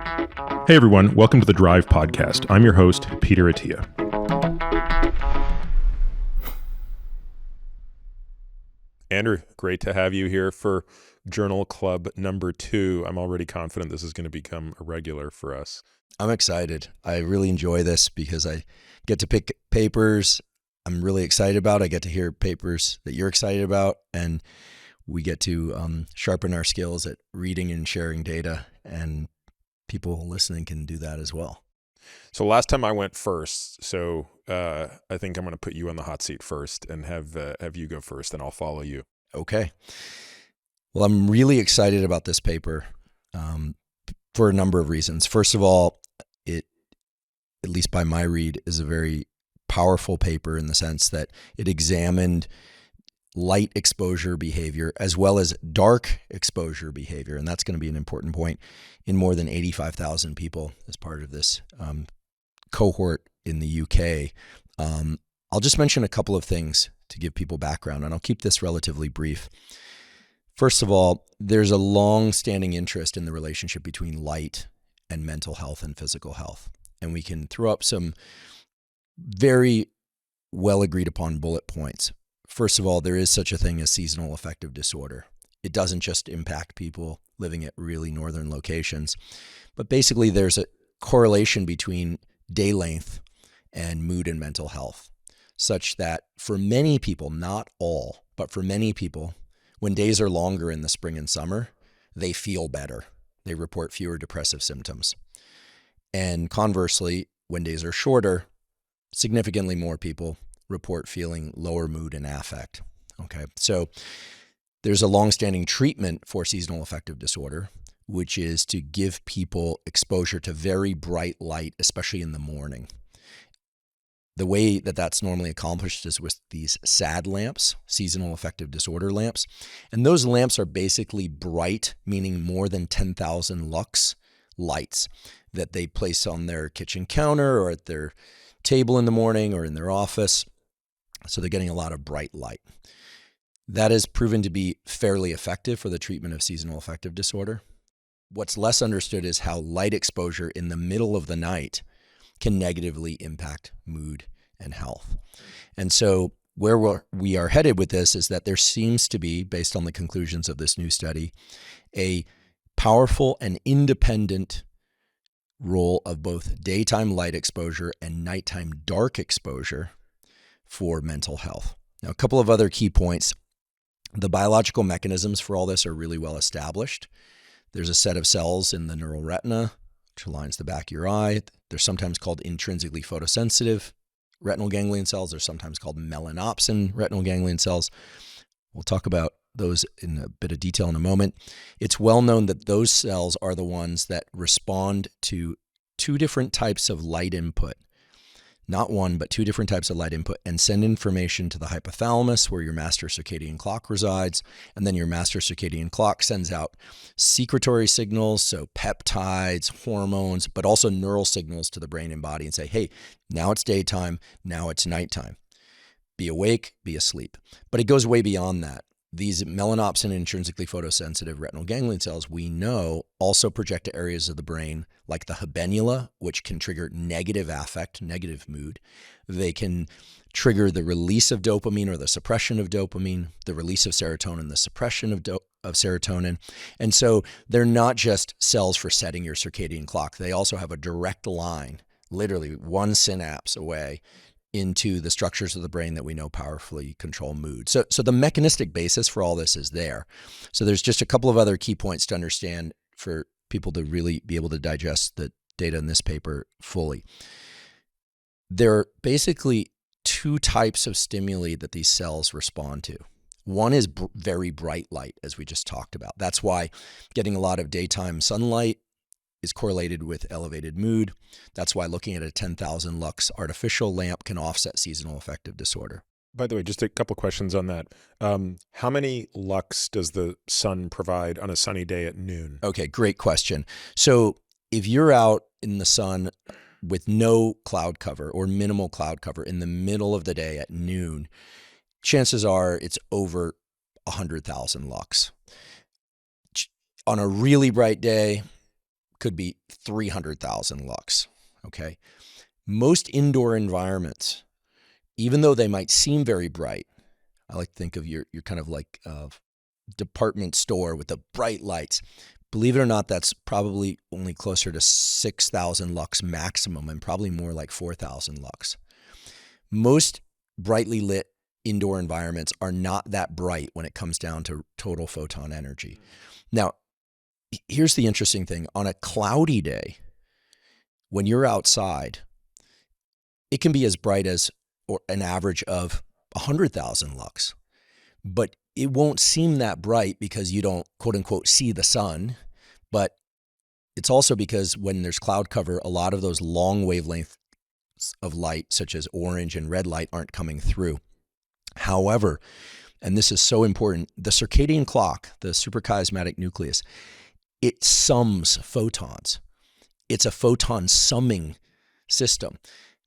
Hey everyone, welcome to the Drive Podcast. I'm your host, Peter Attia. Andrew, great to have you here for Journal Club number 2. I'm already confident this is going to become a regular for us. I'm excited. I really enjoy this because I get to pick papers I'm really excited about. I get to hear papers that you're excited about, and we get to sharpen our skills at reading and sharing data, and people listening can do that as well. So last time I went first, so I think I'm going to put you on the hot seat first and have you go first, and I'll follow you. Okay. Well, I'm really excited about this paper for a number of reasons. First of all, it, at least by my read, is a very powerful paper in the sense that it examined light exposure behavior as well as dark exposure behavior. And that's going to be an important point in more than 85,000 people as part of this cohort in the UK. I'll just mention a couple of things to give people background, and I'll keep this relatively brief. First of all, there's a long-standing interest in the relationship between light and mental health and physical health. And we can throw up some very well agreed upon bullet points. First of all, there is such a thing as seasonal affective disorder. It doesn't just impact people living at really northern locations, but basically there's a correlation between day length and mood and mental health, such that for many people, not all, but for many people, when days are longer in the spring and summer, they feel better. They report fewer depressive symptoms. And conversely, when days are shorter, significantly more people report feeling lower mood and affect. Okay, so there's a longstanding treatment for seasonal affective disorder, which is to give people exposure to very bright light, especially in the morning. The way that that's normally accomplished is with these SAD lamps, seasonal affective disorder lamps. And those lamps are basically bright, meaning more than 10,000 lux lights that they place on their kitchen counter or at their table in the morning or in their office. So they're getting a lot of bright light. That has proven to be fairly effective for the treatment of seasonal affective disorder. What's less understood is how light exposure in the middle of the night can negatively impact mood and health. And so where we are headed with this is that there seems to be, based on the conclusions of this new study, a powerful and independent role of both daytime light exposure and nighttime dark exposure for mental health. Now, a couple of other key points. The biological mechanisms for all this are really well established. There's a set of cells in the neural retina, which aligns the back of your eye. They're sometimes called intrinsically photosensitive retinal ganglion cells. They're sometimes called melanopsin retinal ganglion cells. We'll talk about those in a bit of detail in a moment. It's well known that those cells are the ones that respond to two different types of light input. Not one, but two different types of light input, and send information to the hypothalamus where your master circadian clock resides. And then your master circadian clock sends out secretory signals, so peptides, hormones, but also neural signals to the brain and body and say, hey, now it's daytime, now it's nighttime. Be awake, be asleep. But it goes way beyond that. These melanopsin intrinsically photosensitive retinal ganglion cells, we know, also project to areas of the brain like the habenula, which can trigger negative affect, negative mood. They can trigger the release of dopamine or the suppression of dopamine, the release of serotonin, the suppression of serotonin. And so they're not just cells for setting your circadian clock. They also have a direct line, literally one synapse away, into the structures of the brain that we know powerfully control mood. So the mechanistic basis for all this is there. So there's just a couple of other key points to understand for people to really be able to digest the data in this paper fully. There are basically two types of stimuli that these cells respond to. One is very bright light, as we just talked about. That's why getting a lot of daytime sunlight is correlated with elevated mood. That's why looking at a 10,000 lux artificial lamp can offset seasonal affective disorder. By the way, just a couple questions on that. How many lux does the sun provide on a sunny day at noon? Okay, great question. So if you're out in the sun with no cloud cover or minimal cloud cover in the middle of the day at noon, chances are it's over 100,000 lux. On a really bright day, could be 300,000 lux, okay? Most indoor environments, even though they might seem very bright, I like to think of your kind of like department store with the bright lights. Believe it or not, that's probably only closer to 6,000 lux maximum and probably more like 4,000 lux. Most brightly lit indoor environments are not that bright when it comes down to total photon energy. Now, here's the interesting thing. On a cloudy day, when you're outside, it can be as bright as or an average of 100,000 lux, but it won't seem that bright because you don't, quote unquote, see the sun. But it's also because when there's cloud cover, a lot of those long wavelengths of light, such as orange and red light, aren't coming through. However, and this is so important, the circadian clock, the suprachiasmatic nucleus, it sums photons. It's a photon summing system.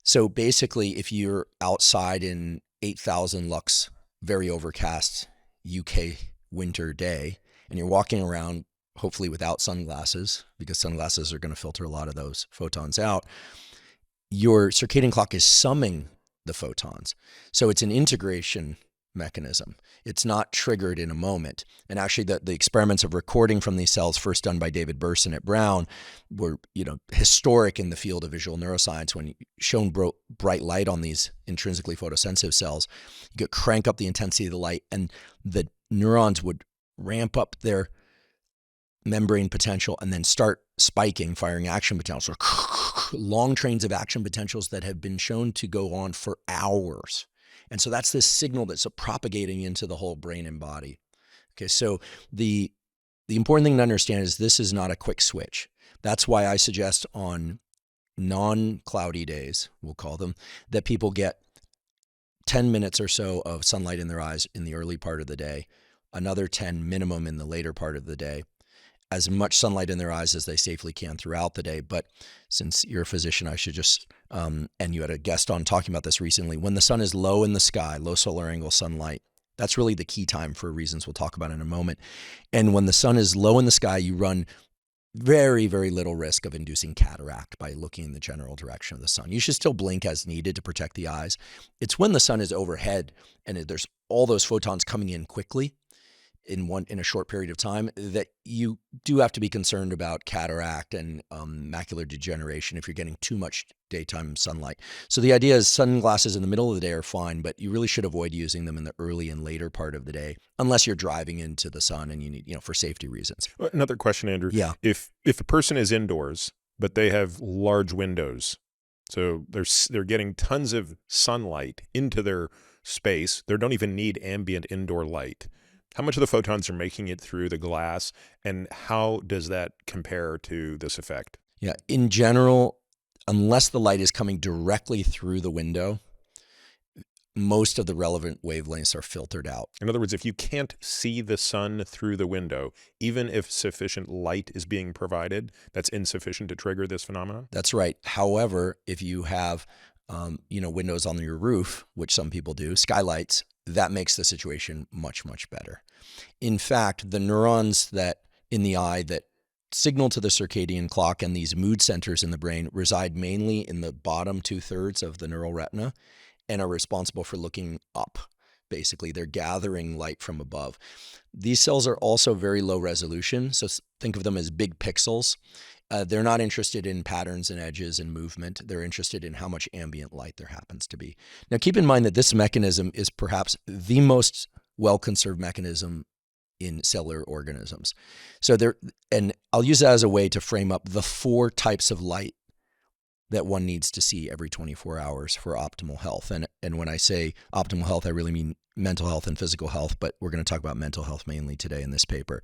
So basically, if you're outside in 8,000 lux, very overcast UK winter day, and you're walking around, hopefully without sunglasses, because sunglasses are going to filter a lot of those photons out, your circadian clock is summing the photons. So it's an integration mechanism. It's not triggered in a moment. And actually the experiments of recording from these cells, first done by David Burson at Brown, were historic in the field of visual neuroscience. When you shone bright light on these intrinsically photosensitive cells, you could crank up the intensity of the light and the neurons would ramp up their membrane potential and then start spiking, firing action potentials, long trains of action potentials that have been shown to go on for hours. And so that's this signal that's propagating into the whole brain and body. Okay, so the important thing to understand is this is not a quick switch. That's why I suggest on non-cloudy days, we'll call them, that people get 10 minutes or so of sunlight in their eyes in the early part of the day, another 10 minimum in the later part of the day, as much sunlight in their eyes as they safely can throughout the day. But since you're a physician, I should just, and you had a guest on talking about this recently, when the sun is low in the sky, low solar angle sunlight, that's really the key time for reasons we'll talk about in a moment. And when the sun is low in the sky, you run very, very little risk of inducing cataract by looking in the general direction of the sun. You should still blink as needed to protect the eyes. It's when the sun is overhead and there's all those photons coming in quickly in a short period of time that you do have to be concerned about cataract and macular degeneration if you're getting too much daytime sunlight. So the idea is sunglasses in the middle of the day are fine, but you really should avoid using them in the early and later part of the day unless you're driving into the sun and you need, for safety reasons. Another question, Andrew. Yeah. If a person is indoors, but they have large windows, so they're getting tons of sunlight into their space, they don't even need ambient indoor light. How much of the photons are making it through the glass, and how does that compare to this effect? Yeah, in general, unless the light is coming directly through the window, most of the relevant wavelengths are filtered out. In other words, if you can't see the sun through the window, even if sufficient light is being provided, that's insufficient to trigger this phenomenon? That's right. However, if you have windows on your roof, which some people do, skylights, that makes the situation much, much better. In fact, the neurons that in the eye that signal to the circadian clock and these mood centers in the brain reside mainly in the bottom 2/3 of the neural retina and are responsible for looking up. Basically, they're gathering light from above. These cells are also very low resolution, so think of them as big pixels. They're not interested in patterns and edges and movement. They're interested in how much ambient light there happens to be. Now, keep in mind that this mechanism is perhaps the most well-conserved mechanism in cellular organisms. So and I'll use that as a way to frame up the 4 types of light that one needs to see every 24 hours for optimal health. And when I say optimal health, I really mean mental health and physical health, but we're going to talk about mental health mainly today in this paper.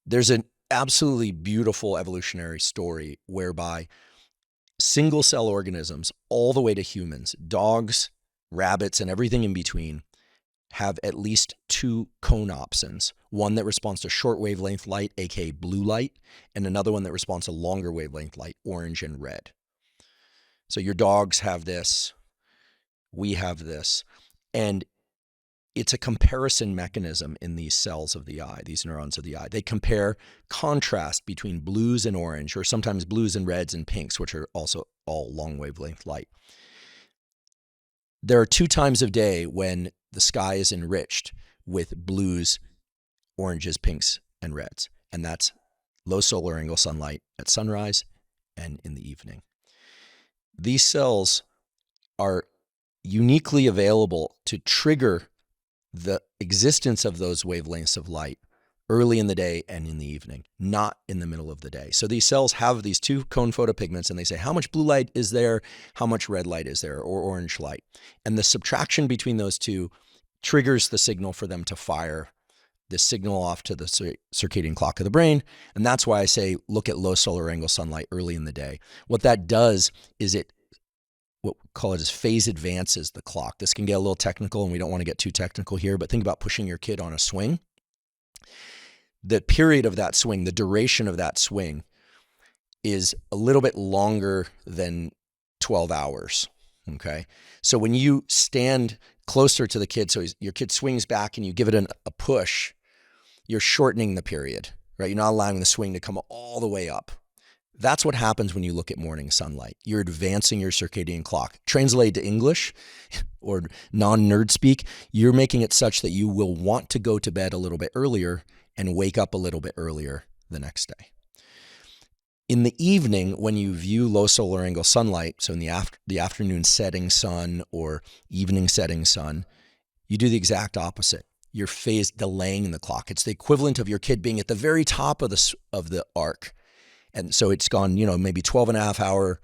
There's an absolutely beautiful evolutionary story whereby single cell organisms, all the way to humans, dogs, rabbits, and everything in between, have at least 2 conopsins, one that responds to short wavelength light, aka blue light, and another one that responds to longer wavelength light, orange and red. So your dogs have this, we have this, and it's a comparison mechanism in these cells of the eye, these neurons of the eye. They compare contrast between blues and orange, or sometimes blues and reds and pinks, which are also all long wavelength light. There are 2 times of day when the sky is enriched with blues, oranges, pinks, and reds, and that's low solar angle sunlight at sunrise and in the evening. These cells are uniquely available to trigger the existence of those wavelengths of light early in the day and in the evening, not in the middle of the day. So these cells have these 2 cone photopigments, and they say how much blue light is there, how much red light is there, or orange light. And the subtraction between those 2 triggers the signal for them to fire this signal off to the circadian clock of the brain. And that's why I say look at low solar angle sunlight early in the day. What that does is what we call it is phase advances the clock. This can get a little technical, and we don't want to get too technical here, but think about pushing your kid on a swing. The period of that swing, the duration of that swing, is a little bit longer than 12 hours, okay? So when you stand closer to the kid, so your kid swings back and you give it a push, you're shortening the period, right? You're not allowing the swing to come all the way up. That's what happens when you look at morning sunlight. You're advancing your circadian clock. Translated to English or non-nerd speak, you're making it such that you will want to go to bed a little bit earlier and wake up a little bit earlier the next day. In the evening, when you view low solar angle sunlight, so in the afternoon setting sun or evening setting sun, you do the exact opposite. You're phase delaying the clock. It's the equivalent of your kid being at the very top of the arc. And so it's gone, maybe 12 and a half hour,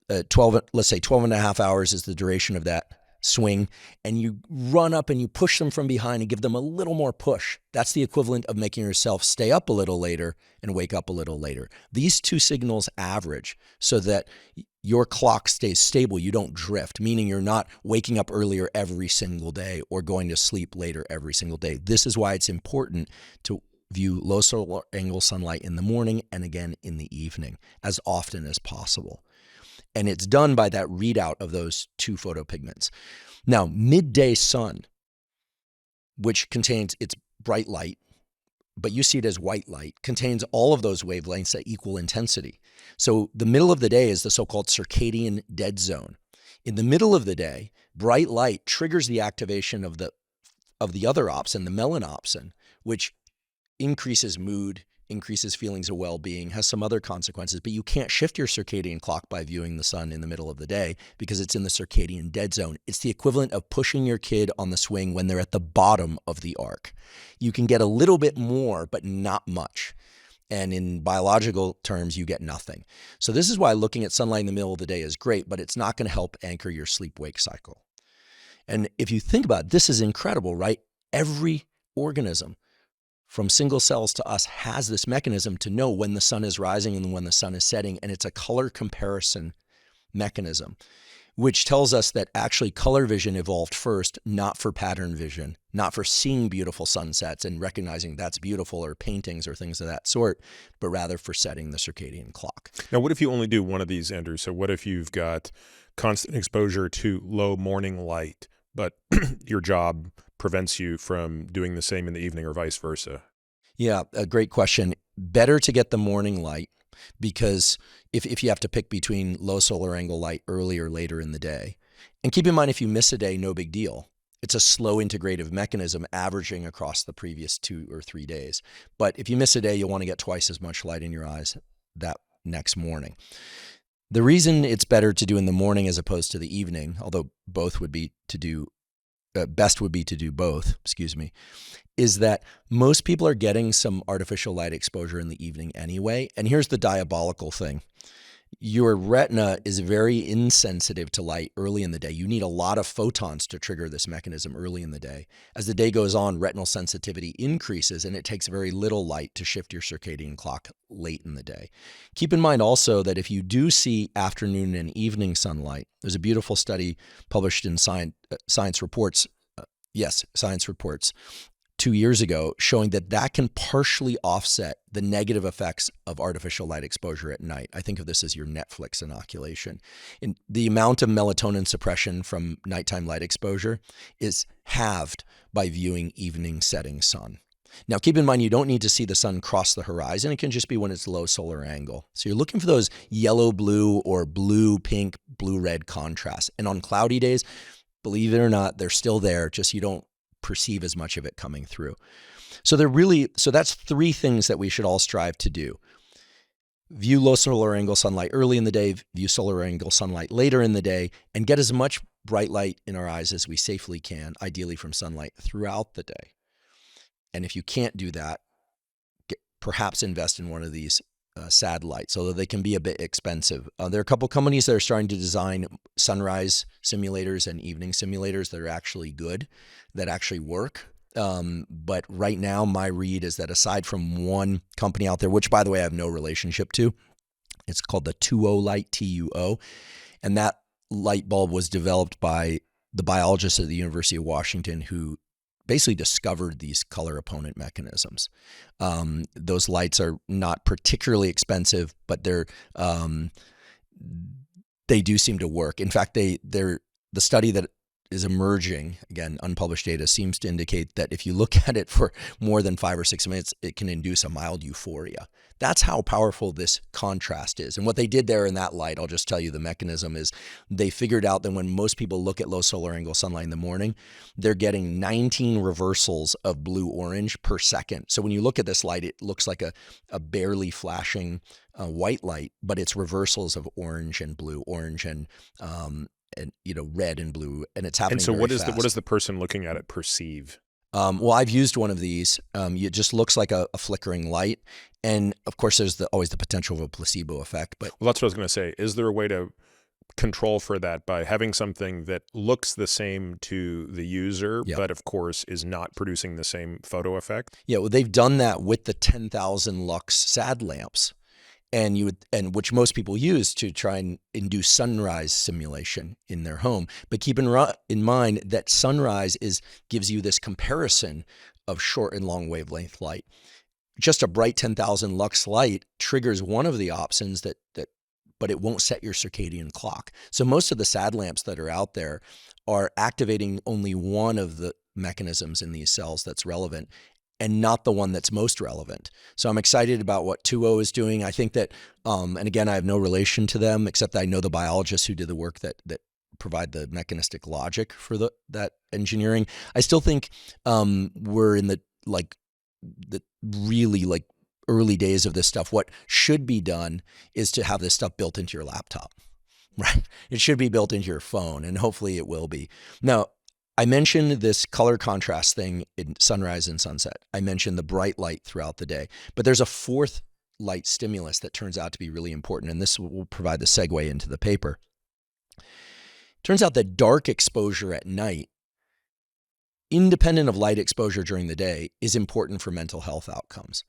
let's say 12 and a half hours is the duration of that swing. And you run up and you push them from behind and give them a little more push. That's the equivalent of making yourself stay up a little later and wake up a little later. These 2 signals average so that your clock stays stable. You don't drift, meaning you're not waking up earlier every single day or going to sleep later every single day. This is why it's important to view low solar angle sunlight in the morning and again in the evening as often as possible. And it's done by that readout of those 2 photopigments. Now, midday sun, which contains its bright light, but you see it as white light, contains all of those wavelengths at equal intensity. So the middle of the day is the so-called circadian dead zone. In the middle of the day, bright light triggers the activation of the other opsin, the melanopsin, which increases mood, increases feelings of well-being, has some other consequences, but you can't shift your circadian clock by viewing the sun in the middle of the day because it's in the circadian dead zone. It's the equivalent of pushing your kid on the swing when they're at the bottom of the arc. You can get a little bit more, but not much. And in biological terms, you get nothing. So this is why looking at sunlight in the middle of the day is great, but it's not going to help anchor your sleep-wake cycle. And if you think about it, this is incredible, right? Every organism, from single cells to us, has this mechanism to know when the sun is rising and when the sun is setting, and it's a color comparison mechanism, which tells us that actually color vision evolved first, not for pattern vision, not for seeing beautiful sunsets and recognizing that's beautiful or paintings or things of that sort, but rather for setting the circadian clock. Now, what if you only do one of these, Andrew? So what if you've got constant exposure to low morning light, but your job prevents you from doing the same in the evening or vice versa? Yeah, a great question. Better to get the morning light, because if you have to pick between low solar angle light early or later in the day, and keep in mind, if you miss a day, no big deal. It's a slow integrative mechanism averaging across the previous 2 or 3 days. But if you miss a day, you'll want to get twice as much light in your eyes that next morning. The reason it's better to do in the morning as opposed to the evening, although both would be to do, best would be to do both, is that most people are getting some artificial light exposure in the evening anyway. And here's the diabolical thing. Your retina is very insensitive to light early in the day. You need a lot of photons to trigger this mechanism early in the day. As the day goes on, retinal sensitivity increases, and it takes very little light to shift your circadian clock late in the day. Keep in mind also that if you do see afternoon and evening sunlight, there's a beautiful study published in Science Reports. Science Reports, 2 years ago showing that can partially offset the negative effects of artificial light exposure at night. I think of this as your Netflix inoculation. And the amount of melatonin suppression from nighttime light exposure is halved by viewing evening setting sun. Now, keep in mind, you don't need to see the sun cross the horizon. It can just be when it's low solar angle. So you're looking for those yellow-blue or blue-pink, blue-red contrasts. And on cloudy days, believe it or not, they're still there, just you don't perceive as much of it coming through. So that's 3 things that we should all strive to do. View low solar angle sunlight early in the day, view solar angle sunlight later in the day, and get as much bright light in our eyes as we safely can, ideally from sunlight throughout the day. And if you can't do that, perhaps invest in one of these satellites, although they can be a bit expensive. There are a couple companies that are starting to design sunrise simulators and evening simulators that are actually good, that actually work. But right now, my read is that aside from one company out there, which by the way I have no relationship to, it's called the Tuo light, Tuo, and that light bulb was developed by the biologists at the University of Washington who basically discovered these color opponent mechanisms. Those lights are not particularly expensive, but they do seem to work. In fact, the study that is emerging, again, unpublished data, seems to indicate that if you look at it for more than 5 or 6 minutes, it can induce a mild euphoria. That's how powerful this contrast is. And what they did there in that light, I'll just tell you the mechanism is they figured out that when most people look at low solar angle sunlight in the morning, they're getting 19 reversals of blue-orange per second. So when you look at this light, it looks like a barely flashing white light, but it's reversals of orange and blue, orange and red and blue, and it's happening. And so, very what fast. does the person looking at it perceive? Well, I've used one of these. It just looks like a flickering light, and of course, there's always the potential of a placebo effect. But that's what I was going to say. Is there a way to control for that by having something that looks the same to the user, but of course is not producing the same photo effect? Yeah, well, they've done that with the 10,000 lux SAD lamps. And which most people use to try and induce sunrise simulation in their home. But keep in mind that sunrise gives you this comparison of short and long wavelength light. Just a bright 10,000 lux light triggers one of the options but it won't set your circadian clock. So most of the SAD lamps that are out there are activating only one of the mechanisms in these cells that's relevant, and not the one that's most relevant. So I'm excited about what Tuo is doing. I think that, and again, I have no relation to them, except that I know the biologists who did the work that provide the mechanistic logic for that engineering. I still think we're in the really early days of this stuff. What should be done is to have this stuff built into your laptop, right? It should be built into your phone, and hopefully it will be. Now, I mentioned this color contrast thing in sunrise and sunset. I mentioned the bright light throughout the day, but there's a 4th light stimulus that turns out to be really important, and this will provide the segue into the paper. Turns out that dark exposure at night, independent of light exposure during the day, is important for mental health outcomes.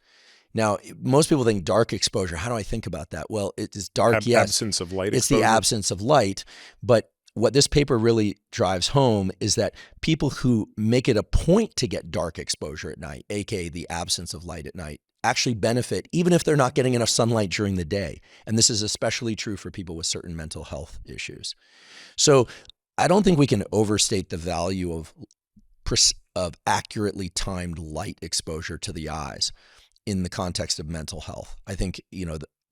Now, most people think dark exposure. How do I think about that? Well, it is dark, yes. Absence of light It's exposure? the absence of light, but what this paper really drives home is that people who make it a point to get dark exposure at night, aka the absence of light at night, actually benefit even if they're not getting enough sunlight during the day. And this is especially true for people with certain mental health issues. So I don't think we can overstate the value of accurately timed light exposure to the eyes in the context of mental health. I think,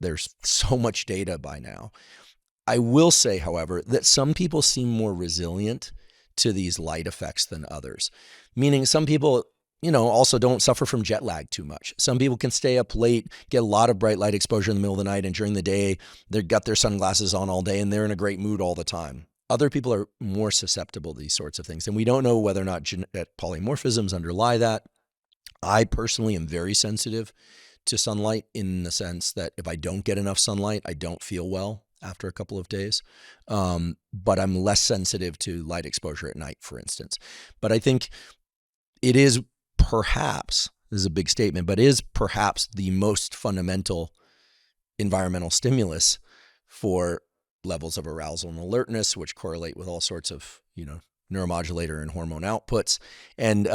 there's so much data by now. I will say, however, that some people seem more resilient to these light effects than others, meaning some people, also don't suffer from jet lag too much. Some people can stay up late, get a lot of bright light exposure in the middle of the night, and during the day, they've got their sunglasses on all day and they're in a great mood all the time. Other people are more susceptible to these sorts of things, and we don't know whether or not genetic polymorphisms underlie that. I personally am very sensitive to sunlight in the sense that if I don't get enough sunlight, I don't feel well after a couple of days. But I'm less sensitive to light exposure at night, for instance. But I think it is perhaps, this is a big statement, but is perhaps the most fundamental environmental stimulus for levels of arousal and alertness, which correlate with all sorts of, neuromodulator and hormone outputs. And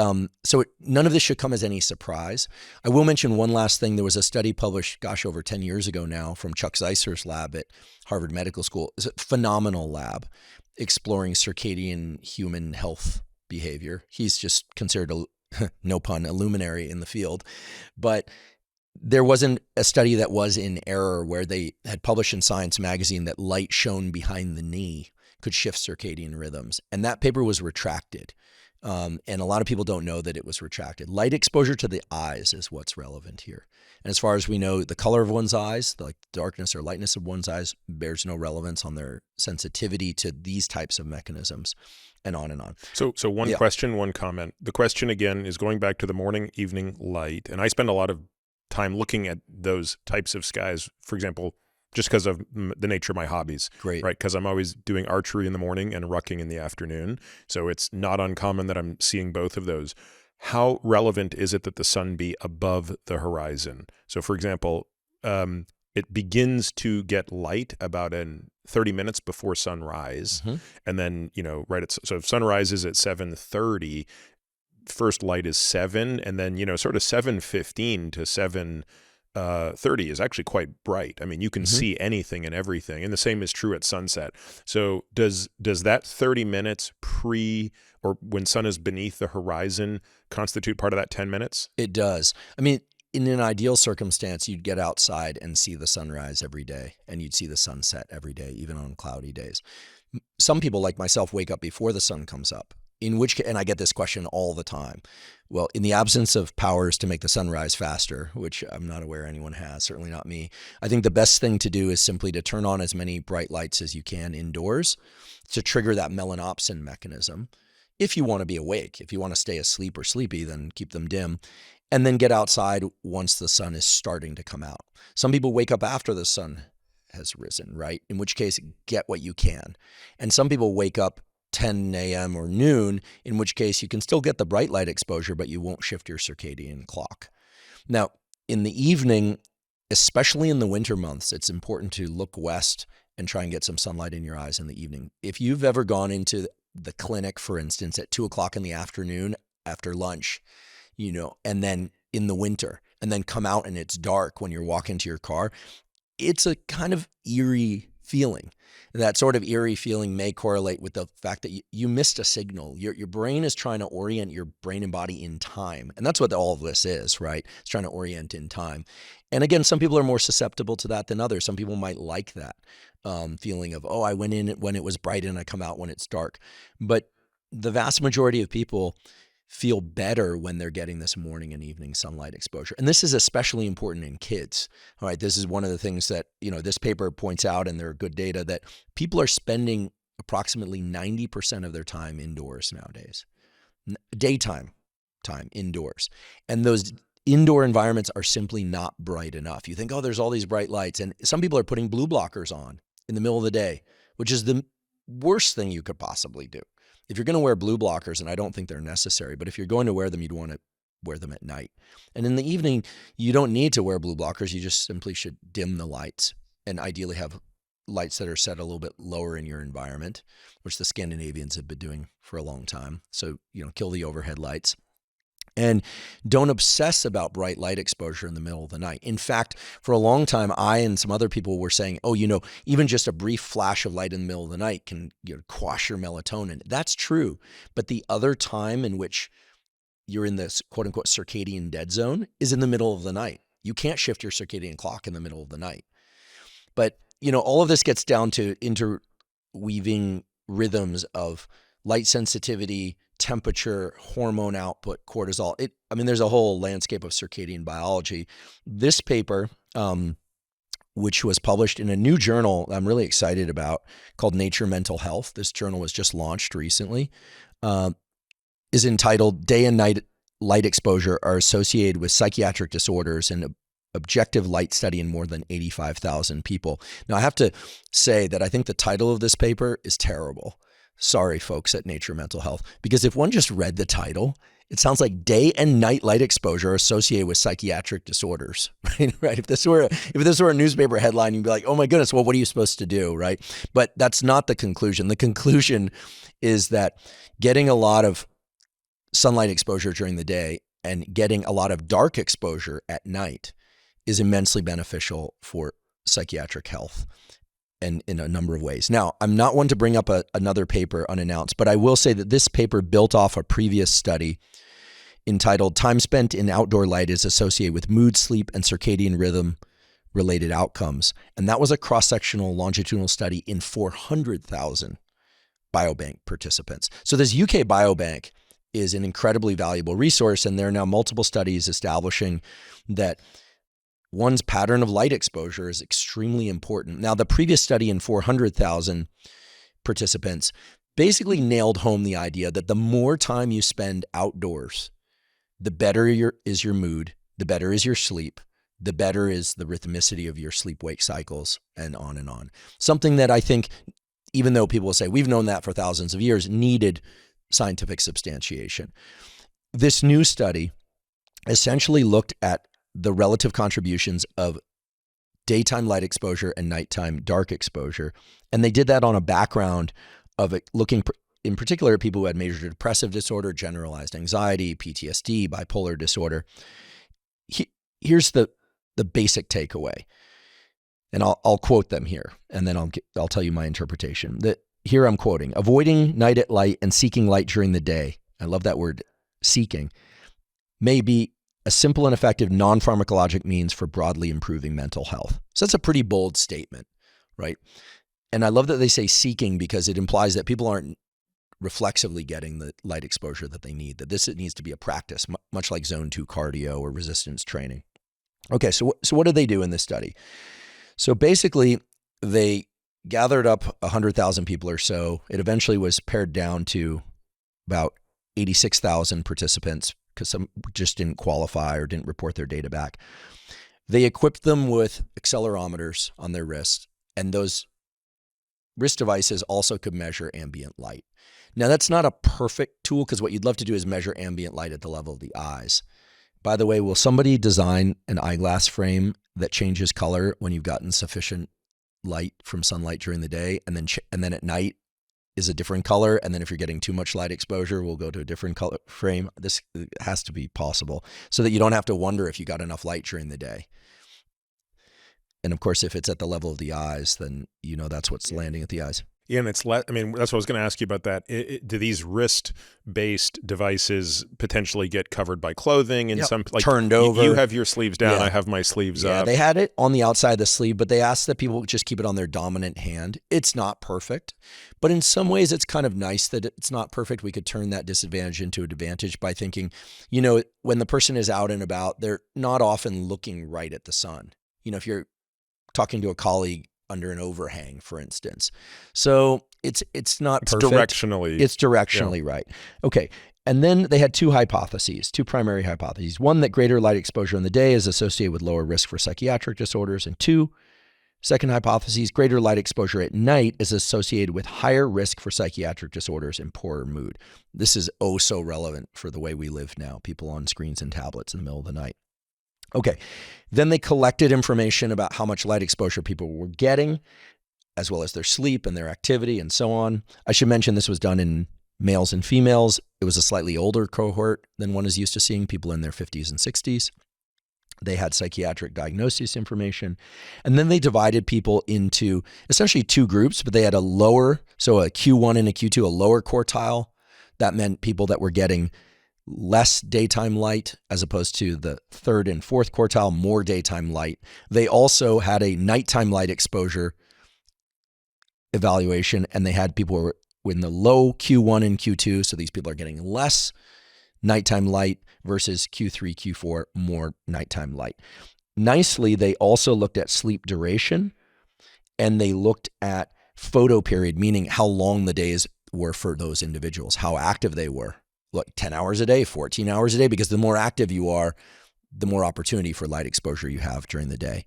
so none of this should come as any surprise. I will mention one last thing. There was a study published, over 10 years ago now, from Chuck Zeisser's lab at Harvard Medical School. It's a phenomenal lab exploring circadian human health behavior. He's just considered, no pun, a luminary in the field. But there wasn't a study that was in error where they had published in Science magazine that light shone behind the knee could shift circadian rhythms. And that paper was retracted. And a lot of people don't know that it was retracted. Light exposure to the eyes is what's relevant here. And as far as we know, the color of one's eyes, the darkness or lightness of one's eyes, bears no relevance on their sensitivity to these types of mechanisms, and on and on. So one question, one comment. The question again is going back to the morning, evening light. And I spend a lot of time looking at those types of skies, for example, just because of the nature of my hobbies. Great. Right? Because I'm always doing archery in the morning and rucking in the afternoon. So it's not uncommon that I'm seeing both of those. How relevant is it that the sun be above the horizon? So for example, it begins to get light about 30 minutes before sunrise. Mm-hmm. And then, so if sunrise is at 7:30, first light is 7, and then, sort of 7:15 to 7:30 is actually quite bright. I mean, you can see anything and everything, and the same is true at sunset. So does that 30 minutes or when sun is beneath the horizon constitute part of that 10 minutes? It does. I mean, in an ideal circumstance, you'd get outside and see the sunrise every day, and you'd see the sunset every day, even on cloudy days. Some people, like myself, wake up before the sun comes up. And I get this question all the time. Well, in the absence of powers to make the sunrise faster, which I'm not aware anyone has, certainly not me, I think the best thing to do is simply to turn on as many bright lights as you can indoors to trigger that melanopsin mechanism. If you want to be awake, if you want to stay asleep or sleepy, then keep them dim. And then get outside once the sun is starting to come out. Some people wake up after the sun has risen, right? In which case, get what you can. And some people wake up 10 a.m. or noon, in which case you can still get the bright light exposure, but you won't shift your circadian clock. Now, in the evening, especially in the winter months, it's important to look west and try and get some sunlight in your eyes in the evening. If you've ever gone into the clinic, for instance, at 2 o'clock in the afternoon after lunch, and then in the winter, and then come out and it's dark when you're walking to your car, it's a kind of eerie feeling. That sort of eerie feeling may correlate with the fact that you missed a signal. Your brain is trying to orient your brain and body in time. And that's what all of this is, right? It's trying to orient in time. And again, some people are more susceptible to that than others. Some people might like that feeling of, I went in when it was bright and I come out when it's dark. But the vast majority of people feel better when they're getting this morning and evening sunlight exposure. And this is especially important in kids. All right, this is one of the things that, this paper points out, and there are good data, that people are spending approximately 90% of their time indoors nowadays. Daytime time indoors. And those indoor environments are simply not bright enough. You think, there's all these bright lights. And some people are putting blue blockers on in the middle of the day, which is the worst thing you could possibly do. If you're going to wear blue blockers, and I don't think they're necessary, but if you're going to wear them, you'd want to wear them at night. And in the evening, you don't need to wear blue blockers. You just simply should dim the lights, and ideally have lights that are set a little bit lower in your environment, which the Scandinavians have been doing for a long time. So, kill the overhead lights. And don't obsess about bright light exposure in the middle of the night. In fact, for a long time, I and some other people were saying, even just a brief flash of light in the middle of the night can quash your melatonin. That's true. But the other time in which you're in this quote unquote circadian dead zone is in the middle of the night. You can't shift your circadian clock in the middle of the night. But, all of this gets down to interweaving rhythms of light sensitivity, temperature, hormone output, cortisol. There's a whole landscape of circadian biology. This paper, which was published in a new journal I'm really excited about called Nature Mental Health. This journal was just launched recently, is entitled Day and Night Light Exposure Are Associated with Psychiatric Disorders and Objective Light Study in More Than 85,000 People. Now, I have to say that I think the title of this paper is terrible. Sorry, folks at Nature Mental Health, because if one just read the title, it sounds like day and night light exposure associated with psychiatric disorders, right? If this were a newspaper headline, you'd be like, oh my goodness, well, what are you supposed to do, right? But that's not the conclusion. The conclusion is that getting a lot of sunlight exposure during the day and getting a lot of dark exposure at night is immensely beneficial for psychiatric health and in a number of ways. Now, I'm not one to bring up another paper unannounced, but I will say that this paper built off a previous study entitled Time Spent in Outdoor Light is Associated with Mood, Sleep, and Circadian Rhythm Related Outcomes. And that was a cross-sectional longitudinal study in 400,000 biobank participants. So this UK biobank is an incredibly valuable resource, and there are now multiple studies establishing that one's pattern of light exposure is extremely important. Now, the previous study in 400,000 participants basically nailed home the idea that the more time you spend outdoors, the better is your mood, the better is your sleep, the better is the rhythmicity of your sleep-wake cycles, and on and on. Something that I think, even though people will say, we've known that for thousands of years, needed scientific substantiation. This new study essentially looked at the relative contributions of daytime light exposure and nighttime dark exposure. And they did that on a background of looking in particular at people who had major depressive disorder, generalized anxiety, PTSD, bipolar disorder. Here's the basic takeaway. And I'll quote them here, and then I'll tell you my interpretation. Here I'm quoting, avoiding night at light and seeking light during the day. I love that word, seeking, may be a simple and effective non-pharmacologic means for broadly improving mental health. So that's a pretty bold statement, right? And I love that they say seeking because it implies that people aren't reflexively getting the light exposure that they need, that it needs to be a practice, much like zone 2 cardio or resistance training. Okay, so what did they do in this study? So basically, they gathered up 100,000 people or so. It eventually was pared down to about 86,000 participants because some just didn't qualify or didn't report their data back. They equipped them with accelerometers on their wrists, and those wrist devices also could measure ambient light. Now, that's not a perfect tool because what you'd love to do is measure ambient light at the level of the eyes. By the way, will somebody design an eyeglass frame that changes color when you've gotten sufficient light from sunlight during the day, and then at night is a different color, and then if you're getting too much light exposure, we'll go to a different color frame? This has to be possible so that you don't have to wonder if you got enough light during the day. And of course, if it's at the level of the eyes, then you know that's what's landing at the eyes. Yeah, and that's what I was going to ask you about that. Do these wrist-based devices potentially get covered by clothing and some like turned over? You have your sleeves down. Yeah. I have my sleeves up. Yeah, they had it on the outside of the sleeve, but they asked that people just keep it on their dominant hand. It's not perfect, but in some ways, it's kind of nice that it's not perfect. We could turn that disadvantage into an advantage by thinking, when the person is out and about, they're not often looking right at the sun. If you're talking to a colleague under an overhang, for instance. So it's not perfect. It's directionally right. Okay. And then they had two primary hypotheses. One, that greater light exposure in the day is associated with lower risk for psychiatric disorders. And two, second hypothesis, greater light exposure at night is associated with higher risk for psychiatric disorders and poorer mood. This is oh so relevant for the way we live now, people on screens and tablets in the middle of the night. Okay, then they collected information about how much light exposure people were getting, as well as their sleep and their activity and so on. I should mention this was done in males and females. It was a slightly older cohort than one is used to seeing, people in their 50s and 60s. They had psychiatric diagnosis information. And then they divided people into essentially two groups, but they had a Q1 and a Q2, a lower quartile. That meant people that were getting less daytime light as opposed to the third and fourth quartile, more daytime light. They also had a nighttime light exposure evaluation, and they had people who were in the low Q1 and Q2. So these people are getting less nighttime light versus Q3, Q4, more nighttime light. Nicely, they also looked at sleep duration, and they looked at photo period, meaning how long the days were for those individuals, how active they were. 10 hours a day, 14 hours a day, because the more active you are, the more opportunity for light exposure you have during the day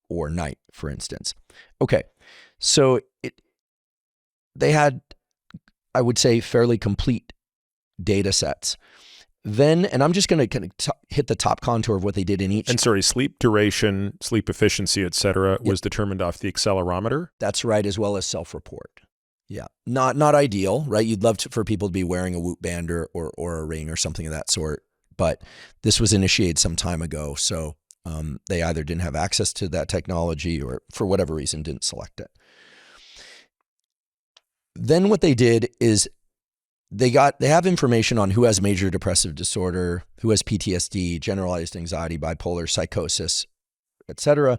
or night, for instance. Okay, so they had, I would say, fairly complete data sets. Then, and I'm just going to kind of hit the top contour of what they did in each. And sorry, sleep duration, sleep efficiency, et cetera, was determined off the accelerometer? That's right, as well as self-report. Yeah. Not ideal, right? You'd love for people to be wearing a Whoop band or a ring or something of that sort. But this was initiated some time ago. So they either didn't have access to that technology or for whatever reason didn't select it. Then what they did is they have information on who has major depressive disorder, who has PTSD, generalized anxiety, bipolar, psychosis, etc.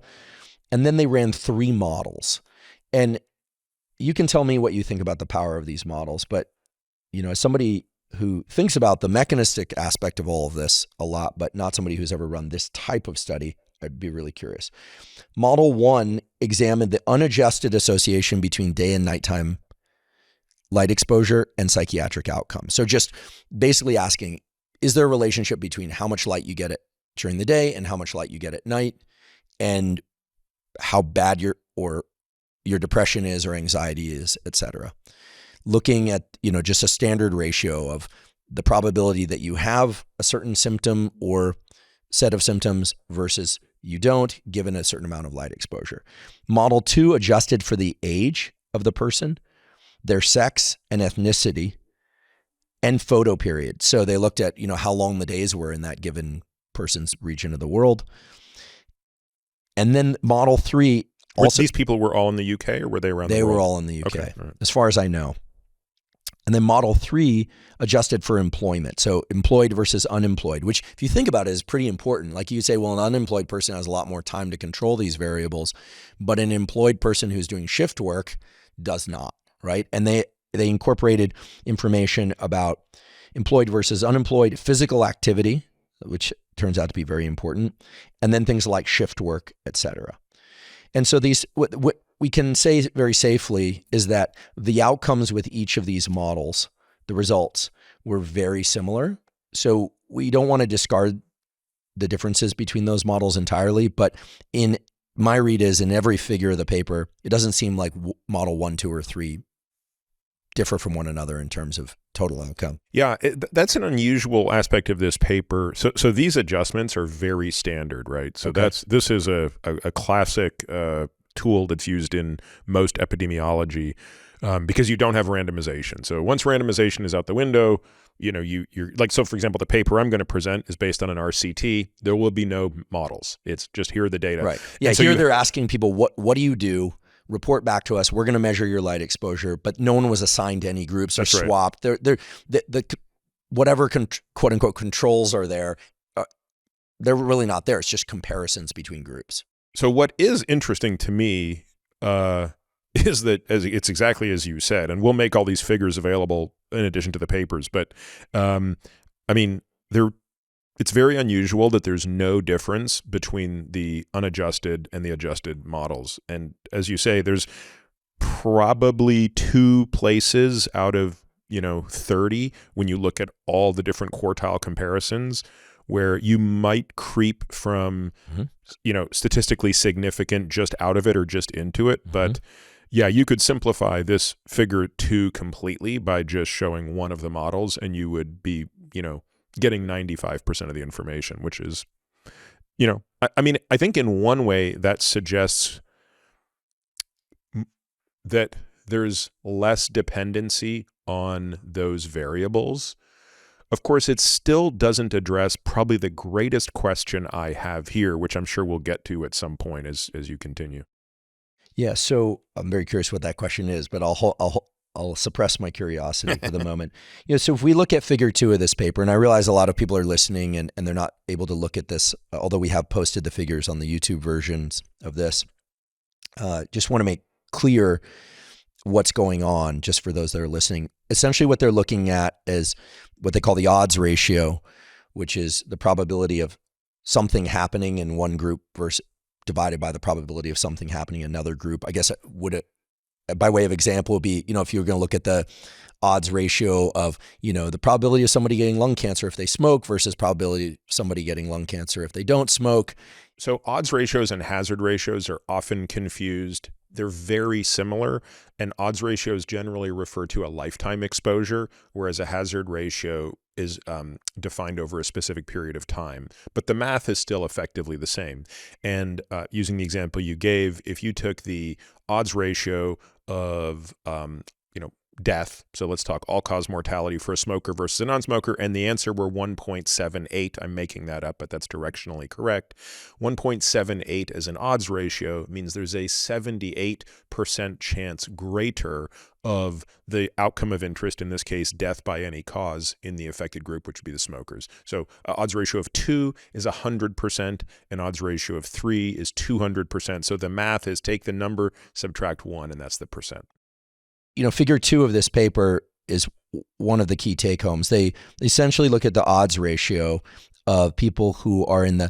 And then they ran 3 models. And you can tell me what you think about the power of these models, but as somebody who thinks about the mechanistic aspect of all of this a lot, but not somebody who's ever run this type of study, I'd be really curious. Model 1 examined the unadjusted association between day and nighttime light exposure and psychiatric outcomes. So just basically asking, is there a relationship between how much light you get during the day and how much light you get at night, and how bad your depression is or anxiety is, et cetera. Looking at, just a standard ratio of the probability that you have a certain symptom or set of symptoms versus you don't, given a certain amount of light exposure. Model 2 adjusted for the age of the person, their sex and ethnicity, and photo period. So they looked at, how long the days were in that given person's region of the world. And then model 3 also, these people were all in the UK, or were they around the world? They were all in the UK, okay, right. As far as I know. And then model 3 adjusted for employment. So employed versus unemployed, which if you think about it is pretty important. Like you say, well, an unemployed person has a lot more time to control these variables, but an employed person who's doing shift work does not, right? And they incorporated information about employed versus unemployed, physical activity, which turns out to be very important, and then things like shift work, et cetera. And so these, what we can say very safely is that the outcomes with each of these models, the results, were very similar. So we don't want to discard the differences between those models entirely, but in my read is in every figure of the paper, it doesn't seem like model 1, 2, or 3 differ from one another in terms of total outcome. Yeah, that's an unusual aspect of this paper. So these adjustments are very standard, right? So Okay. this is a classic tool that's used in most epidemiology because you don't have randomization. So once randomization is out the window, you're like, so for example, the paper I'm going to present is based on an RCT. There will be no models. It's just here are the data. Right. Yeah. So here they're asking people, what do you do? Report back to us. We're going to measure your light exposure, but no one was assigned to any groups or That's right. swapped. The whatever quote unquote controls are there, they're really not there. It's just comparisons between groups. So what is interesting to me is that it's exactly as you said, and we'll make all these figures available in addition to the papers. But it's very unusual that there's no difference between the unadjusted and the adjusted models. And as you say, there's probably 2 places out of 30 when you look at all the different quartile comparisons where you might creep from statistically significant just out of it or just into it. But yeah, you could simplify this figure 2 completely by just showing one of the models, and you would be getting 95% of the information, which is, I think in one way that suggests that there's less dependency on those variables. Of course, it still doesn't address probably the greatest question I have here, which I'm sure we'll get to at some point as you continue. Yeah, so I'm very curious what that question is, but I'll suppress my curiosity for the moment. So if we look at figure 2 of this paper, and I realize a lot of people are listening and they're not able to look at this, although we have posted the figures on the YouTube versions of this. Just want to make clear what's going on just for those that are listening. Essentially what they're looking at is what they call the odds ratio, which is the probability of something happening in one group versus divided by the probability of something happening in another group. I guess by way of example would be, if you were going to look at the odds ratio of, the probability of somebody getting lung cancer if they smoke versus probability of somebody getting lung cancer if they don't smoke. So odds ratios and hazard ratios are often confused. They're very similar, and odds ratios generally refer to a lifetime exposure, whereas a hazard ratio is defined over a specific period of time. But the math is still effectively the same. And using the example you gave, if you took the odds ratio of death. So let's talk all-cause mortality for a smoker versus a non-smoker. And the answer were 1.78. I'm making that up, but that's directionally correct. 1.78 as an odds ratio means there's a 78% chance greater of the outcome of interest, in this case, death by any cause in the affected group, which would be the smokers. So odds ratio of 2 is 100%, and odds ratio of 3 is 200%. So the math is take the number, subtract 1, and that's the percent. Figure 2 of this paper is one of the key take-homes. They essentially look at the odds ratio of people who are in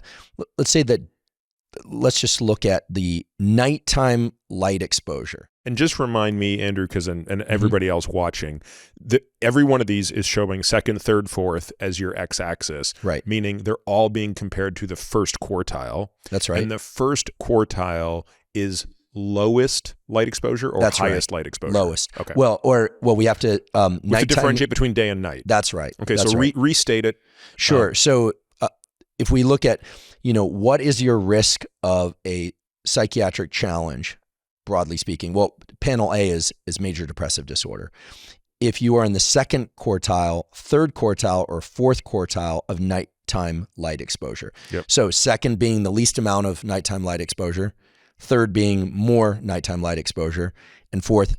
let's just look at the nighttime light exposure. And just remind me, Andrew, and everybody else watching, every one of these is showing second, third, fourth as your x-axis. Right. Meaning they're all being compared to the first quartile. That's right. And the first quartile is lowest light exposure or That's highest right. light exposure? Lowest. Okay. Well, we have to we have to differentiate between day and night. That's right. Okay, That's so right. restate it. Sure. So if we look at, what is your risk of a psychiatric challenge, broadly speaking? Well, panel A is major depressive disorder. If you are in the second quartile, third quartile, or fourth quartile of nighttime light exposure. Yep. So second being the least amount of nighttime light exposure, third being more nighttime light exposure, and fourth,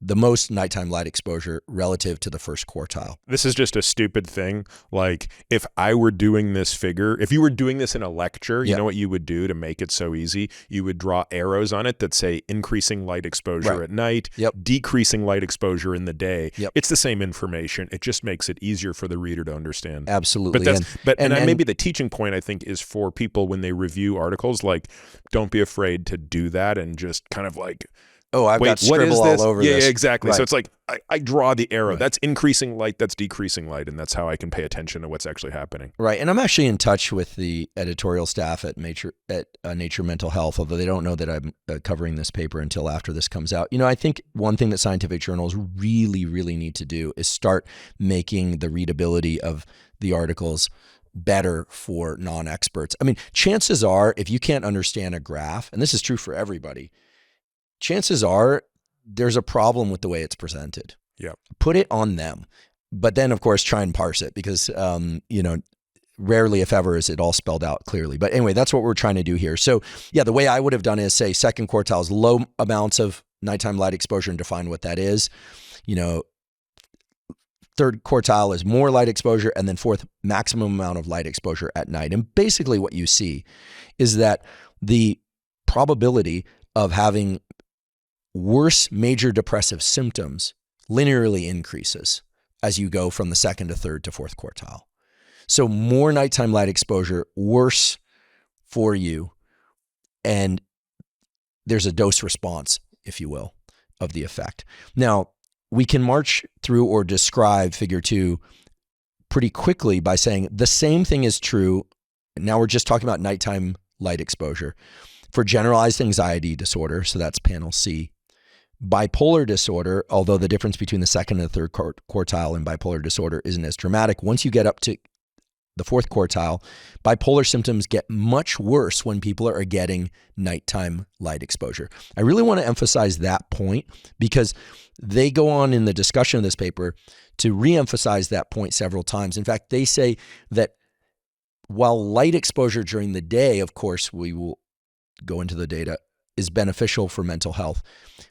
the most nighttime light exposure relative to the first quartile. This is just a stupid thing. Like, if I were doing this figure, if you were doing this in a lecture, you know what you would do to make it so easy? You would draw arrows on it that say increasing light exposure at night, decreasing light exposure in the day. It's the same information. It just makes it easier for the reader to understand. Absolutely. But maybe the teaching point, I think, is for people when they review articles, like, don't be afraid to do that and just kind of like, I've got scribble all over this. Yeah, exactly. Right. So it's like, I draw the arrow. Right. That's increasing light, that's decreasing light, and that's how I can pay attention to what's actually happening. Right. And I'm actually in touch with the editorial staff at Nature Mental Health, although they don't know that I'm covering this paper until after this comes out. I think one thing that scientific journals really, really need to do is start making the readability of the articles better for non-experts. I mean, chances are, if you can't understand a graph, and this is true for everybody, chances are there's a problem with the way it's presented. Yeah. Put it on them. But then, of course, try and parse it because, rarely, if ever, is it all spelled out clearly. But anyway, that's what we're trying to do here. So, the way I would have done is say second quartile is low amounts of nighttime light exposure and define what that is. Third quartile is more light exposure, and then fourth, maximum amount of light exposure at night. And basically what you see is that the probability of having worse major depressive symptoms linearly increases as you go from the second to third to fourth quartile. So more nighttime light exposure, worse for you, and there's a dose response, if you will, of the effect. Now, we can march through or describe figure 2 pretty quickly by saying the same thing is true. Now we're just talking about nighttime light exposure for generalized anxiety disorder. So that's panel C. Bipolar disorder, although the difference between the second and the third quartile in bipolar disorder isn't as dramatic, once you get up to the fourth quartile, bipolar symptoms get much worse when people are getting nighttime light exposure. I really want to emphasize that point because they go on in the discussion of this paper to reemphasize that point several times. In fact, they say that while light exposure during the day, of course, we will go into the data, is beneficial for mental health.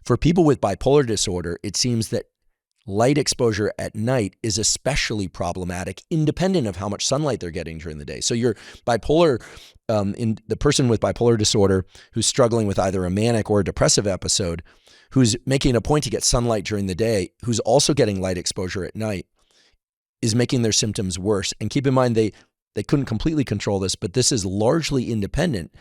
For people with bipolar disorder, it seems that light exposure at night is especially problematic, independent of how much sunlight they're getting during the day. So your bipolar, in the person with bipolar disorder who's struggling with either a manic or a depressive episode, who's making a point to get sunlight during the day, who's also getting light exposure at night, is making their symptoms worse. And keep in mind, they couldn't completely control this, but this is largely independent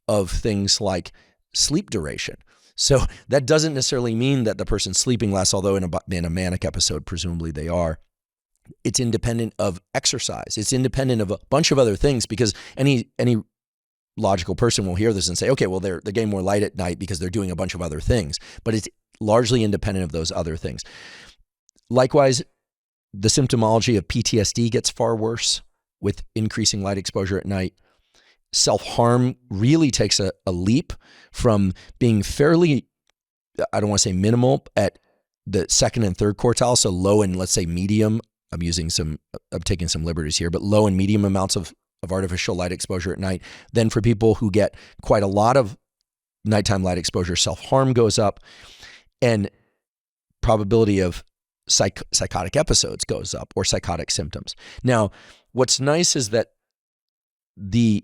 of things like sleep duration. So that doesn't necessarily mean that the person's sleeping less, although in a manic episode, presumably they are. It's independent of exercise. It's independent of a bunch of other things because any logical person will hear this and say, okay, well, they're getting more light at night because they're doing a bunch of other things. But it's largely independent of those other things. Likewise, the symptomology of PTSD gets far worse with increasing light exposure at night. Self-harm really takes a leap from being fairly, I don't want to say minimal, at the second and third quartile, so low and let's say medium. I'm taking some liberties here, but low and medium amounts of artificial light exposure at night. Then for people who get quite a lot of nighttime light exposure, self-harm goes up, and probability of psychotic episodes goes up, or psychotic symptoms. Now, what's nice about the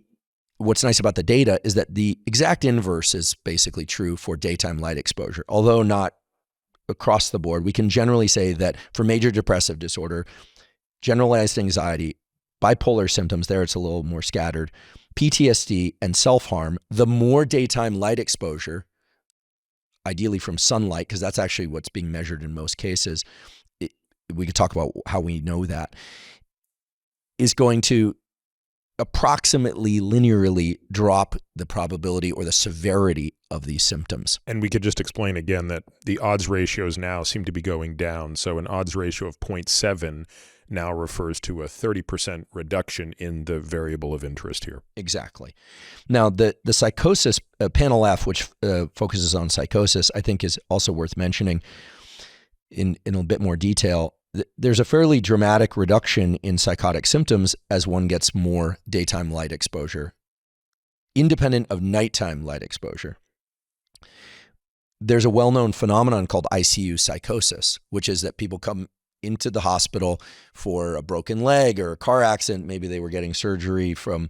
data is that the exact inverse is basically true for daytime light exposure, although not across the board. We can generally say that for major depressive disorder, generalized anxiety, bipolar symptoms, there it's a little more scattered, PTSD, and self-harm, the more daytime light exposure, ideally from sunlight, because that's actually what's being measured in most cases, we could talk about how we know that, is going to approximately linearly drop the probability or the severity of these symptoms. And we could just explain again that the odds ratios now seem to be going down. So an odds ratio of 0.7 now refers to a 30% reduction in the variable of interest here. Exactly. Now, the psychosis, panel F, which focuses on psychosis, I think is also worth mentioning in a bit more detail. There's a fairly dramatic reduction in psychotic symptoms as one gets more daytime light exposure, independent of nighttime light exposure. There's a well-known phenomenon called ICU psychosis, which is that people come into the hospital for a broken leg or a car accident. Maybe they were getting surgery from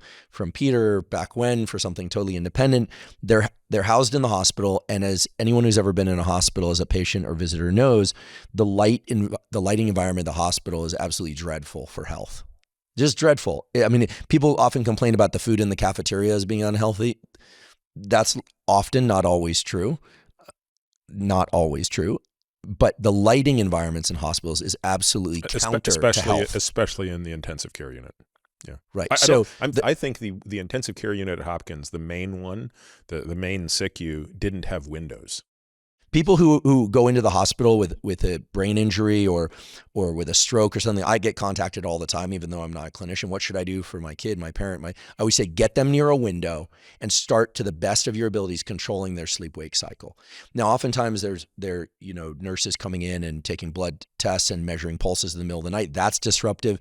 Peter back when for something totally independent. They're housed in the hospital, and as anyone who's ever been in a hospital as a patient or visitor knows, the lighting environment of the hospital is absolutely dreadful for health. Just dreadful. I mean, people often complain about the food in the cafeteria as being unhealthy. That's often not always true. Not always true. But the lighting environments in hospitals is absolutely counter to health. Especially in the intensive care unit. Yeah. Right. I think the intensive care unit at Hopkins, the main one, the main SICU, didn't have windows. People who go into the hospital with a brain injury or with a stroke or something, I get contacted all the time, even though I'm not a clinician. What should I do for my kid, my parent? I always say, get them near a window and start to the best of your abilities controlling their sleep-wake cycle. Now, oftentimes there's nurses coming in and taking blood tests and measuring pulses in the middle of the night. That's disruptive.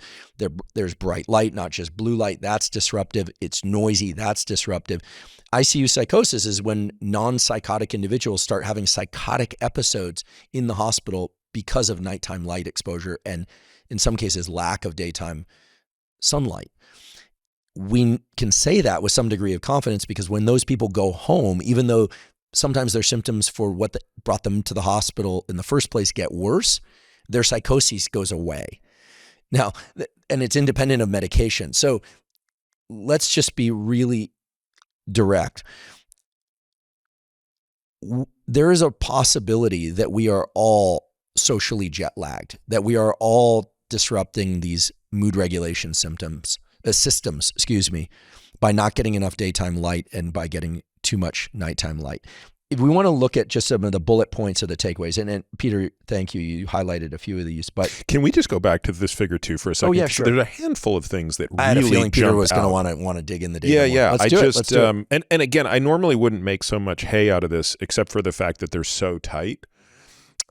There's bright light, not just blue light. That's disruptive. It's noisy. That's disruptive. ICU psychosis is when non-psychotic individuals start having psychotic episodes in the hospital because of nighttime light exposure and, in some cases, lack of daytime sunlight. We can say that with some degree of confidence because when those people go home, even though sometimes their symptoms for what brought them to the hospital in the first place get worse, their psychosis goes away. Now, and it's independent of medication. So let's just be really direct. There is a possibility that we are all socially jet lagged, that we are all disrupting these mood regulation systems, by not getting enough daytime light and by getting too much nighttime light. If we want to look at just some of the bullet points of the takeaways, and Peter, thank you. You highlighted a few of these, but can we just go back to this figure 2 for a second? Oh yeah, sure. There's a handful of things that really I had a feeling Peter was going to want to dig in the data. Yeah. Let's do it. And again, I normally wouldn't make so much hay out of this, except for the fact that they're so tight.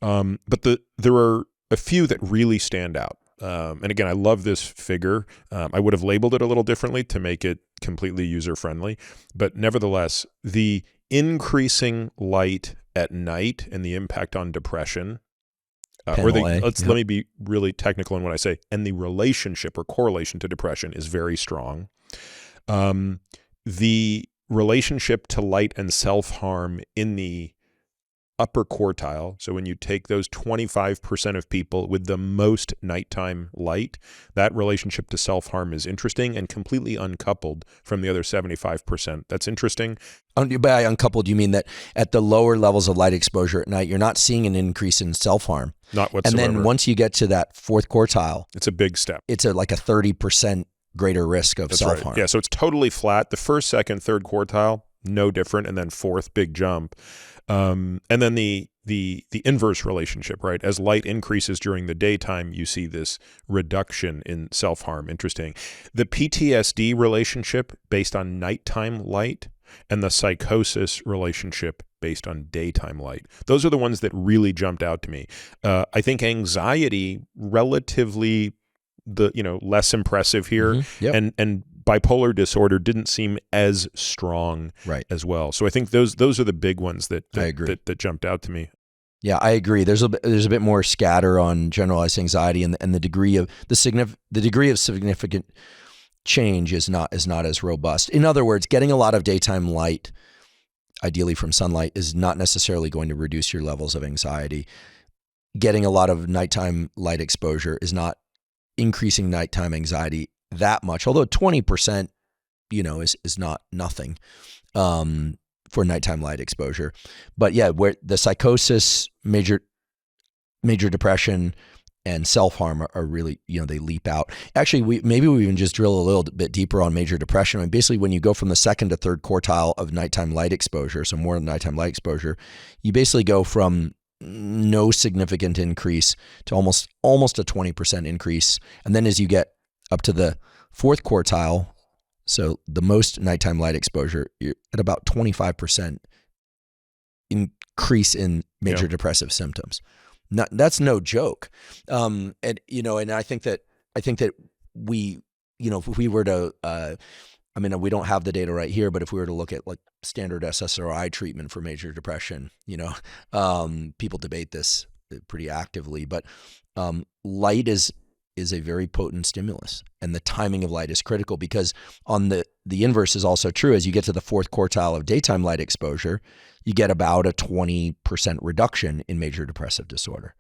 But there are a few that really stand out. And again, I love this figure. I would have labeled it a little differently to make it completely user-friendly. But nevertheless, the increasing light at night and the impact on depression, let me be really technical in what I say, and the relationship or correlation to depression is very strong. The relationship to light and self-harm in the upper quartile, so when you take those 25% of people with the most nighttime light, that relationship to self-harm is interesting and completely uncoupled from the other 75%. That's interesting. By uncoupled, you mean that at the lower levels of light exposure at night, you're not seeing an increase in self-harm. Not whatsoever. And then once you get to that fourth quartile, it's a big step. It's like a 30% greater risk of self-harm. Right. Yeah, so it's totally flat. The first, second, third quartile, no different, and then fourth, big jump. And then the inverse relationship, right? As light increases during the daytime, you see this reduction in self-harm. Interesting. The PTSD relationship based on nighttime light and the psychosis relationship based on daytime light. Those are the ones that really jumped out to me. I think anxiety, relatively less impressive here, Yep. and bipolar disorder didn't seem as strong as well. So I think those are the big ones that I agree. that jumped out to me. Yeah, I agree. There's a bit more scatter on generalized anxiety, and the degree of significant change is not as robust. In other words, getting a lot of daytime light, ideally from sunlight, is not necessarily going to reduce your levels of anxiety. Getting a lot of nighttime light exposure is not increasing nighttime anxiety that much, although 20%, is not nothing for nighttime light exposure. But yeah, where the psychosis, major depression, and self-harm are really, they leap out. Actually, maybe we even just drill a little bit deeper on major depression. I mean, basically, when you go from the second to third quartile of nighttime light exposure, so more nighttime light exposure, you basically go from no significant increase to almost a 20% increase. And then as you get up to the fourth quartile, so the most nighttime light exposure, you're at about 25% increase in major depressive symptoms. That's no joke. And I think that we, if we were to, we don't have the data right here, but if we were to look at like standard SSRI treatment for major depression, people debate this pretty actively, but light is a very potent stimulus, and the timing of light is critical, because on the inverse is also true. As you get to the fourth quartile of daytime light exposure, you get about a 20% reduction in major depressive disorder.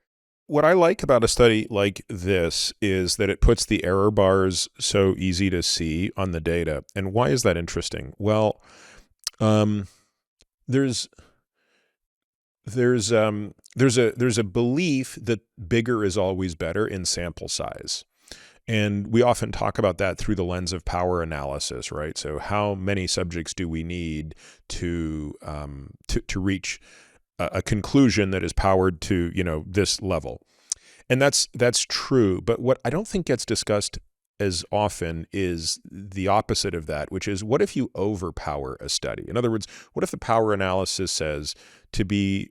What I like about a study like this is that it puts the error bars so easy to see on the data. And why is that interesting? Well, there's a belief that bigger is always better in sample size. And we often talk about that through the lens of power analysis, right? So how many subjects do we need to reach a conclusion that is powered to, this level? And that's true. But what I don't think gets discussed as often is the opposite of that, which is, what if you overpower a study? In other words, what if the power analysis says to be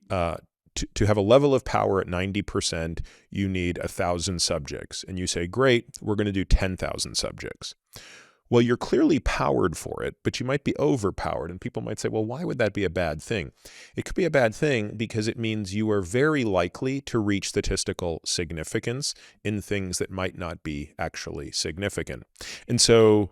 to have a level of power at 90%, you need 1,000 subjects. And you say, great, we're going to do 10,000 subjects. Well, you're clearly powered for it, but you might be overpowered. And people might say, well, why would that be a bad thing? It could be a bad thing because it means you are very likely to reach statistical significance in things that might not be actually significant. And so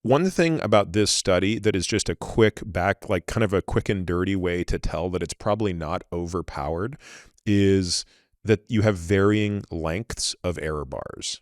one thing about this study that is just a quick kind of a quick and dirty way to tell that it's probably not overpowered is that you have varying lengths of error bars.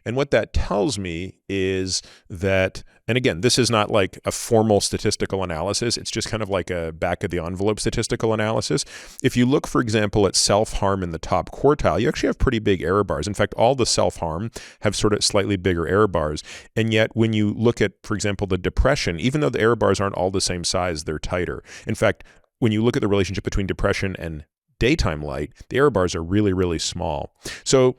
And what that tells me is that, and again, this is not like a formal statistical analysis. It's just kind of like a back of the envelope statistical analysis. If you look, for example, at self-harm in the top quartile, you actually have pretty big error bars. In fact, all the self-harm have sort of slightly bigger error bars. And yet when you look at, for example, the depression, even though the error bars aren't all the same size, they're tighter. In fact, when you look at the relationship between depression and daytime light, the error bars are really, really small. So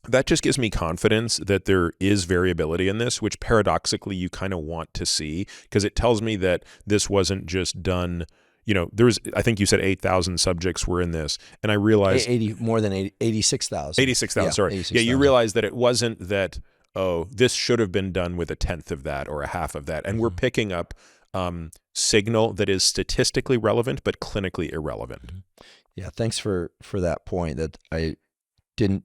that just gives me confidence that there is variability in this, which paradoxically you kind of want to see, because it tells me that this wasn't just done, I think you said 8,000 subjects were in this, and I realized 86,000. 86,000, sorry. 86,000. Yeah, you realize that it wasn't that, this should have been done with a tenth of that or a half of that. And we're picking up signal that is statistically relevant, but clinically irrelevant. Yeah, thanks for that point. That I didn't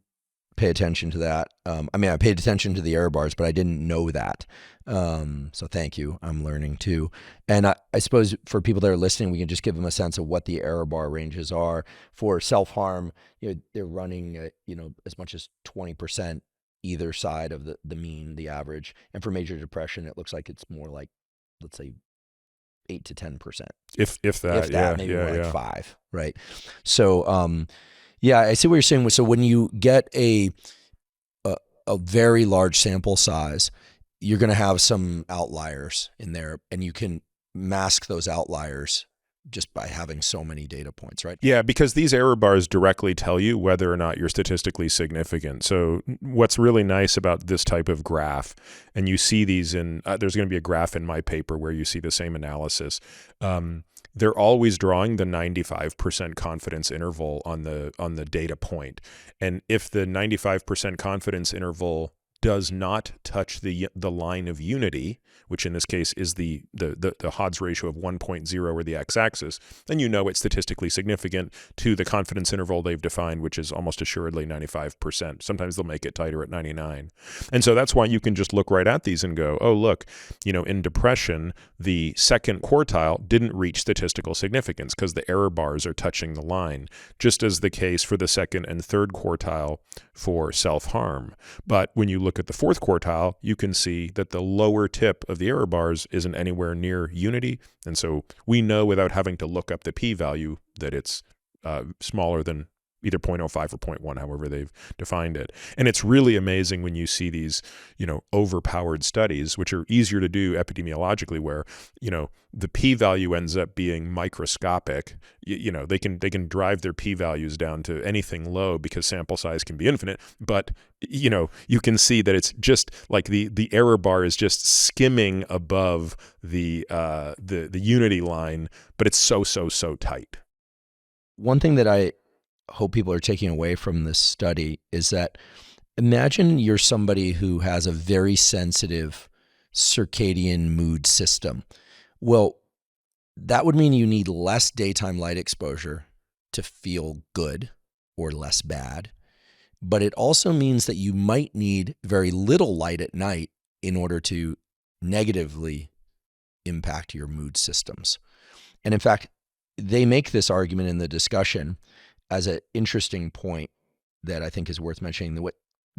pay attention to that. I paid attention to the error bars, but I didn't know that. So thank you. I'm learning too. And I suppose for people that are listening, we can just give them a sense of what the error bar ranges are. For self-harm, they're running, as much as 20% either side of the mean, the average. And for major depression, it looks like it's more like, let's say, 8 to 10%. If that, maybe more like 5, right? So, yeah, I see what you're saying. So when you get a very large sample size, you're going to have some outliers in there, and you can mask those outliers just by having so many data points, right? Yeah, because these error bars directly tell you whether or not you're statistically significant. So what's really nice about this type of graph, and you see these in, there's going to be a graph in my paper where you see the same analysis. They're always drawing the 95% confidence interval on the data point. And if the 95% confidence interval does not touch the line of unity, which in this case is the odds ratio of 1.0 or the x-axis, then you know it's statistically significant to the confidence interval they've defined, which is almost assuredly 95%. Sometimes they'll make it tighter at 99. And so that's why you can just look right at these and go, oh, look, in depression, the second quartile didn't reach statistical significance because the error bars are touching the line, just as the case for the second and third quartile for self-harm. But when you look at the fourth quartile, you can see that the lower tip of the error bars isn't anywhere near unity. And so we know without having to look up the p-value that it's smaller than either 0.05 or 0.1, however they've defined it. And it's really amazing when you see these, overpowered studies, which are easier to do epidemiologically, where, the p-value ends up being microscopic. They can drive their p-values down to anything low because sample size can be infinite. But, you can see that it's just like the error bar is just skimming above the unity line, but it's so tight. One thing that I hope people are taking away from this study is that imagine you're somebody who has a very sensitive circadian mood system. Well, that would mean you need less daytime light exposure to feel good or less bad. But it also means that you might need very little light at night in order to negatively impact your mood systems. And in fact, they make this argument in the discussion as an interesting point that I think is worth mentioning.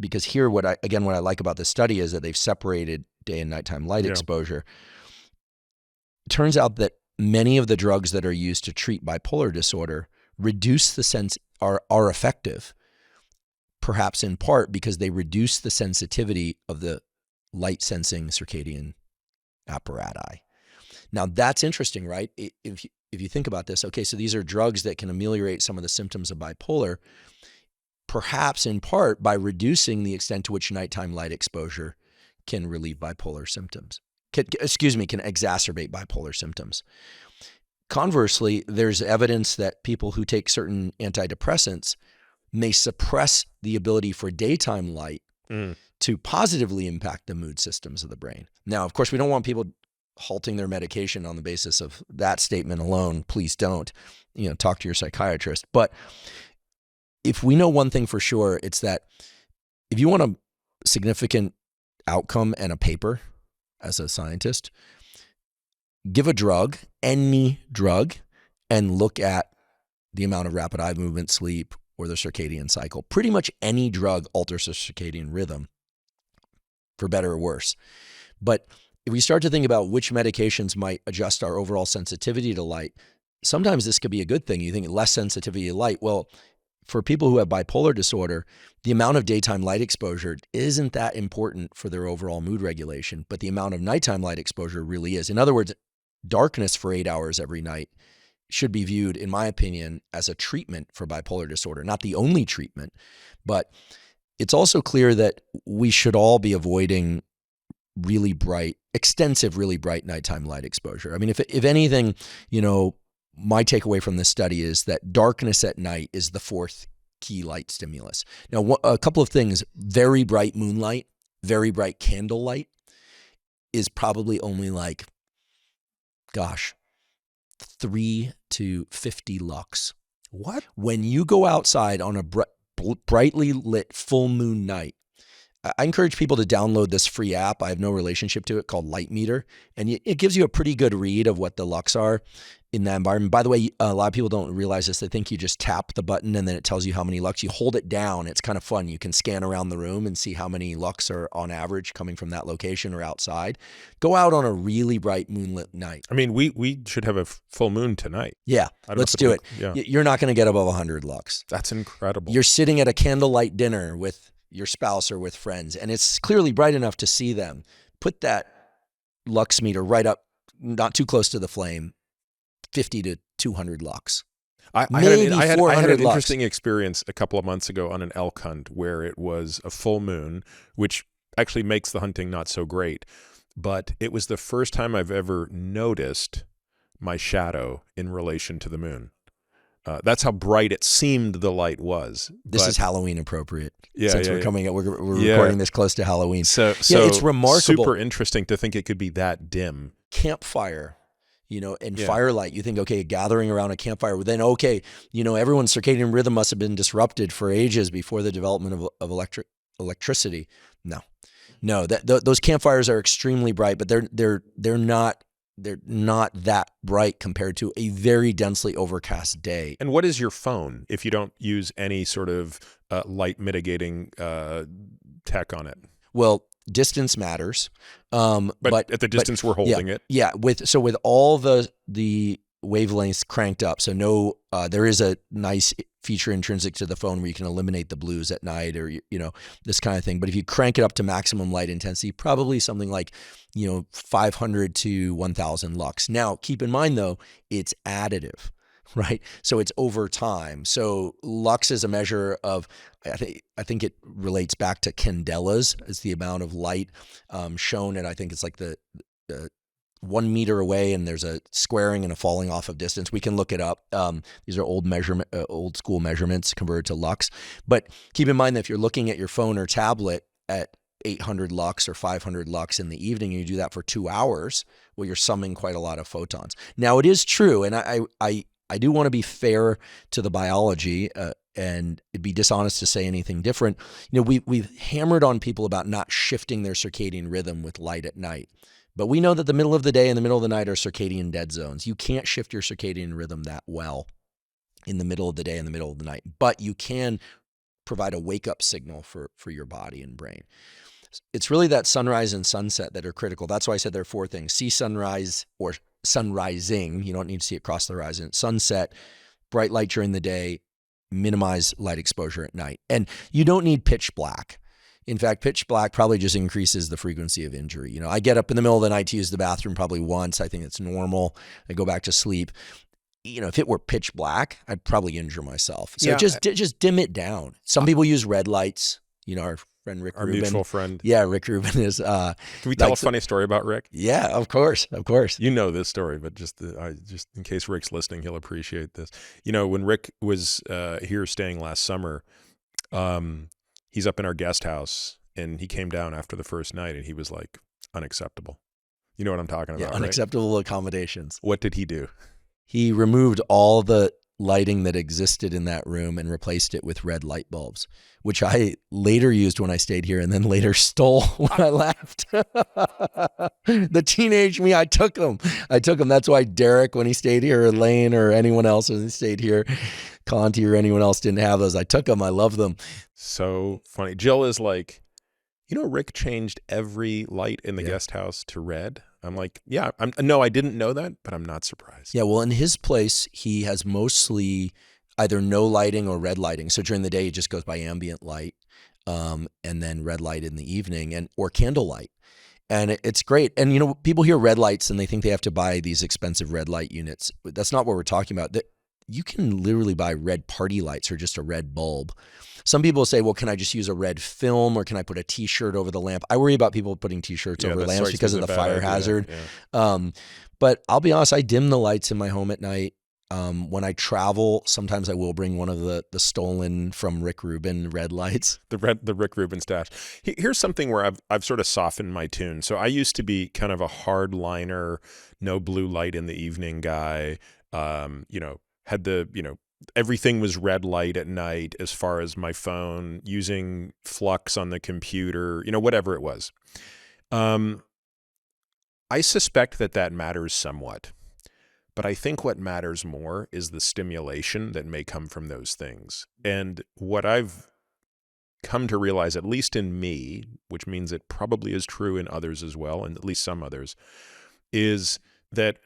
Because here, what I like about this study is that they've separated day and nighttime light exposure. It turns out that many of the drugs that are used to treat bipolar disorder reduce the sense, are effective, perhaps in part because they reduce the sensitivity of the light sensing circadian apparatus. Now that's interesting, right? If you think about this, okay, so these are drugs that can ameliorate some of the symptoms of bipolar, perhaps in part by reducing the extent to which nighttime light exposure can relieve bipolar symptoms. Can exacerbate bipolar symptoms. Conversely, there's evidence that people who take certain antidepressants may suppress the ability for daytime light to positively impact the mood systems of the brain. Now, of course, we don't want people halting their medication on the basis of that statement alone. Please don't, talk to your psychiatrist. But if we know one thing for sure, it's that if you want a significant outcome and a paper as a scientist, give a drug, any drug, and look at the amount of rapid eye movement, sleep, or the circadian cycle. Pretty much any drug alters the circadian rhythm, for better or worse. But if we start to think about which medications might adjust our overall sensitivity to light, sometimes this could be a good thing. You think less sensitivity to light. Well, for people who have bipolar disorder, the amount of daytime light exposure isn't that important for their overall mood regulation, but the amount of nighttime light exposure really is. In other words, darkness for 8 hours every night should be viewed, in my opinion, as a treatment for bipolar disorder. Not the only treatment, but it's also clear that we should all be avoiding extensive, really bright nighttime light exposure. I mean, if anything, my takeaway from this study is that darkness at night is the fourth key light stimulus. Now, a couple of things: very bright moonlight, very bright candlelight is probably only 3 to 50 lux. What? When you go outside on a brightly lit full moon night, I encourage people to download this free app. I have no relationship to it, called Light Meter. And it gives you a pretty good read of what the lux are in that environment. By the way, a lot of people don't realize this. They think you just tap the button and then it tells you how many lux. You hold it down. It's kind of fun. You can scan around the room and see how many lux are on average coming from that location or outside. Go out on a really bright moonlit night. I mean, we should have a full moon tonight. Yeah, let's do it. Yeah. You're not going to get above 100 lux. That's incredible. You're sitting at a candlelight dinner with your spouse or with friends, and it's clearly bright enough to see them. Put that lux meter right up, not too close to the flame, 50 to 200 lux. I Maybe had 400 an lux. interesting experience a couple of months ago on an elk hunt where it was a full moon, which actually makes the hunting not so great. But it was the first time I've ever noticed my shadow in relation to the moon. That's how bright it seemed the light was. This is Halloween appropriate. Yeah, since yeah, we're yeah. coming up, we're recording this close to Halloween. So it's remarkable. Super interesting to think it could be that dim. Campfire, and firelight. You think, okay, gathering around a campfire. Then, okay, everyone's circadian rhythm must have been disrupted for ages before the development of electricity. No, those campfires are extremely bright, but they're not that bright compared to a very densely overcast day. And what is your phone if you don't use any sort of light mitigating tech on it? Well, distance matters. But at the distance we're holding it. Yeah. With all the wavelengths cranked up, so there is a nice feature intrinsic to the phone where you can eliminate the blues at night, or this kind of thing. But if you crank it up to maximum light intensity, probably something like 500 to 1,000 lux. Now, keep in mind though, it's additive, right? So it's over time. So lux is a measure of, I think it relates back to candelas as the amount of light shown at, I think it's like the 1 meter away, and there's a squaring and a falling off of distance. We can look it up. These are old school measurements converted to lux. But keep in mind that if you're looking at your phone or tablet at 800 lux or 500 lux in the evening, and you do that for 2 hours, well, you're summing quite a lot of photons. Now, it is true, and I do want to be fair to the biology, and it'd be dishonest to say anything different. We've hammered on people about not shifting their circadian rhythm with light at night. But we know that the middle of the day and the middle of the night are circadian dead zones. You can't shift your circadian rhythm that well in the middle of the day and the middle of the night, but you can provide a wake-up signal for your body and brain. It's really that sunrise and sunset that are critical. That's why I said there are 4 things. See sunrise or sunrising. You don't need to see it across the horizon. Sunset, bright light during the day, minimize light exposure at night. And you don't need pitch black. In fact, pitch black probably just increases the frequency of injury. I get up in the middle of the night to use the bathroom probably once. I think it's normal. I go back to sleep. If it were pitch black, I'd probably injure myself. So just dim it down. Some people use red lights. Our friend Rick Rubin. Our mutual friend. Yeah, Rick Rubin is. Can we tell a funny story about Rick? Yeah, of course. You know this story, but just in case Rick's listening, he'll appreciate this. When Rick was here staying last summer, he's up in our guest house, and he came down after the first night, and he was like, unacceptable. You know what I'm talking about, right? Unacceptable accommodations. What did he do? He removed all the lighting that existed in that room and replaced it with red light bulbs, which I later used when I stayed here and then later stole when I left. The teenage me, I took them. That's why Derek, when he stayed here, or Lane, or anyone else when he stayed here, Conti or anyone else didn't have those. I took them. I love them. So funny. Jill is like, Rick changed every light in the guest house to red. I'm like, yeah, no, I didn't know that, but I'm not surprised. Yeah, well, in his place, he has mostly either no lighting or red lighting. So during the day, he just goes by ambient light, and then red light in the evening, or candlelight. And it's great. And, people hear red lights and they think they have to buy these expensive red light units. That's not what we're talking about. You can literally buy red party lights or just a red bulb. Some people say, well, can I just use a red film, or can I put a T-shirt over the lamp? I worry about people putting T-shirts over lamps because of the fire hazard. Yeah. But I'll be honest, I dim the lights in my home at night. When I travel, sometimes I will bring one of the stolen from Rick Rubin red lights. The Rick Rubin stash. Here's something where I've sort of softened my tune. So I used to be kind of a hardliner, no blue light in the evening guy. Had everything was red light at night as far as my phone, using flux on the computer, whatever it was. I suspect that matters somewhat. But I think what matters more is the stimulation that may come from those things. And what I've come to realize, at least in me, which means it probably is true in others as well, and at least some others, is that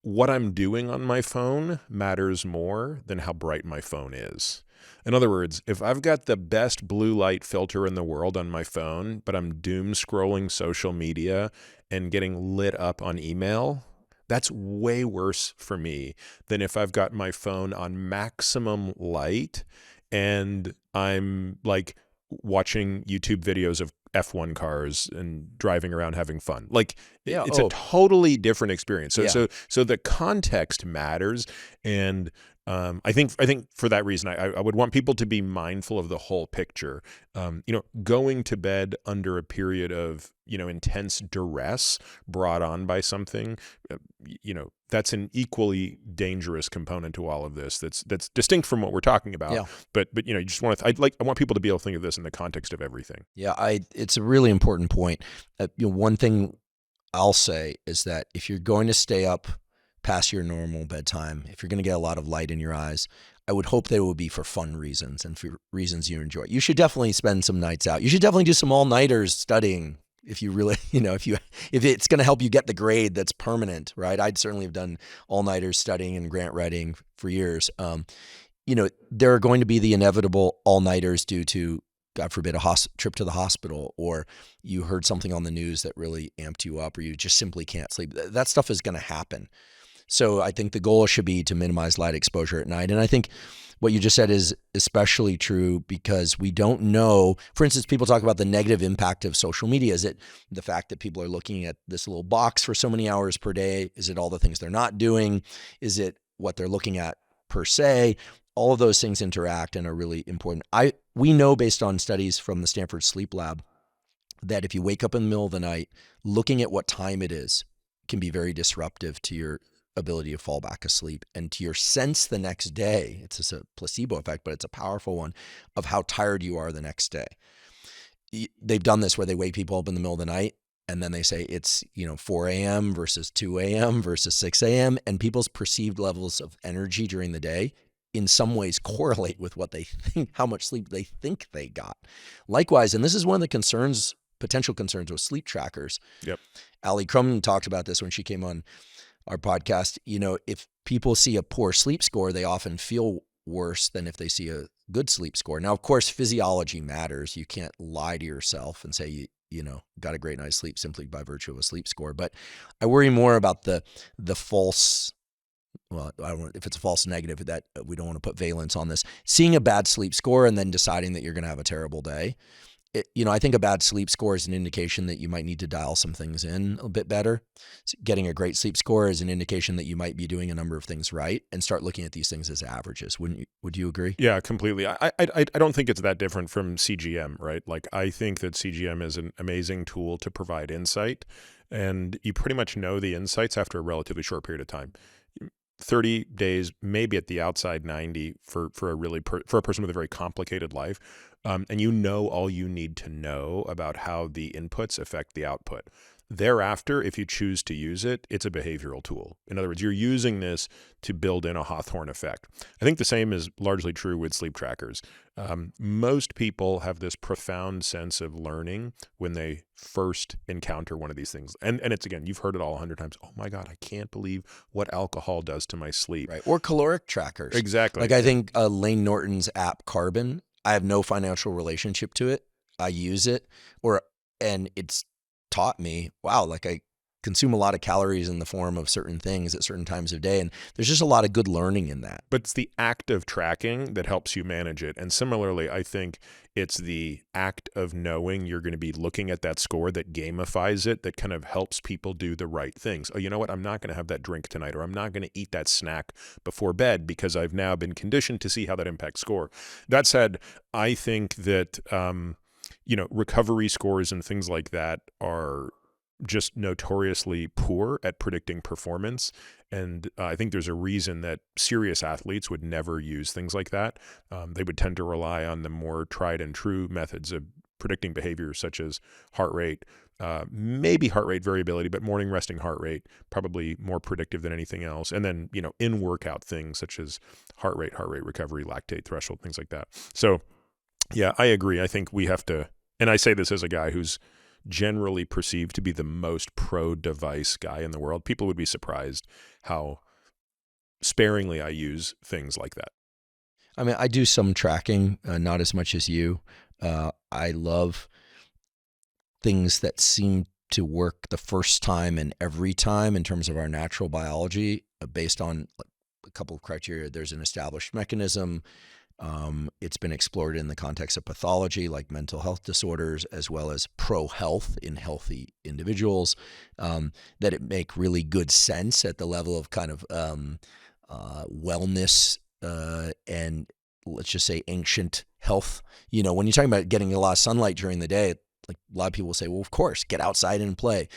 what I'm doing on my phone matters more than how bright my phone is. In other words, if I've got the best blue light filter in the world on my phone, but I'm doom scrolling social media and getting lit up on email, That's way worse for me than if I've got my phone on maximum light and I'm like watching YouTube videos of F1 cars and driving around having fun. Like Yeah. it's a totally different experience. So Yeah. so the context matters, and I think for that reason, I would want people to be mindful of the whole picture. Going to bed under a period of intense duress brought on by something, that's an equally dangerous component to all of this. That's distinct from what we're talking about. Yeah. But you just want to. I want people to be able to think of this in the context of everything. Yeah. It's a really important point. One thing I'll say is that if you're going to stay up past your normal bedtime, if you're going to get a lot of light in your eyes, I would hope that it would be for fun reasons and for reasons you enjoy. You should definitely spend some nights out. You should definitely do some all-nighters studying if you really, if it's going to help you get the grade that's permanent, right? I'd certainly have done all-nighters studying and grant writing for years. There are going to be the inevitable all-nighters due to, God forbid, a trip to the hospital, or you heard something on the news that really amped you up, or you just simply can't sleep. That stuff is going to happen. So I think the goal should be to minimize light exposure at night. And I think what you just said is especially true because we don't know. For instance, people talk about the negative impact of social media. Is it the fact that people are looking at this little box for so many hours per day? Is it all the things they're not doing? Is it what they're looking at per se? All of those things interact and are really important. We know based on studies from the Stanford Sleep Lab that if you wake up in the middle of the night, looking at what time it is can be very disruptive to your ability to fall back asleep and to your sense the next day. It's just a placebo effect, but it's a powerful one of how tired you are the next day. They've done this where they wake people up in the middle of the night and then they say it's 4 a.m. versus 2 a.m. versus 6 a.m. and people's perceived levels of energy during the day in some ways correlate with what they think, how much sleep they think they got. Likewise, and this is one of the potential concerns with sleep trackers. Yep. Ali Crum talked about this when she came on our podcast. If people see a poor sleep score, they often feel worse than if they see a good sleep score. Now, of course, physiology matters. You can't lie to yourself and say you got a great night's sleep simply by virtue of a sleep score. But I worry more about the false. Well, if it's a false negative, that we don't want to put valence on this. Seeing a bad sleep score and then deciding that you're going to have a terrible day. I think a bad sleep score is an indication that you might need to dial some things in a bit better. Getting a great sleep score is an indication that you might be doing a number of things right, and start looking at these things as averages. Would you agree? Yeah, completely. I don't think it's that different from CGM, right? Like I think that CGM is an amazing tool to provide insight, and you pretty much know the insights after a relatively short period of time. 30 days, maybe at the outside 90 for a person with a very complicated life. And all you need to know about how the inputs affect the output. Thereafter, if you choose to use it, it's a behavioral tool. In other words, you're using this to build in a Hawthorne effect. I think the same is largely true with sleep trackers. Most people have this profound sense of learning when they first encounter one of these things. And it's, again, you've heard it all 100 times. Oh my God, I can't believe what alcohol does to my sleep. Right. Or caloric trackers. Exactly. Like I think Lane Norton's app Carbon, I have no financial relationship to it. I use it and it's taught me, wow, like I consume a lot of calories in the form of certain things at certain times of day. And there's just a lot of good learning in that. But it's the act of tracking that helps you manage it. And similarly, I think it's the act of knowing you're going to be looking at that score that gamifies it, that kind of helps people do the right things. Oh, you know what? I'm not going to have that drink tonight, or I'm not going to eat that snack before bed because I've now been conditioned to see how that impacts score. That said, I think that, recovery scores and things like that are just notoriously poor at predicting performance. And I think there's a reason that serious athletes would never use things like that. They would tend to rely on the more tried and true methods of predicting behavior, such as heart rate, maybe heart rate variability, but morning resting heart rate, probably more predictive than anything else. And then, in workout things such as heart rate recovery, lactate threshold, things like that. So yeah, I agree. I think we have to, and I say this as a guy who's generally perceived to be the most pro-device guy in the world. People would be surprised how sparingly I use things like that. I mean, I do some tracking, not as much as you. I love things that seem to work the first time and every time in terms of our natural biology based on a couple of criteria. There's an established mechanism. It's been explored in the context of pathology like mental health disorders, as well as pro-health in healthy individuals, that it make really good sense at the level of kind of wellness and let's just say ancient health. You know, when you're talking about getting a lot of sunlight during the day, like a lot of people will say, well, of course, get outside and play.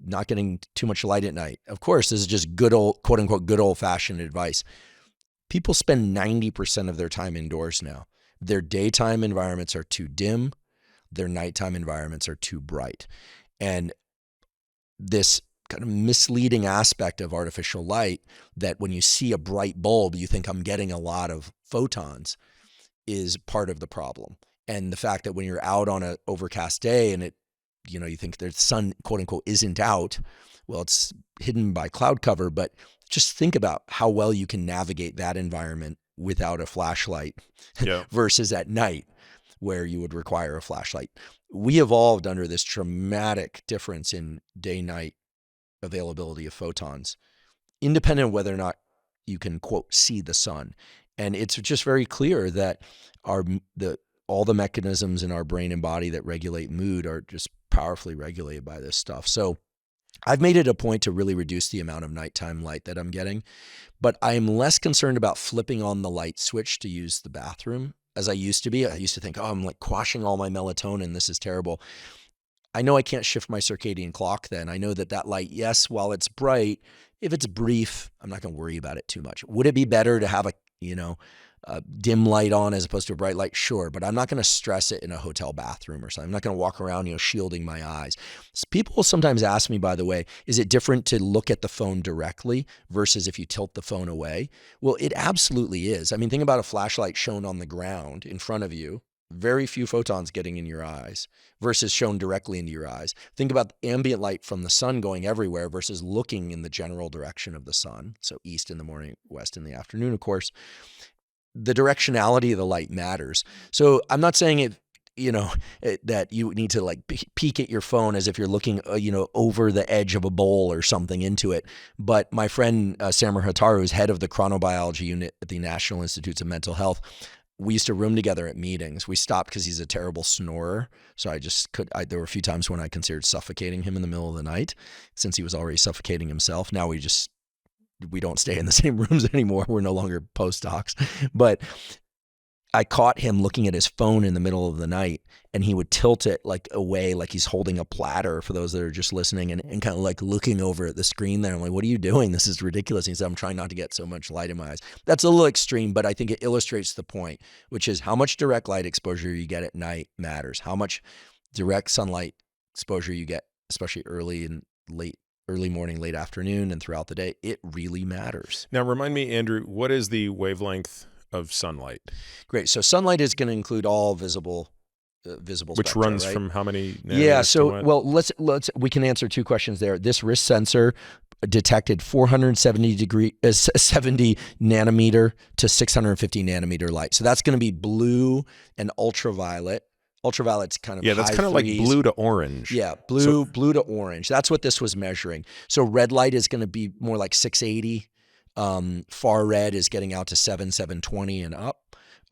Not getting too much light at night. Of course, this is just good old, quote unquote, good old fashioned advice. People spend 90% of their time indoors now. Their daytime environments are too dim. Their nighttime environments are too bright. And this kind of misleading aspect of artificial light, that when you see a bright bulb, you think I'm getting a lot of photons, is part of the problem. And the fact that when you're out on an overcast day and you think the sun, quote unquote, isn't out, well, it's hidden by cloud cover, but just think about how well you can navigate that environment without a flashlight versus at night where you would require a flashlight. We evolved under this dramatic difference in day-night availability of photons, independent of whether or not you can, quote, see the sun. And it's just very clear that all the mechanisms in our brain and body that regulate mood are just powerfully regulated by this stuff. So I've made it a point to really reduce the amount of nighttime light that I'm getting, but I am less concerned about flipping on the light switch to use the bathroom as I used to be. I used to think, I'm like quashing all my melatonin. This is terrible. I know I can't shift my circadian clock then. I know that light, yes, while it's bright, if it's brief, I'm not going to worry about it too much. Would it be better to have a dim light on as opposed to a bright light? Sure, but I'm not going to stress it in a hotel bathroom or something. I'm not going to walk around, shielding my eyes. People will sometimes ask me, by the way, is it different to look at the phone directly versus if you tilt the phone away? Well, it absolutely is. I mean, think about a flashlight shown on the ground in front of you. Very few photons getting in your eyes versus shown directly into your eyes. Think about ambient light from the sun going everywhere versus looking in the general direction of the sun. So east in the morning, west in the afternoon, of course. The directionality of the light matters. So I'm not saying that you need to like peek at your phone as if you're looking, over the edge of a bowl or something into it. But my friend Samer Hataru, who's head of the chronobiology unit at the National Institutes of Mental Health, we used to room together at meetings. We stopped because he's a terrible snorer. So there were a few times when I considered suffocating him in the middle of the night since he was already suffocating himself. Now we don't stay in the same rooms anymore. We're no longer postdocs. But I caught him looking at his phone in the middle of the night, and he would tilt it like away, like he's holding a platter for those that are just listening, and kind of like looking over at the screen there. I'm like, what are you doing? This is ridiculous. And he said, I'm trying not to get so much light in my eyes. That's a little extreme, but I think it illustrates the point, which is how much direct light exposure you get at night matters. How much direct sunlight exposure you get, especially early morning, late afternoon, and throughout the day, it really matters. Now, remind me, Andrew, what is the wavelength of sunlight? Great. So sunlight is going to include all visible which spectra, runs right? from how many nanometers? Yeah. So, well, we can answer two questions there. This wrist sensor detected 470 70 nanometer to 650 nanometer light. So that's going to be blue and ultraviolet. Ultraviolet's kind of that's kind of like blue to orange. Yeah, blue to orange. That's what this was measuring. So red light is going to be more like 680. Far red is getting out to 720 and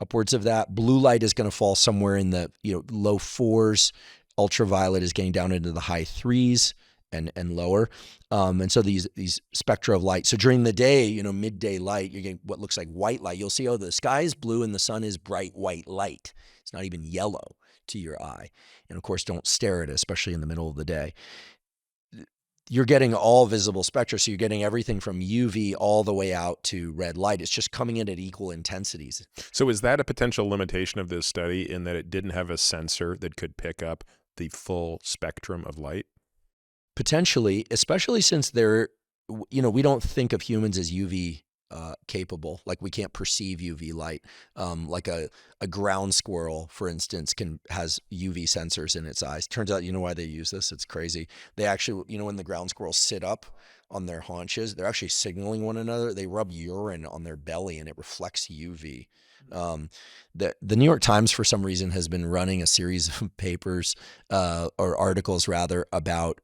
upwards of that. Blue light is going to fall somewhere in the low 4s. Ultraviolet is getting down into the high 3s and lower. And so these spectra of light. So during the day, midday light, you're getting what looks like white light. You'll see, the sky is blue and the sun is bright white light. It's not even yellow to your eye. And of course, don't stare at it, especially in the middle of the day. You're getting all visible spectra, so you're getting everything from UV all the way out to red light. It's just coming in at equal intensities. So is that a potential limitation of this study in that it didn't have a sensor that could pick up the full spectrum of light? Potentially, especially since we don't think of humans as UV capable. Like we can't perceive UV light. Like a ground squirrel, for instance, has UV sensors in its eyes. Turns out, why they use this? It's crazy. They actually, when the ground squirrels sit up on their haunches, they're actually signaling one another. They rub urine on their belly and it reflects UV. The New York Times, for some reason, has been running a series of papers or articles rather about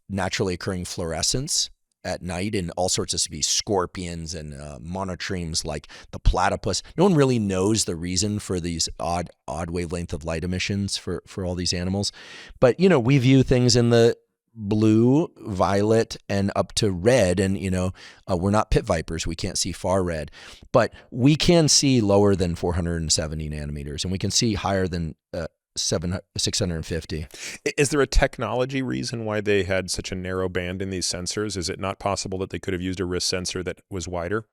naturally occurring fluorescence at night and all sorts of species, scorpions and monotremes like the platypus. No one really knows the reason for these odd wavelength of light emissions for all these animals. But, we view things in the blue, violet, and up to red. And, we're not pit vipers. We can't see far red. But we can see lower than 470 nanometers, and we can see higher than 650. Is there a technology reason why they had such a narrow band in these sensors? Is it not possible that they could have used a wrist sensor that was wider?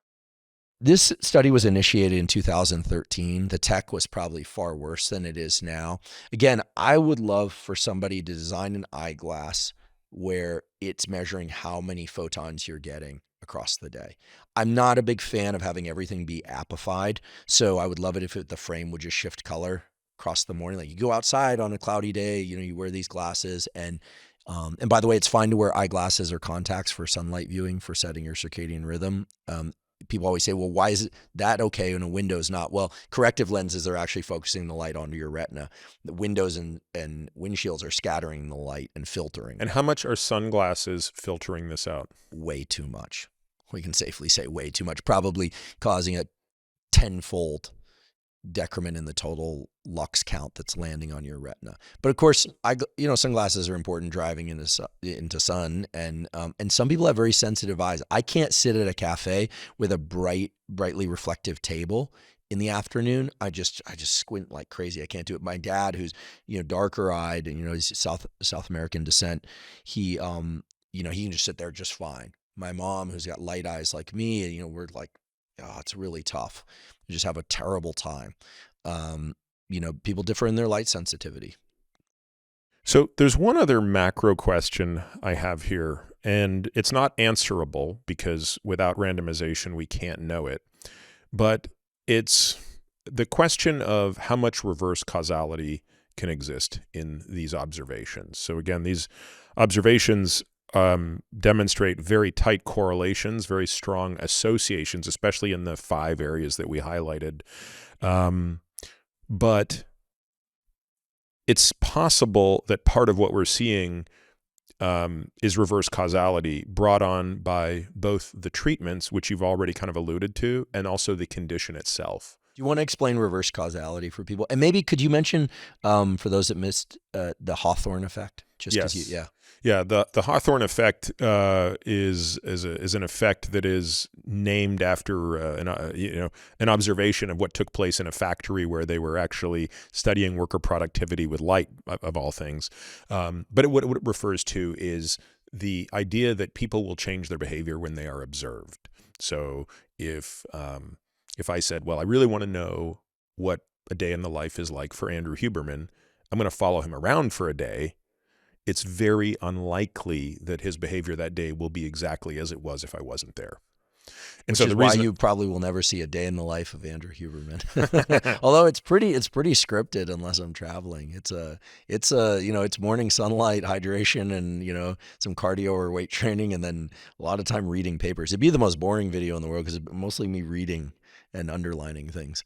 This study was initiated in 2013. The tech was probably far worse than it is now. Again, I would love for somebody to design an eyeglass where it's measuring how many photons you're getting across the day. I'm not a big fan of having everything be appified, so I would love it if the frame would just shift color across the morning. Like you go outside on a cloudy day, you wear these glasses, and by the way, it's fine to wear eyeglasses or contacts for sunlight viewing for setting your circadian rhythm. People always say, well, why is that okay and a window's not? Well, corrective lenses are actually focusing the light onto your retina. The windows and windshields are scattering the light and filtering. And how much are sunglasses filtering this out? Way too much. We can safely say way too much, probably causing a tenfold decrement in the total lux count that's landing on your retina. But of course, sunglasses are important driving into sun, and some people have very sensitive eyes. I can't sit at a cafe with a brightly reflective table in the afternoon. I just squint like crazy. I can't do it. My dad, who's darker eyed and he's South American descent, he he can just sit there just fine. My mom, who's got light eyes like me, we're like, oh, it's really tough. We just have a terrible time. People differ in their light sensitivity. So there's one other macro question I have here, and it's not answerable because without randomization, we can't know it. But it's the question of how much reverse causality can exist in these observations. So again, these observations demonstrate very tight correlations, very strong associations, especially in the 5 areas that we highlighted. But it's possible that part of what we're seeing is reverse causality brought on by both the treatments, which you've already kind of alluded to, and also the condition itself. Do you want to explain reverse causality for people? And maybe could you mention, for those that missed, the Hawthorne effect? Yes. Yeah. The Hawthorne effect is an effect that is named after an observation of what took place in a factory where they were actually studying worker productivity with light, of all things. But what it refers to is the idea that people will change their behavior when they are observed. So if I said, well, I really want to know what a day in the life is like for Andrew Huberman, I'm going to follow him around for a day. It's very unlikely that his behavior that day will be exactly as it was if I wasn't there. And so the reason why you probably will never see a day in the life of Andrew Huberman. Although it's pretty scripted unless I'm traveling. It's morning sunlight, hydration, and some cardio or weight training, and then a lot of time reading papers. It'd be the most boring video in the world because it's mostly me reading and underlining things.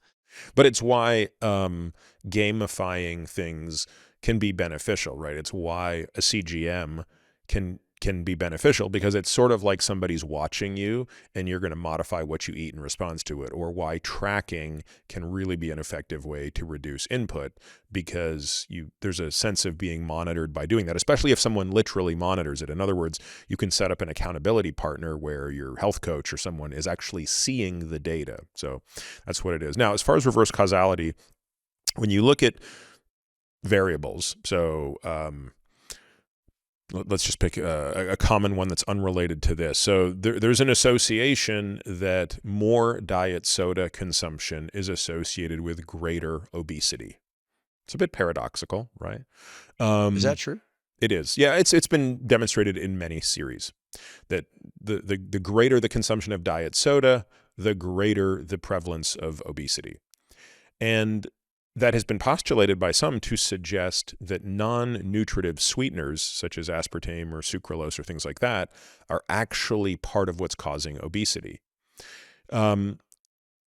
But it's why gamifying things can be beneficial, right? It's why a CGM can be beneficial, because it's sort of like somebody's watching you and you're going to modify what you eat in response to it, or why tracking can really be an effective way to reduce input, because there's a sense of being monitored by doing that, especially if someone literally monitors it. In other words, you can set up an accountability partner where your health coach or someone is actually seeing the data. So that's what it is. Now, as far as reverse causality, when you look at variables, so let's just pick a common one that's unrelated to this. So there's an association that more diet soda consumption is associated with greater obesity. It's a bit paradoxical, right? Is that true? It is. Yeah, it's been demonstrated in many series that the greater the consumption of diet soda, the greater the prevalence of obesity. And that has been postulated by some to suggest that non-nutritive sweeteners, such as aspartame or sucralose or things like that, are actually part of what's causing obesity. And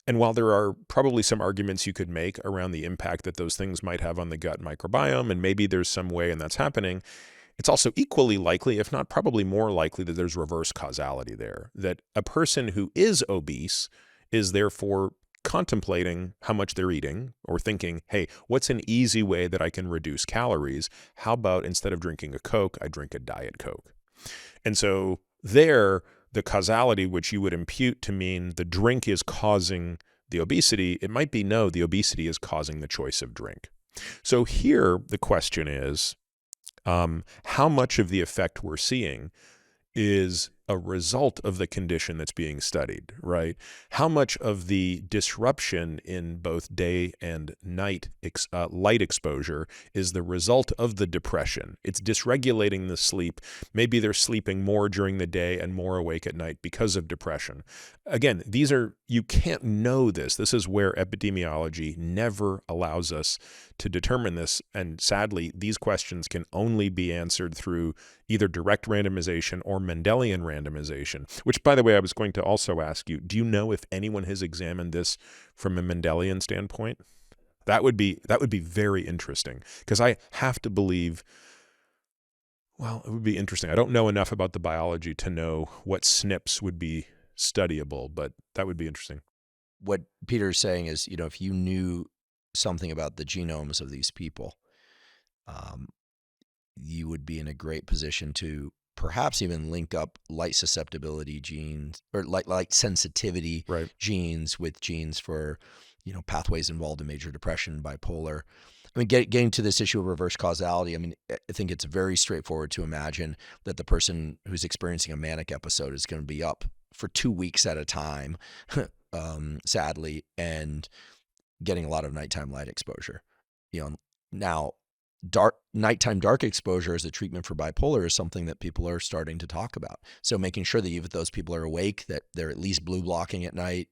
while there are probably some arguments you could make around the impact that those things might have on the gut microbiome, and maybe there's some way and that's happening, It's also equally likely, if not probably more likely, that there's reverse causality there, that a person who is obese is therefore contemplating how much they're eating or thinking, hey, what's an easy way that I can reduce calories? How about instead of drinking a Coke, I drink a Diet Coke? And so there, the causality, which you would impute to mean the drink is causing the obesity, it might be no, the obesity is causing the choice of drink. So here the question is, how much of the effect we're seeing is a result of the condition that's being studied, right? How much of the disruption in both day and night light exposure is the result of the depression? It's dysregulating the sleep. Maybe they're sleeping more during the day and more awake at night because of depression. Again, you can't know this. This is where epidemiology never allows us to determine this. And sadly, these questions can only be answered through either direct randomization or Mendelian randomization, which, by the way, I was going to also ask you, do you know if anyone has examined this from a Mendelian standpoint? That would be very interesting, because I have to believe, well, it would be interesting. I don't know enough about the biology to know what SNPs would be studyable, but that would be interesting. What Peter's saying is, if you knew something about the genomes of these people, you would be in a great position to perhaps even link up light susceptibility genes or light sensitivity genes with genes for, pathways involved in major depression, bipolar. I mean, getting to this issue of reverse causality, I mean, I think it's very straightforward to imagine that the person who's experiencing a manic episode is going to be up for 2 weeks at a time, sadly, and getting a lot of nighttime light exposure. Now, nighttime dark exposure as a treatment for bipolar is something that people are starting to talk about. So making sure that even if those people are awake, that they're at least blue blocking at night,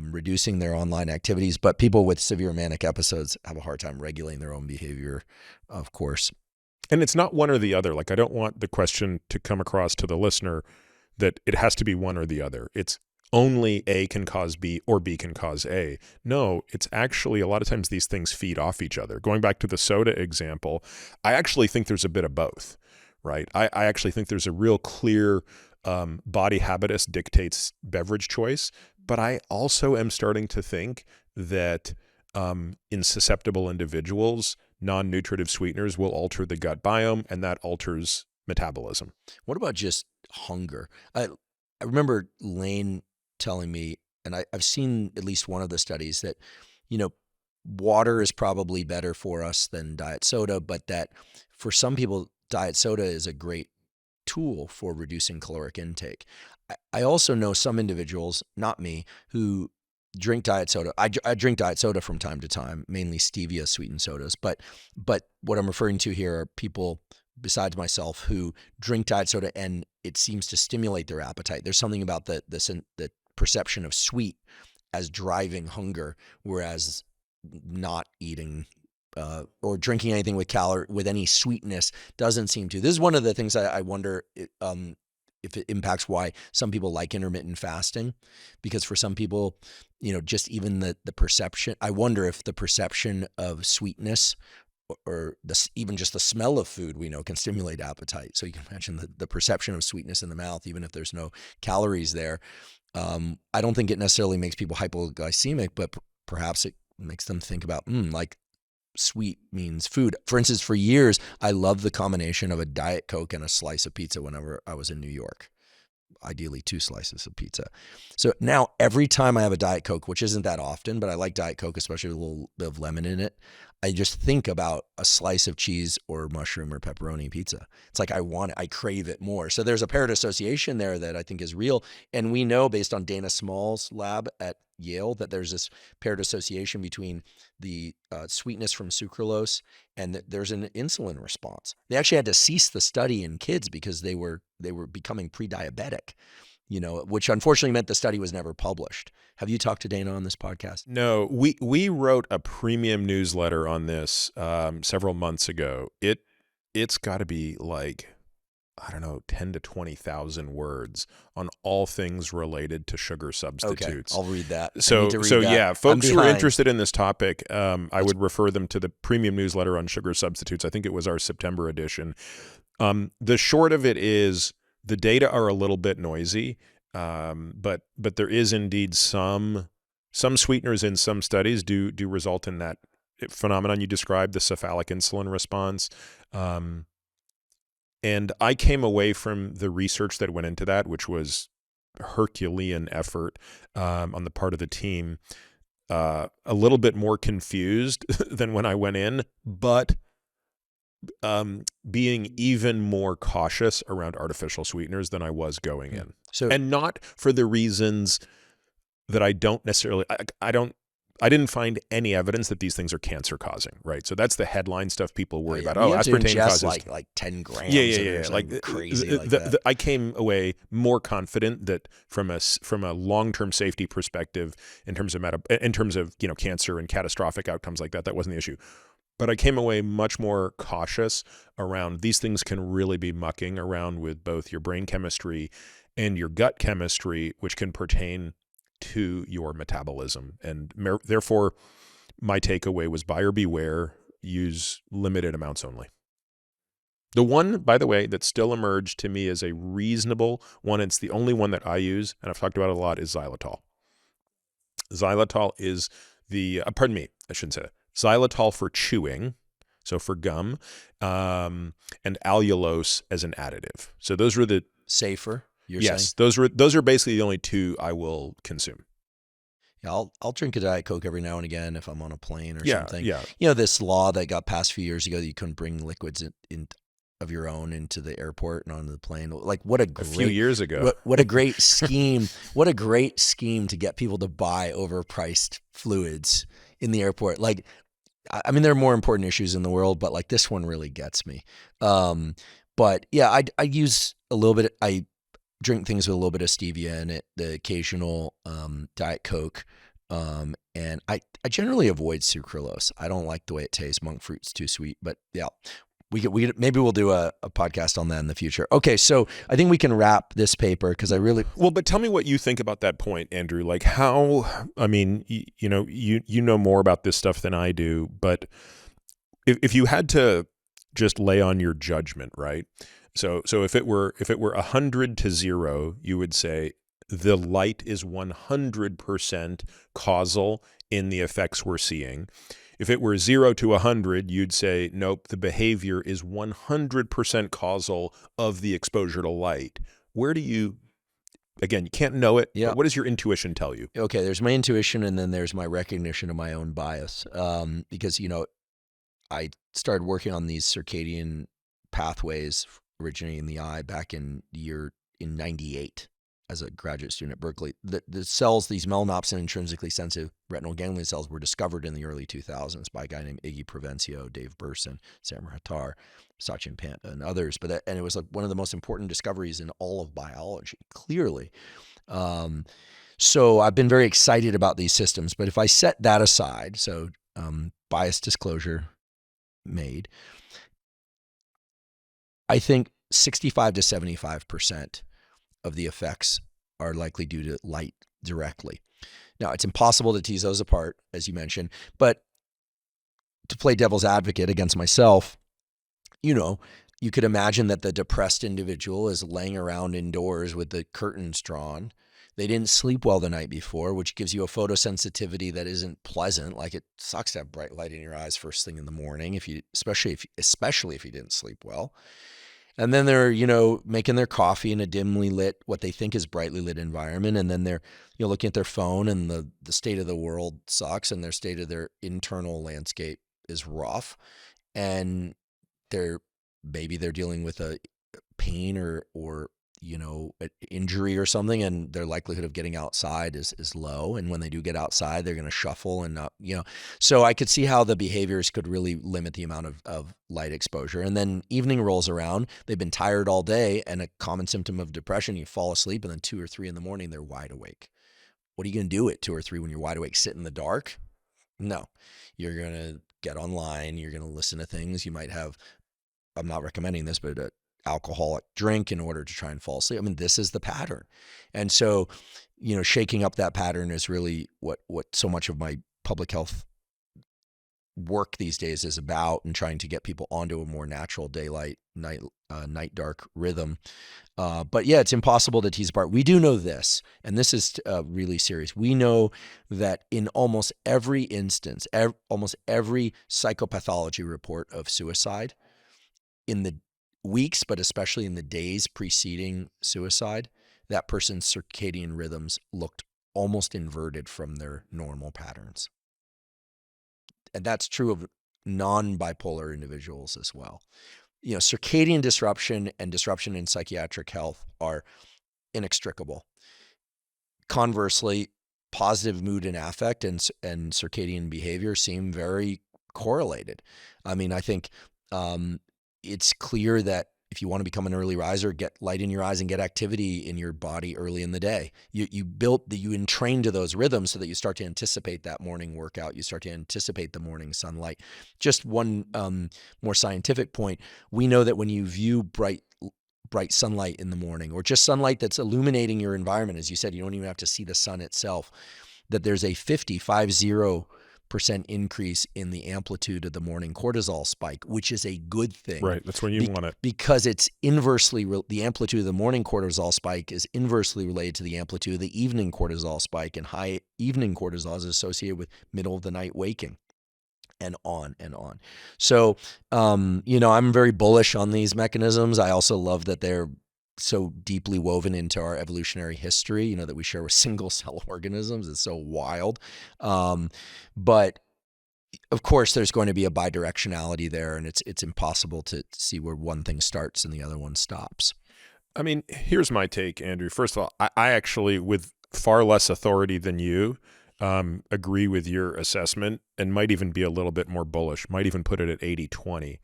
reducing their online activities. But people with severe manic episodes have a hard time regulating their own behavior, of course. And it's not one or the other. Like, I don't want the question to come across to the listener that it has to be one or the other. It's only A can cause B or B can cause A. No, it's actually a lot of times these things feed off each other. Going back to the soda example, I actually think there's a bit of both, right? I actually think there's a real clear body habitus dictates beverage choice, but I also am starting to think that in susceptible individuals, non-nutritive sweeteners will alter the gut biome, and that alters metabolism. What about just hunger? I remember Lane telling me, and I've seen at least one of the studies, that, water is probably better for us than diet soda, but that for some people, diet soda is a great tool for reducing caloric intake. I also know some individuals, not me, who drink diet soda. I drink diet soda from time to time, mainly stevia sweetened sodas. But what I'm referring to here are people besides myself who drink diet soda and it seems to stimulate their appetite. There's something about the perception of sweet as driving hunger, whereas not eating or drinking anything with any sweetness doesn't seem to. This is one of the things I wonder if it impacts why some people like intermittent fasting, because for some people, just even the perception, I wonder if the perception of sweetness or even just the smell of food we know can stimulate appetite. So you can imagine the perception of sweetness in the mouth, even if there's no calories there. I don't think it necessarily makes people hypoglycemic, but perhaps it makes them think about, like sweet means food. For instance, for years, I loved the combination of a Diet Coke and a slice of pizza whenever I was in New York. Ideally 2 slices of pizza. So now every time I have a Diet Coke, which isn't that often, but I like Diet Coke, especially with a little bit of lemon in it, I just think about a slice of cheese or mushroom or pepperoni pizza. It's like I crave it more. So there's a paired association there that I think is real. And we know based on Dana Small's lab at Yale that there's this paired association between the sweetness from sucralose and that there's an insulin response. They actually had to cease the study in kids because they were becoming pre-diabetic, which unfortunately meant the study was never published. Have you talked to Dana on this podcast? No, we wrote a premium newsletter on this several months ago. It's got to be like, I don't know, 10 to 20,000 words on all things related to sugar substitutes. Okay, I'll read that. So yeah, folks who are interested in this topic, I would refer them to the premium newsletter on sugar substitutes. I think it was our September edition. The short of it is the data are a little bit noisy, but there is indeed some sweeteners in some studies do result in that phenomenon you described, the cephalic insulin response. And I came away from the research that went into that, which was Herculean effort on the part of the team, a little bit more confused than when I went in, but being even more cautious around artificial sweeteners than I was going in. So, and not for the reasons that I don't necessarily, I didn't find any evidence that these things are cancer causing, right? So that's the headline stuff people worry about. You have to aspartame ingest causes like 10 grams. Yeah. Like crazy like that. I came away more confident that from a long-term safety perspective, in terms of cancer and catastrophic outcomes like that wasn't the issue. But I came away much more cautious around these things can really be mucking around with both your brain chemistry and your gut chemistry, which can pertain to your metabolism. And therefore, my takeaway was buyer beware, use limited amounts only. The one, by the way, that still emerged to me as a reasonable one, it's the only one that I use, and I've talked about it a lot, is xylitol. Xylitol is I shouldn't say that. Xylitol for chewing, so for gum, and allulose as an additive. So those were the safer. Yes, those are basically the only two I will consume. Yeah, I'll drink a Diet Coke every now and again if I'm on a plane or something. Yeah. This law that got passed a few years ago that you couldn't bring liquids in of your own into the airport and onto the plane. Like a few years ago. What a great scheme. What a great scheme to get people to buy overpriced fluids in the airport. Like, I mean, there are more important issues in the world, but like this one really gets me. But yeah, I use a little bit. I drink things with a little bit of stevia in it, the occasional Diet Coke. And I generally avoid sucralose. I don't like the way it tastes. Monk fruit's too sweet, but yeah, maybe we'll do a podcast on that in the future. Okay. So I think we can wrap this paper but tell me what you think about that point, Andrew. Like how, I mean, you know more about this stuff than I do, but if you had to just lay on your judgment, right? So if it were 100 to 0, you would say the light is 100% causal in the effects we're seeing. If it were 0 to 100, you'd say, nope, the behavior is 100% causal of the exposure to light. Where do you, again, you can't know it, but what does your intuition tell you? Okay, there's my intuition and then there's my recognition of my own bias. Because, I started working on these circadian pathways originating in the eye back in 98 as a graduate student at Berkeley. The cells, these melanopsin intrinsically sensitive retinal ganglion cells, were discovered in the early 2000s by a guy named Iggy Provencio, Dave Burson, Sam Hattar, Sachin Panta, and others. And it was like one of the most important discoveries in all of biology, clearly. So I've been very excited about these systems. But if I set that aside, so bias disclosure made, I think 65 to 75% of the effects are likely due to light directly. Now, it's impossible to tease those apart, as you mentioned, but to play devil's advocate against myself, you could imagine that the depressed individual is laying around indoors with the curtains drawn. They didn't sleep well the night before, which gives you a photosensitivity that isn't pleasant. Like, it sucks to have bright light in your eyes first thing in the morning, especially if you didn't sleep well. And then they're, making their coffee in a dimly lit, what they think is brightly lit environment. And then they're, looking at their phone and the state of the world sucks and their state of their internal landscape is rough. And maybe they're dealing with a pain or an injury or something, and their likelihood of getting outside is low. And when they do get outside, they're going to shuffle and not, so I could see how the behaviors could really limit the amount of light exposure. And then evening rolls around, they've been tired all day, and a common symptom of depression, you fall asleep, and then 2 or 3 in the morning, they're wide awake. What are you going to do at 2 or 3 when you're wide awake? Sit in the dark? No, you're going to get online. You're going to listen to things. You might have, I'm not recommending this, but alcoholic drink in order to try and fall asleep. I mean, this is the pattern. And so, shaking up that pattern is really what so much of my public health work these days is about, and trying to get people onto a more natural daylight, night dark rhythm. But yeah, it's impossible to tease apart. We do know this, and this is really serious. We know that in almost every instance, almost every psychopathology report of suicide, in the weeks, but especially in the days preceding suicide, that person's circadian rhythms looked almost inverted from their normal patterns. And that's true of non-bipolar individuals as well. Circadian disruption and disruption in psychiatric health are inextricable. Conversely, positive mood and affect and circadian behavior seem very correlated. I mean, I think it's clear that if you want to become an early riser, get light in your eyes and get activity in your body early in the day. You entrain to those rhythms so that you start to anticipate that morning workout. You start to anticipate the morning sunlight. Just one more scientific point. We know that when you view bright sunlight in the morning, or just sunlight that's illuminating your environment, as you said, you don't even have to see the sun itself, that there's a 50% increase in the amplitude of the morning cortisol spike, which is a good thing. Right. That's when you want it. Because it's inversely, the amplitude of the morning cortisol spike is inversely related to the amplitude of the evening cortisol spike, and high evening cortisol is associated with middle of the night waking, and on and on. So, I'm very bullish on these mechanisms. I also love that they're so deeply woven into our evolutionary history, that we share with single cell organisms. It's so wild. But of course there's going to be a bidirectionality there, and it's impossible to see where one thing starts and the other one stops. I mean, here's my take, Andrew. First of all, I actually, with far less authority than you, agree with your assessment, and might even be a little bit more bullish, might even put it at 80-20.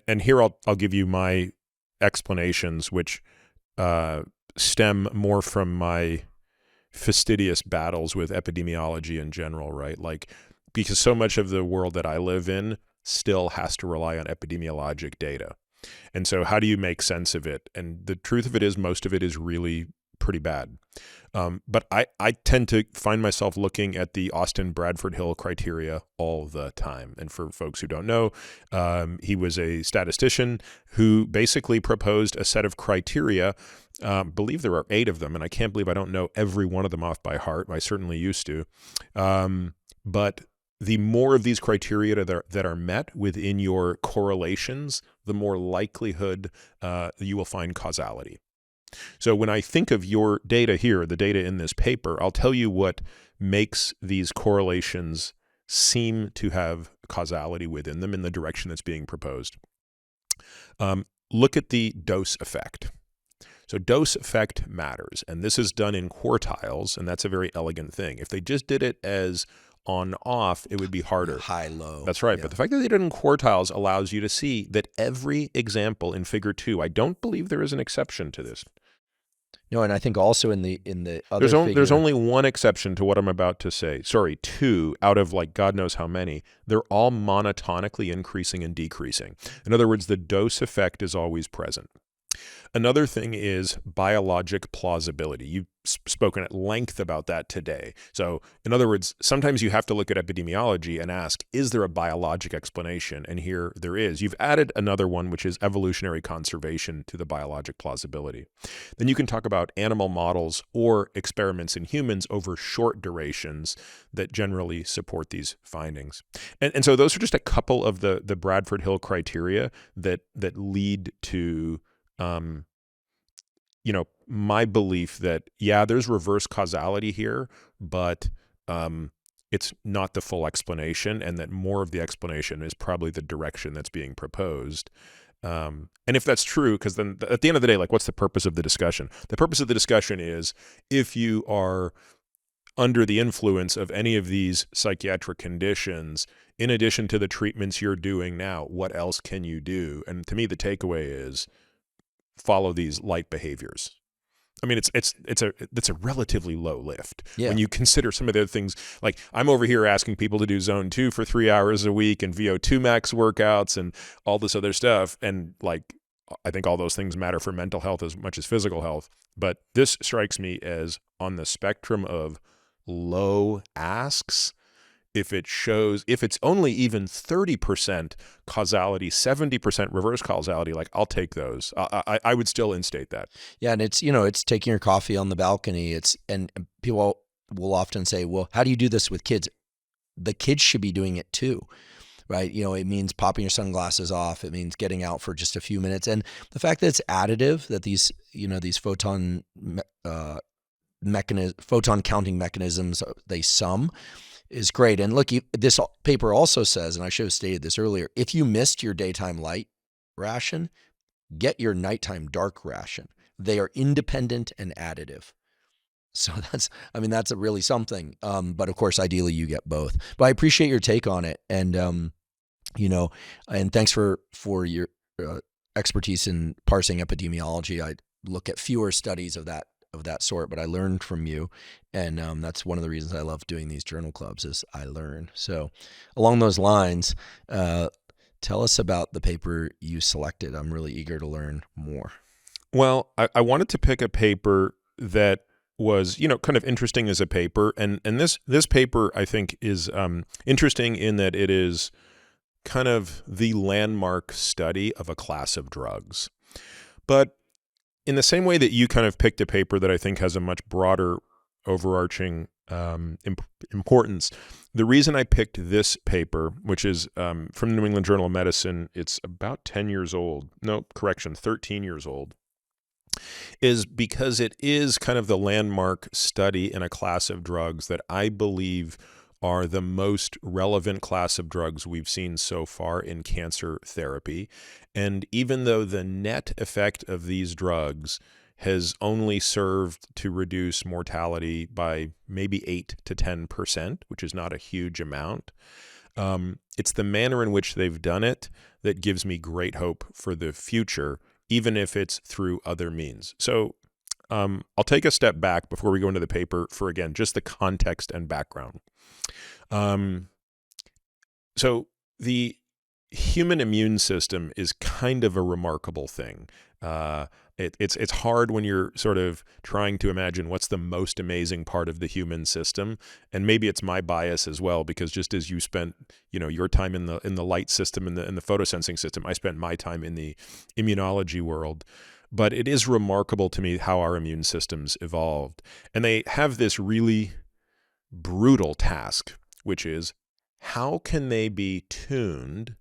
And here I'll give you my explanations, which stem more from my fastidious battles with epidemiology in general, right? Like, because so much of the world that I live in still has to rely on epidemiologic data. And so how do you make sense of it? And the truth of it is, most of it is really pretty bad. But I tend to find myself looking at the Austin Bradford Hill criteria all the time. And for folks who don't know, he was a statistician who basically proposed a set of criteria. Believe there are 8 of them, and I can't believe I don't know every one of them off by heart. I certainly used to. But the more of these criteria that are met within your correlations, the more likelihood you will find causality. So when I think of your data here, the data in this paper, I'll tell you what makes these correlations seem to have causality within them in the direction that's being proposed. Look at the dose effect. So dose effect matters, and this is done in quartiles, and that's a very elegant thing. If they just did it as on-off, it would be harder. High-low. That's right. Yeah. But the fact that they did it in quartiles allows you to see that every example in Figure 2, I don't believe there is an exception to this. No, and I think also in the other figure, there's only one exception to what I'm about to say. Sorry, 2 out of like God knows how many. They're all monotonically increasing and decreasing. In other words, the dose effect is always present. Another thing is biologic plausibility. You've spoken at length about that today. So in other words, sometimes you have to look at epidemiology and ask, is there a biologic explanation? And here there is. You've added another one, which is evolutionary conservation, to the biologic plausibility. Then you can talk about animal models or experiments in humans over short durations that generally support these findings. And so those are just a couple of the Bradford Hill criteria that lead to my belief that, yeah, there's reverse causality here, but it's not the full explanation, and that more of the explanation is probably the direction that's being proposed. And if that's true, because then at the end of the day, like, what's the purpose of the discussion? The purpose of the discussion is, if you are under the influence of any of these psychiatric conditions, in addition to the treatments you're doing now, what else can you do? And to me, the takeaway is, follow these light behaviors. I mean, it's a relatively low lift when you consider some of the other things. Like, I'm over here asking people to do zone 2 for 3 hours a week and VO2 max workouts and all this other stuff. And like, I think all those things matter for mental health as much as physical health. But this strikes me as on the spectrum of low asks. if it's only even 30% causality, 70% reverse causality, like I'll take those. I would still instate that. Yeah, and it's taking your coffee on the balcony. And people will often say, well, how do you do this with kids? The kids should be doing it too, right? It means popping your sunglasses off. It means getting out for just a few minutes. And the fact that it's additive, that these photon counting mechanisms, they sum, is great. And look, this paper also says, and I should have stated this earlier, if you missed your daytime light ration, get your nighttime dark ration. They are independent and additive. So that's really something. But of course, ideally you get both. But I appreciate your take on it. And, and thanks for your expertise in parsing epidemiology. I look at fewer studies of that sort, but I learned from you. And that's one of the reasons I love doing these journal clubs, is I learn. So along those lines, tell us about the paper you selected. I'm really eager to learn more. Well, I wanted to pick a paper that was, kind of interesting as a paper. And this paper, I think, is interesting in that it is kind of the landmark study of a class of drugs. But in the same way that you kind of picked a paper that I think has a much broader overarching importance, the reason I picked this paper, which is from the New England Journal of Medicine, it's about 10 years old. No, correction, 13 years old, is because it is kind of the landmark study in a class of drugs that I believe are the most relevant class of drugs we've seen so far in cancer therapy. And even though the net effect of these drugs has only served to reduce mortality by maybe 8 to 10%, which is not a huge amount, it's the manner in which they've done it that gives me great hope for the future, even if it's through other means. So I'll take a step back before we go into the paper for, again, just the context and background. So the human immune system is kind of a remarkable thing. It's hard when you're sort of trying to imagine what's the most amazing part of the human system, and maybe it's my bias as well, because just as you spent your time in the light system and the photosensing system, I spent my time in the immunology world. But it is remarkable to me how our immune systems evolved, and they have this really brutal task, which is how can they be tuned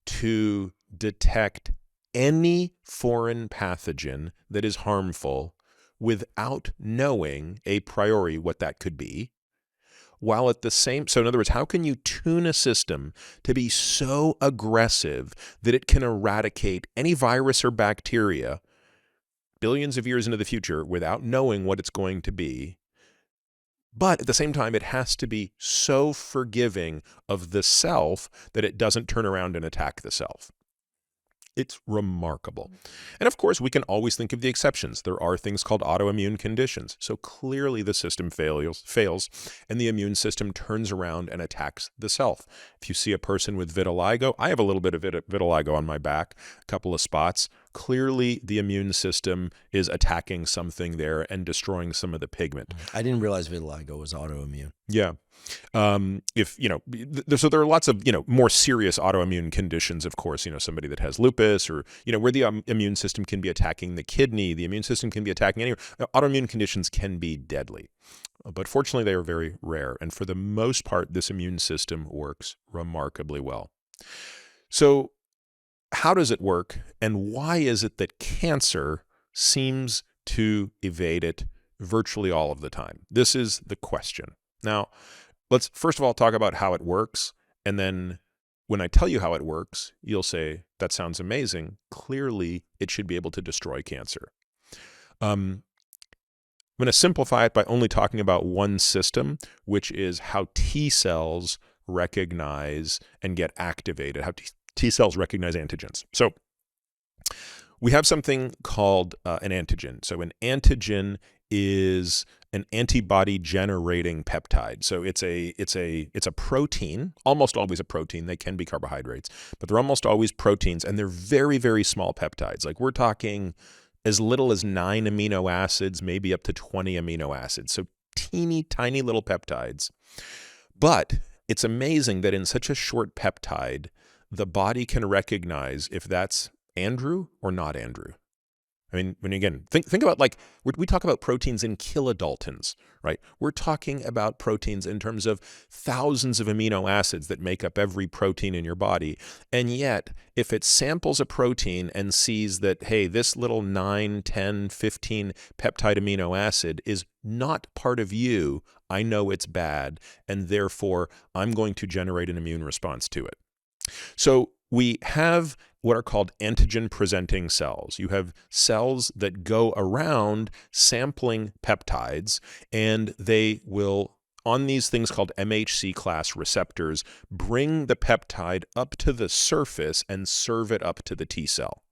to detect any foreign pathogen that is harmful without knowing a priori what that could be, while at the same, so in other words, how can you tune a system to be so aggressive that it can eradicate any virus or bacteria billions of years into the future without knowing what it's going to be? But at the same time, it has to be so forgiving of the self that it doesn't turn around and attack the self. It's remarkable. And of course, we can always think of the exceptions. There are things called autoimmune conditions. So clearly the system fails, and the immune system turns around and attacks the self. If you see a person with vitiligo, I have a little bit of vitiligo on my back, a couple of spots. Clearly the immune system is attacking something there and destroying some of the pigment. I didn't realize vitiligo was autoimmune. Yeah. So there are lots of, more serious autoimmune conditions, of course, somebody that has lupus or, where the immune system can be attacking the kidney, the immune system can be attacking any autoimmune conditions can be deadly. But fortunately, they are very rare. And for the most part, this immune system works remarkably well. So how does it work? And why is it that cancer seems to evade it virtually all of the time? This is the question. Now, let's first of all talk about how it works. And then when I tell you how it works, you'll say, that sounds amazing. Clearly, it should be able to destroy cancer. I'm going to simplify it by only talking about one system, which is how T cells recognize and get activated, how T cells recognize antigens. So we have something called an antigen. So an antigen is an antibody generating peptide. So it's a protein, almost always a protein. They can be carbohydrates, but they're almost always proteins, and they're very, very small peptides. Like we're talking as little as 9 amino acids, maybe up to 20 amino acids. So teeny tiny little peptides. But it's amazing that in such a short peptide, the body can recognize if that's Andrew or not Andrew. I mean, when again, think about like, we talk about proteins in kilodaltons, right? We're talking about proteins in terms of thousands of amino acids that make up every protein in your body. And yet, if it samples a protein and sees that, hey, this little 9, 10, 15 peptide amino acid is not part of you, I know it's bad, and therefore I'm going to generate an immune response to it. So we have what are called antigen-presenting cells. You have cells that go around sampling peptides, and they will, on these things called MHC class receptors, bring the peptide up to the surface and serve it up to the T cell.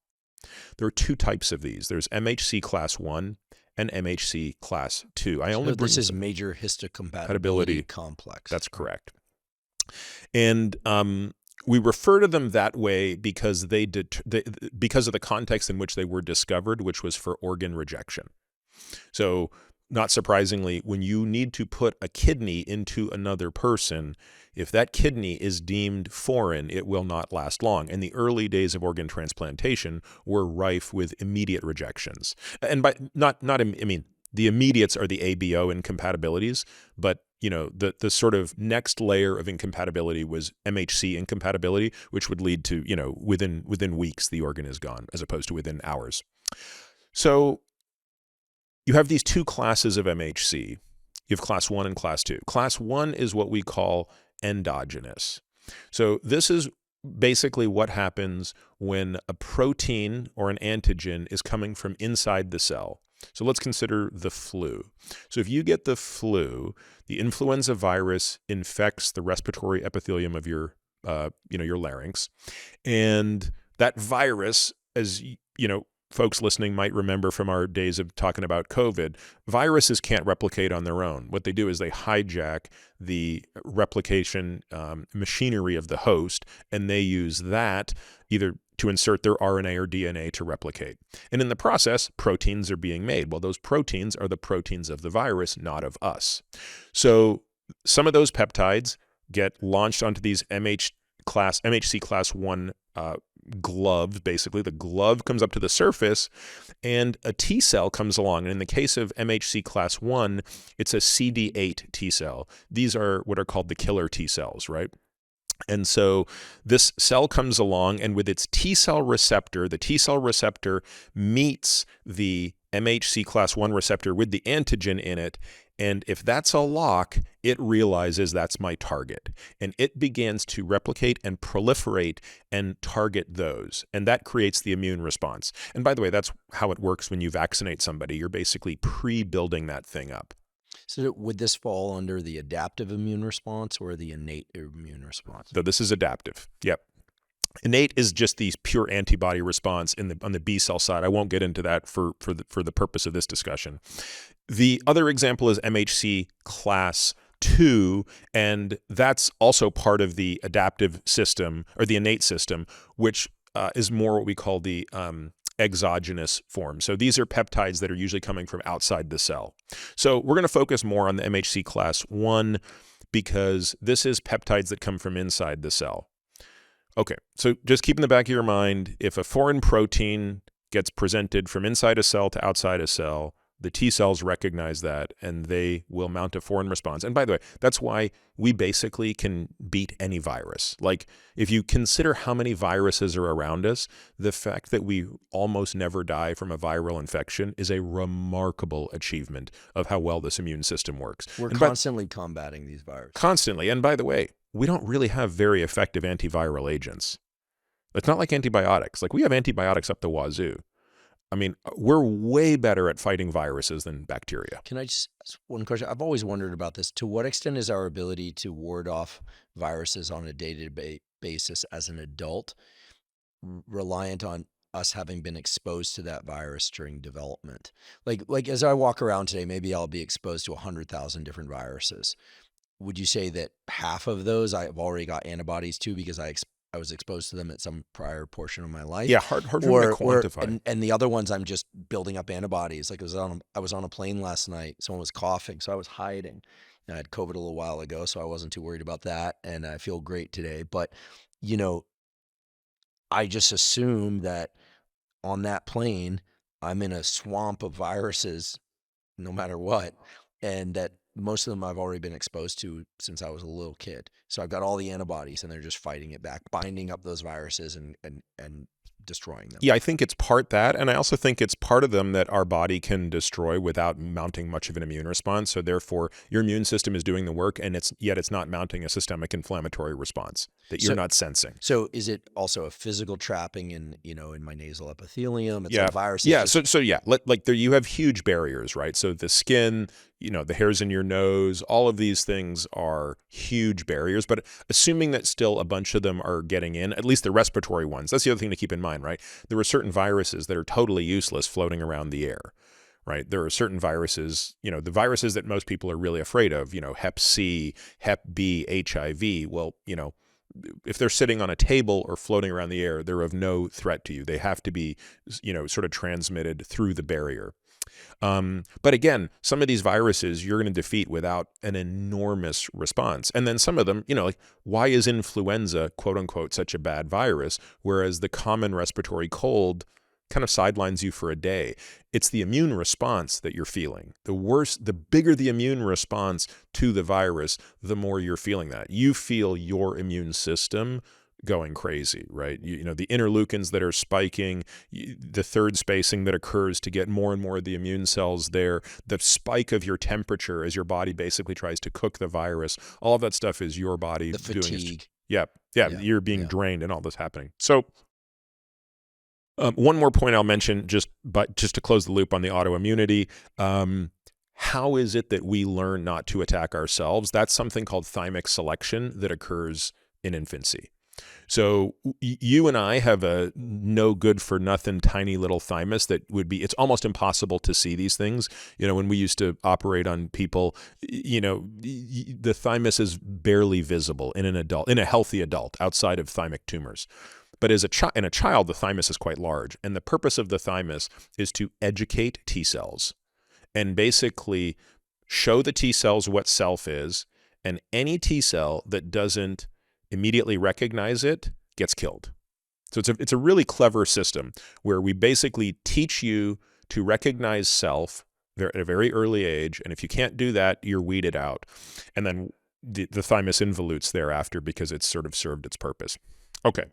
There are two types of these. There's MHC class 1 and MHC class 2. This is major histocompatibility complex. That's correct. And we refer to them that way because because of the context in which they were discovered, which was for organ rejection. So, not surprisingly, when you need to put a kidney into another person, if that kidney is deemed foreign, it will not last long. And the early days of organ transplantation were rife with immediate rejections. And by the immediates are the ABO incompatibilities, but the sort of next layer of incompatibility was MHC incompatibility, which would lead to, within weeks the organ is gone, as opposed to within hours. So you have these two classes of MHC. You have class 1 and class 2. Class 1 is what we call endogenous. So this is basically what happens when a protein or an antigen is coming from inside the cell. So let's consider the flu. So if you get the flu, the influenza virus infects the respiratory epithelium of your larynx. And that virus, as folks listening might remember from our days of talking about COVID, viruses can't replicate on their own. What they do is they hijack the replication machinery of the host, and they use that either to insert their RNA or DNA to replicate. And in the process, proteins are being made. Well, those proteins are the proteins of the virus, not of us. So some of those peptides get launched onto these MHC class 1 gloves. Basically, the glove comes up to the surface, and a T cell comes along. And in the case of MHC class 1, it's a CD8 T cell. These are what are called the killer T cells, right? And so this cell comes along, and with its T cell receptor, the T cell receptor meets the MHC class 1 receptor with the antigen in it. And if that's a lock, it realizes that's my target. And it begins to replicate and proliferate and target those. And that creates the immune response. And by the way, that's how it works when you vaccinate somebody. You're basically pre-building that thing up. So would this fall under the adaptive immune response or the innate immune response? So this is adaptive. Yep. Innate is just the pure antibody response on the B cell side. I won't get into that for the purpose of this discussion. The other example is MHC class 2, and that's also part of the adaptive system or the innate system, which is more what we call the exogenous form. So these are peptides that are usually coming from outside the cell. So we're going to focus more on the MHC class 1 because this is peptides that come from inside the cell. Okay, so just keep in the back of your mind, if a foreign protein gets presented from inside a cell to outside a cell, the T cells recognize that and they will mount a foreign response. And by the way, that's why we basically can beat any virus. Like if you consider how many viruses are around us, the fact that we almost never die from a viral infection is a remarkable achievement of how well this immune system works. We're constantly combating these viruses. Constantly. And by the way, we don't really have very effective antiviral agents. It's not like antibiotics. Like we have antibiotics up the wazoo. I mean, we're way better at fighting viruses than bacteria. Can I just ask one question? I've always wondered about this. To what extent is our ability to ward off viruses on a day-to-day basis as an adult reliant on us having been exposed to that virus during development? Like as I walk around today, maybe I'll be exposed to 100,000 different viruses. Would you say that half of those I've already got antibodies to because I was exposed to them at some prior portion of my life? Yeah, hard for me to quantify. And the other ones I'm just building up antibodies. Like I was on a plane last night. Someone was coughing, so I was hiding. I had COVID a little while ago, so I wasn't too worried about that, and I feel great today. But, you know, I just assume that on that plane, I'm in a swamp of viruses no matter what, and that most of them I've already been exposed to since I was a little kid. So I've got all the antibodies, and they're just fighting it back, binding up those viruses and destroying them. Yeah, I think it's part that, and I also think it's part of them that our body can destroy without mounting much of an immune response. So therefore, your immune system is doing the work, and it's not mounting a systemic inflammatory response that you're not sensing. So is it also a physical trapping in my nasal epithelium? It's Yeah, like viruses. yeah. So yeah, like there you have huge barriers, right? So the skin, the hairs in your nose, all of these things are huge barriers. But assuming that still a bunch of them are getting in, at least the respiratory ones, that's the other thing to keep in mind, right? There are certain viruses that are totally useless floating around the air, right? There are certain viruses, the viruses that most people are really afraid of, Hep C, Hep B, HIV. Well, if they're sitting on a table or floating around the air, they're of no threat to you. They have to be, sort of transmitted through the barrier. But again, some of these viruses you're going to defeat without an enormous response. And then some of them, like why is influenza, quote unquote, such a bad virus, whereas the common respiratory cold kind of sidelines you for a day? It's the immune response that you're feeling. The bigger the immune response to the virus, the more you're feeling that. You feel your immune system going crazy, right? The interleukins that are spiking, the third spacing that occurs to get more and more of the immune cells there, the spike of your temperature as your body basically tries to cook the virus, all of that stuff is your body doing fatigue. Yeah, you're being drained and all this happening. So one more point I'll mention, just to close the loop on the autoimmunity. How is it that we learn not to attack ourselves? That's something called thymic selection that occurs in infancy. So you and I have a no good for nothing tiny little thymus that it's almost impossible to see these things. When we used to operate on people, the thymus is barely visible in a healthy adult outside of thymic tumors. But in a child, the thymus is quite large. And the purpose of the thymus is to educate T cells and basically show the T cells what self is. And any T cell that doesn't immediately recognize it gets killed. So it's a really clever system where we basically teach you to recognize self at a very early age. And if you can't do that, you're weeded out. And then the thymus involutes thereafter because it's sort of served its purpose. Okay.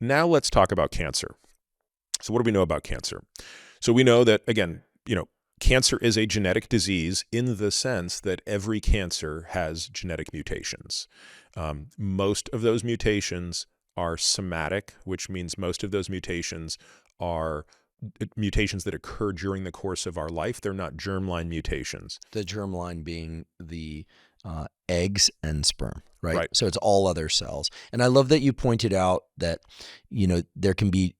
Now let's talk about cancer. So what do we know about cancer? So we know that, again, cancer is a genetic disease in the sense that every cancer has genetic mutations. Most of those mutations are somatic, which means most of those mutations are mutations that occur during the course of our life. They're not germline mutations. The germline being the eggs and sperm, right? So it's all other cells. And I love that you pointed out that, there can be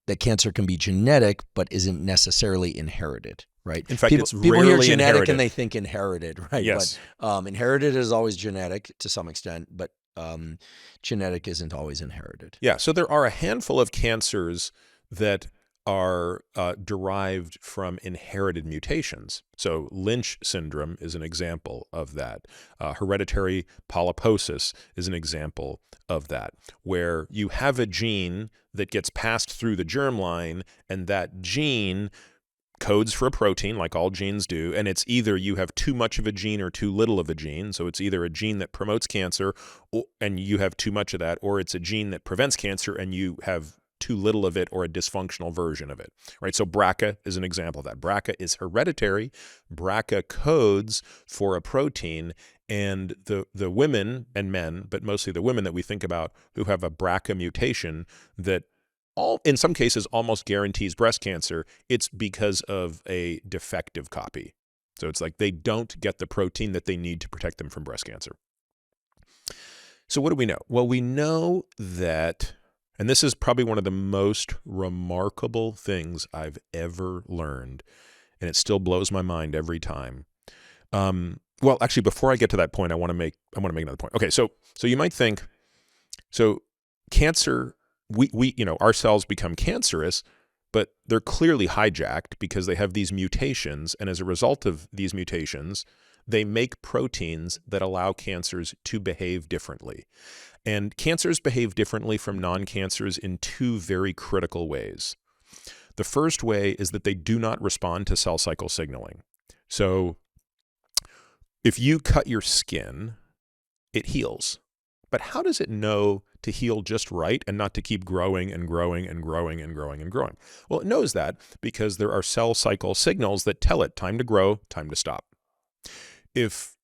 that cancer can be genetic, but isn't necessarily inherited, right? In fact, it's people rarely hear genetic inherited. and they think inherited, right? Yes. But inherited is always genetic to some extent, but genetic isn't always inherited. Yeah. So there are a handful of cancers that are derived from inherited mutations. So Lynch syndrome is an example of that. Hereditary polyposis is an example of that, where you have a gene that gets passed through the germline, and that gene codes for a protein like all genes do, and it's either you have too much of a gene or too little of a gene. So it's either a gene that promotes cancer and you have too much of that, or it's a gene that prevents cancer and you have too little of it or a dysfunctional version of it, right? So BRCA is an example of that. BRCA is hereditary. BRCA codes for a protein, and the women and men, but mostly the women that we think about who have a BRCA mutation that in some cases almost guarantees breast cancer, it's because of a defective copy. So it's like they don't get the protein that they need to protect them from breast cancer. So what do we know? Well, we know that, and this is probably one of the most remarkable things I've ever learned, and it still blows my mind every time. Well, actually, before I get to that point, I want to make another point. Okay, so you might think, so cancer, our cells become cancerous, but they're clearly hijacked because they have these mutations, and as a result of these mutations, they make proteins that allow cancers to behave differently. And cancers behave differently from non-cancers in two very critical ways. The first way is that they do not respond to cell cycle signaling. So if you cut your skin, it heals. But how does it know to heal just right and not to keep growing and growing and growing and growing and growing? Well, it knows that because there are cell cycle signals that tell it time to grow, time to stop. If,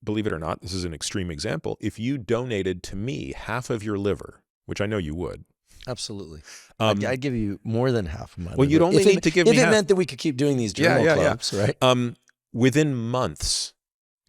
believe it or not, this is an extreme example, if you donated to me half of your liver, which I know you would. Absolutely. I'd give you more than half of my liver. Well, you'd only need to give me half. If it meant that we could keep doing these journal clubs, right? Within months,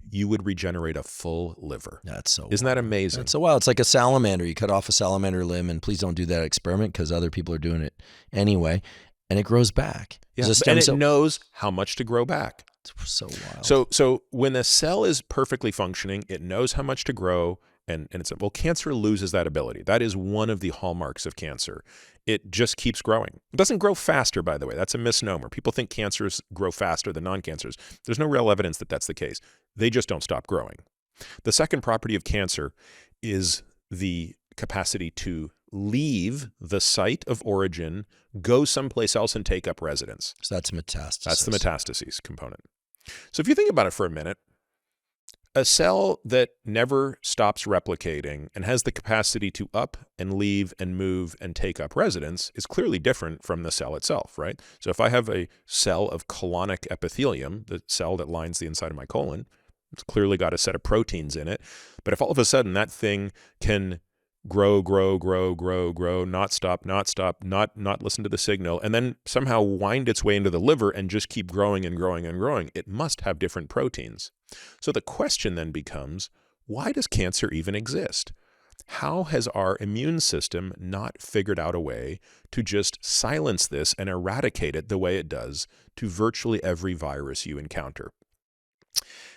you would regenerate a full liver. That's so Isn't that amazing? That's so wild. It's like a salamander. You cut off a salamander limb, and please don't do that experiment because other people are doing it anyway, and it grows back. Yeah, and it knows how much to grow back. It's so wild. So when a cell is perfectly functioning, it knows how much to grow, and it's, well, cancer loses that ability. That is one of the hallmarks of cancer. It just keeps growing. It doesn't grow faster, by the way. That's a misnomer. People think cancers grow faster than non-cancers. There's no real evidence that that's the case. They just don't stop growing. The second property of cancer is the capacity to leave the site of origin, go someplace else and take up residence. So that's metastasis. That's the metastases component. So if you think about it for a minute, a cell that never stops replicating and has the capacity to up and leave and move and take up residence is clearly different from the cell itself, right? So if I have a cell of colonic epithelium, the cell that lines the inside of my colon, it's clearly got a set of proteins in it. But if all of a sudden that thing can grow, not stop, not listen to the signal, and then somehow wind its way into the liver and just keep growing and growing and growing, it must have different proteins. So the question then becomes, why does cancer even exist? How has our immune system not figured out a way to just silence this and eradicate it the way it does to virtually every virus you encounter?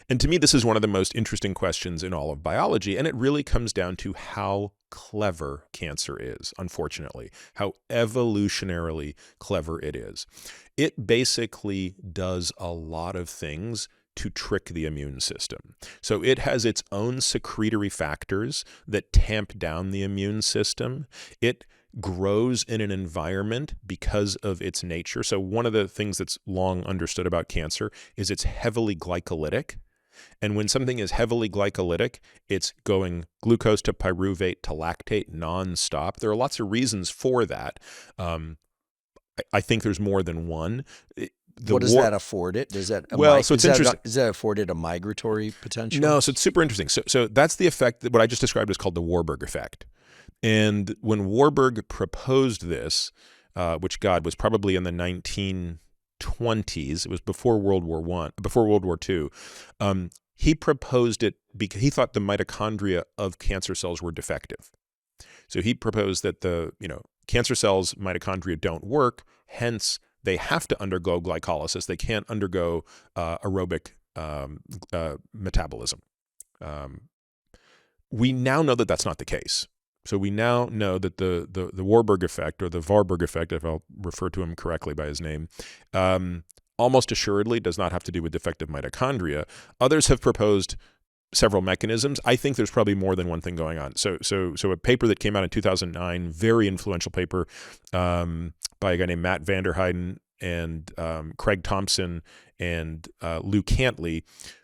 And to me, this is one of the most interesting questions in all of biology, and it really comes down to how clever cancer is, unfortunately, how evolutionarily clever it is. It basically does a lot of things to trick the immune system. So it has its own secretory factors that tamp down the immune system. It grows in an environment because of its nature. So one of the things that's long understood about cancer is it's heavily glycolytic. And when something is heavily glycolytic, it's going glucose to pyruvate to lactate nonstop. There are lots of reasons for that. I think there's more than one. What does that afford it? Does that so it's interesting. Does that afford it a migratory potential? No, so it's super interesting. So that's the effect that what I just described is called the Warburg effect. And when Warburg proposed this, which God was probably in the 1920s, it was before World War II. He proposed it because he thought the mitochondria of cancer cells were defective. So he proposed that the cancer cells' mitochondria don't work, hence they have to undergo glycolysis. They can't undergo aerobic metabolism. We now know that that's not the case. So we now know that the Warburg effect, or the Warburg effect, if I'll refer to him correctly by his name, almost assuredly does not have to do with defective mitochondria. Others have proposed several mechanisms. I think there's probably more than one thing going on. So a paper that came out in 2009, very influential paper by a guy named Matt Vanderheiden and Craig Thompson and Lou Cantley,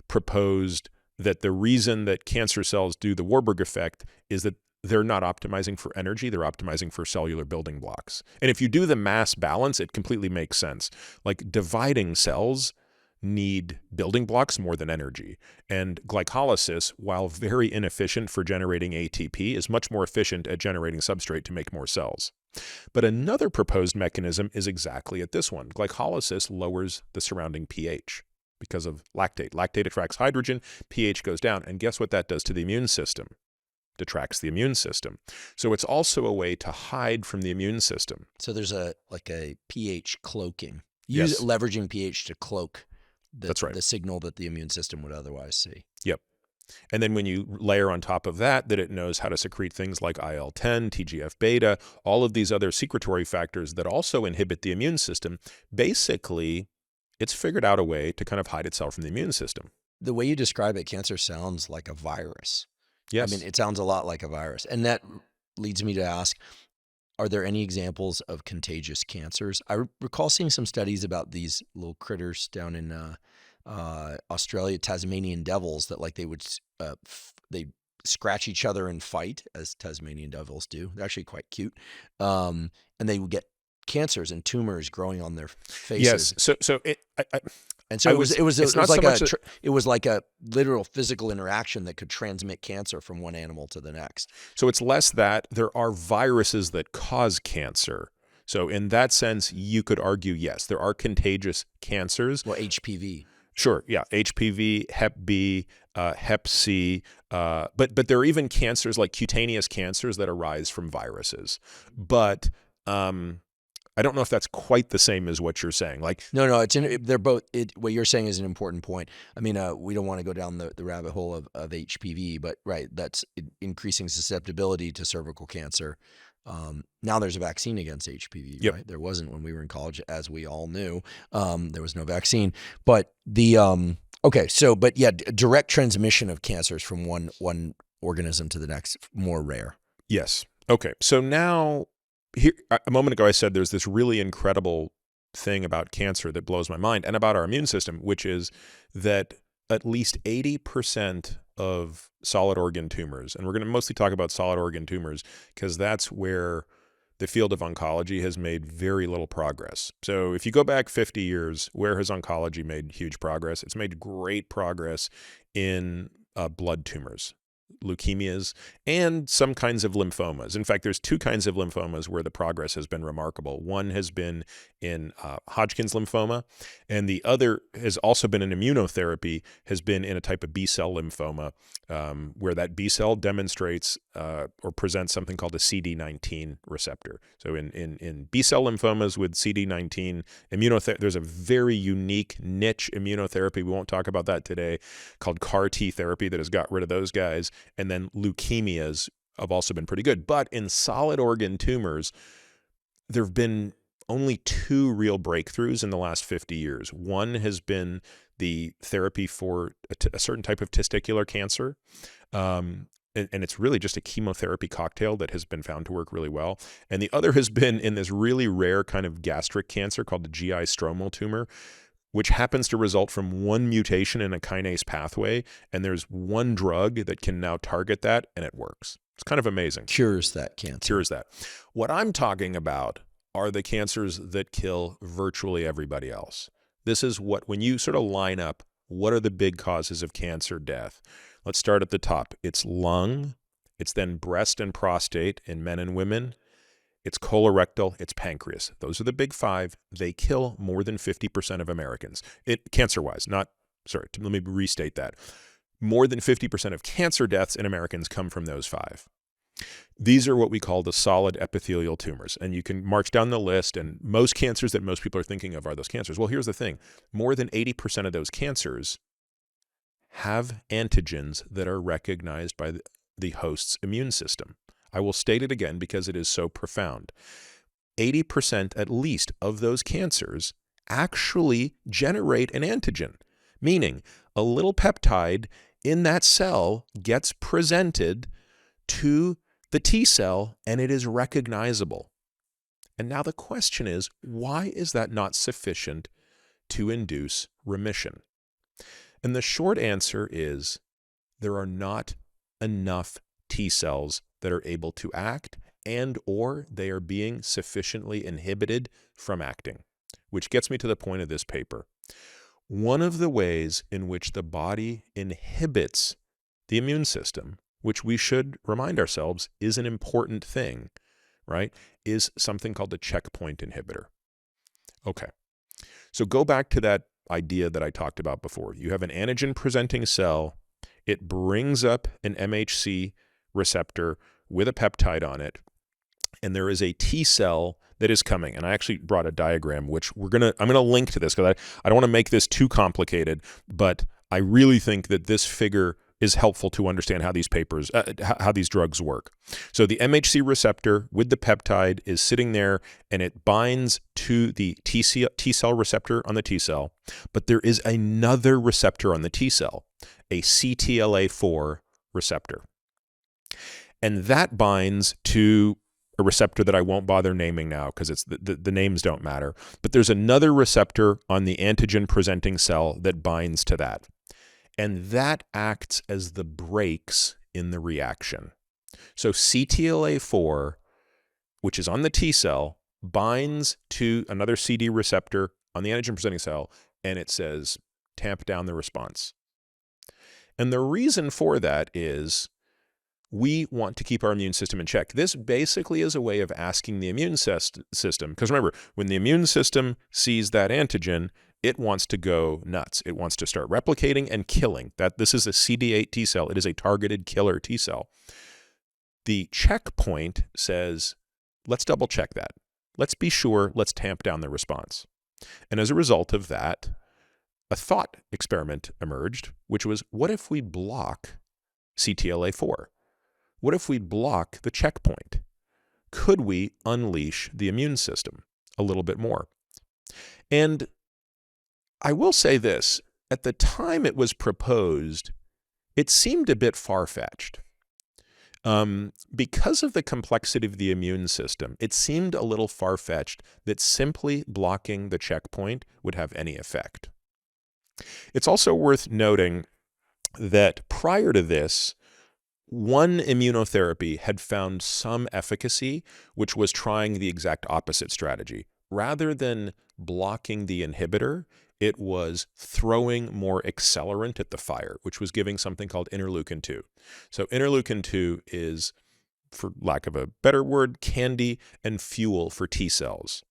proposed that the reason that cancer cells do the Warburg effect is that they're not optimizing for energy, they're optimizing for cellular building blocks. And if you do the mass balance, it completely makes sense. Like dividing cells need building blocks more than energy. And glycolysis, while very inefficient for generating ATP, is much more efficient at generating substrate to make more cells. But another proposed mechanism is exactly at this one. Glycolysis lowers the surrounding pH because of lactate. Lactate attracts hydrogen, pH goes down, and guess what that does to the immune system? Detracts the immune system. So it's also a way to hide from the immune system. So there's a pH cloaking. Yes. Leveraging pH to cloak That's right. the signal that the immune system would otherwise see. Yep. And then when you layer on top of that it knows how to secrete things like IL-10, TGF-beta, all of these other secretory factors that also inhibit the immune system, basically it's figured out a way to kind of hide itself from the immune system. the way you describe it, cancer sounds like a virus. Yes. I mean, it sounds a lot like a virus. And that leads me to ask, are there any examples of contagious cancers? I recall seeing some studies about these little critters down in Australia, Tasmanian devils, that like they scratch each other and fight, as Tasmanian devils do. They're actually quite cute. And they would get cancers and tumors growing on their faces. Yes. It was like a literal physical interaction that could transmit cancer from one animal to the next. So it's less that there are viruses that cause cancer. So in that sense, you could argue, yes, there are contagious cancers. Well, HPV. Sure, yeah, HPV, Hep B, Hep C, but there are even cancers like cutaneous cancers that arise from viruses. But I don't know if that's quite the same as what you're saying. Like, no, they're both. What you're saying is an important point. I mean, we don't want to go down the rabbit hole of HPV, but right, that's increasing susceptibility to cervical cancer. Now there's a vaccine against HPV, yep. Right? There wasn't when we were in college, as we all knew. There was no vaccine, but but yeah, direct transmission of cancers from one organism to the next, more rare. Yes. Okay. So now, here, a moment ago, I said there's this really incredible thing about cancer that blows my mind and about our immune system, which is that at least 80% of solid organ tumors, and we're going to mostly talk about solid organ tumors because that's where the field of oncology has made very little progress. So if you go back 50 years, where has oncology made huge progress? It's made great progress in blood tumors, leukemias, and some kinds of lymphomas. In fact, there's two kinds of lymphomas where the progress has been remarkable. One has been in Hodgkin's lymphoma, and the other has also been in immunotherapy, has been in a type of B-cell lymphoma, where that B-cell demonstrates or presents something called a CD19 receptor. So in B-cell lymphomas with CD19 immunotherapy, there's a very unique niche immunotherapy, we won't talk about that today, called CAR T therapy that has got rid of those guys. And then leukemias have also been pretty good. But in solid organ tumors, there have been only two real breakthroughs in the last 50 years. One has been the therapy for a certain type of testicular cancer. And it's really just a chemotherapy cocktail that has been found to work really well. And the other has been in this really rare kind of gastric cancer called the GI stromal tumor, which happens to result from one mutation in a kinase pathway. And there's one drug that can now target that, and it works. It's kind of amazing. Cures that cancer. Cures that. What I'm talking about are the cancers that kill virtually everybody else. This is when you sort of line up, what are the big causes of cancer death? Let's start at the top. It's lung. It's then breast and prostate in men and women. It's colorectal, it's pancreas. Those are the big five. They kill more than 50% of Americans. Cancer-wise, let me restate that. More than 50% of cancer deaths in Americans come from those five. These are what we call the solid epithelial tumors. And you can march down the list, and most cancers that most people are thinking of are those cancers. Well, here's the thing. More than 80% of those cancers have antigens that are recognized by the host's immune system. I will state it again because it is so profound. 80% at least of those cancers actually generate an antigen, meaning a little peptide in that cell gets presented to the T cell and it is recognizable. And now the question is, why is that not sufficient to induce remission? And the short answer is there are not enough T cells that are able to act, and or they are being sufficiently inhibited from acting, which gets me to the point of this paper. One of the ways in which the body inhibits the immune system, which we should remind ourselves is an important thing, right, is something called the checkpoint inhibitor. Okay, so go back to that idea that I talked about before. You have an antigen-presenting cell. It brings up an MHC receptor with a peptide on it, and there is a T cell that is coming. And I actually brought a diagram, which I'm gonna link to this because I don't want to make this too complicated, but I really think that this figure is helpful to understand how these how these drugs work. So the MHC receptor with the peptide is sitting there, and it binds to the T cell receptor on the T cell, but there is another receptor on the T cell, a CTLA4 receptor. And that binds to a receptor that I won't bother naming now because the names don't matter. But there's another receptor on the antigen-presenting cell that binds to that. And that acts as the brakes in the reaction. So CTLA4, which is on the T cell, binds to another CD receptor on the antigen-presenting cell, and it says, tamp down the response. And the reason for that is we want to keep our immune system in check. This basically is a way of asking the immune system, because remember, when the immune system sees that antigen, it wants to go nuts. It wants to start replicating and killing. This is a CD8 T cell. It is a targeted killer T cell. The checkpoint says, let's double check that. Let's be sure. Let's tamp down the response. And as a result of that, a thought experiment emerged, which was, what if we block CTLA4? What if we block the checkpoint? Could we unleash the immune system a little bit more? And I will say this, at the time it was proposed, it seemed a bit far-fetched. Because of the complexity of the immune system, it seemed a little far-fetched that simply blocking the checkpoint would have any effect. It's also worth noting that prior to this, one immunotherapy had found some efficacy, which was trying the exact opposite strategy. Rather than blocking the inhibitor, it was throwing more accelerant at the fire, which was giving something called interleukin-2. So interleukin-2 is, for lack of a better word, candy and fuel for T cells.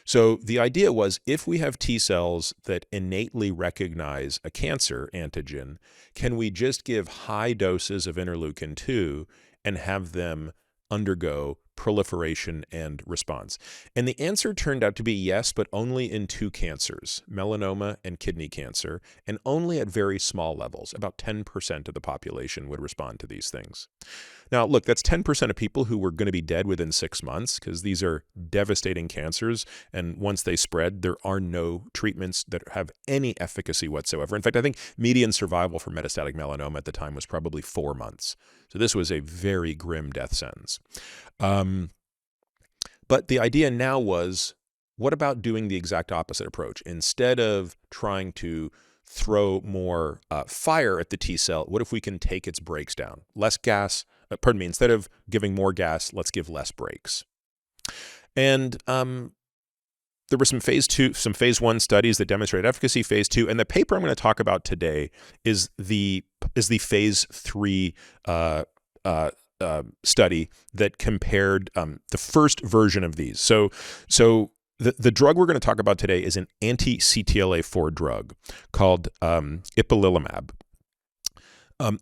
So the idea was, if we have T cells that innately recognize a cancer antigen, can we just give high doses of interleukin-2 and have them undergo proliferation and response? And the answer turned out to be yes, but only in two cancers, melanoma and kidney cancer, and only at very small levels. About 10% of the population would respond to these things. Now, look, that's 10% of people who were going to be dead within 6 months, because these are devastating cancers, and once they spread, there are no treatments that have any efficacy whatsoever. In fact, I think median survival for metastatic melanoma at the time was probably 4 months. So this was a very grim death sentence. But the idea now was, what about doing the exact opposite approach? Instead of trying to throw more fire at the T cell, what if we can take its brakes down? Less gas, instead of giving more gas, let's give less brakes. And there were some phase 1 studies that demonstrated efficacy, phase 2, and the paper I'm going to talk about today is the phase 3 study that compared the first version of these. So the drug we're going to talk about today is an anti-CTLA4 drug called ipilimumab.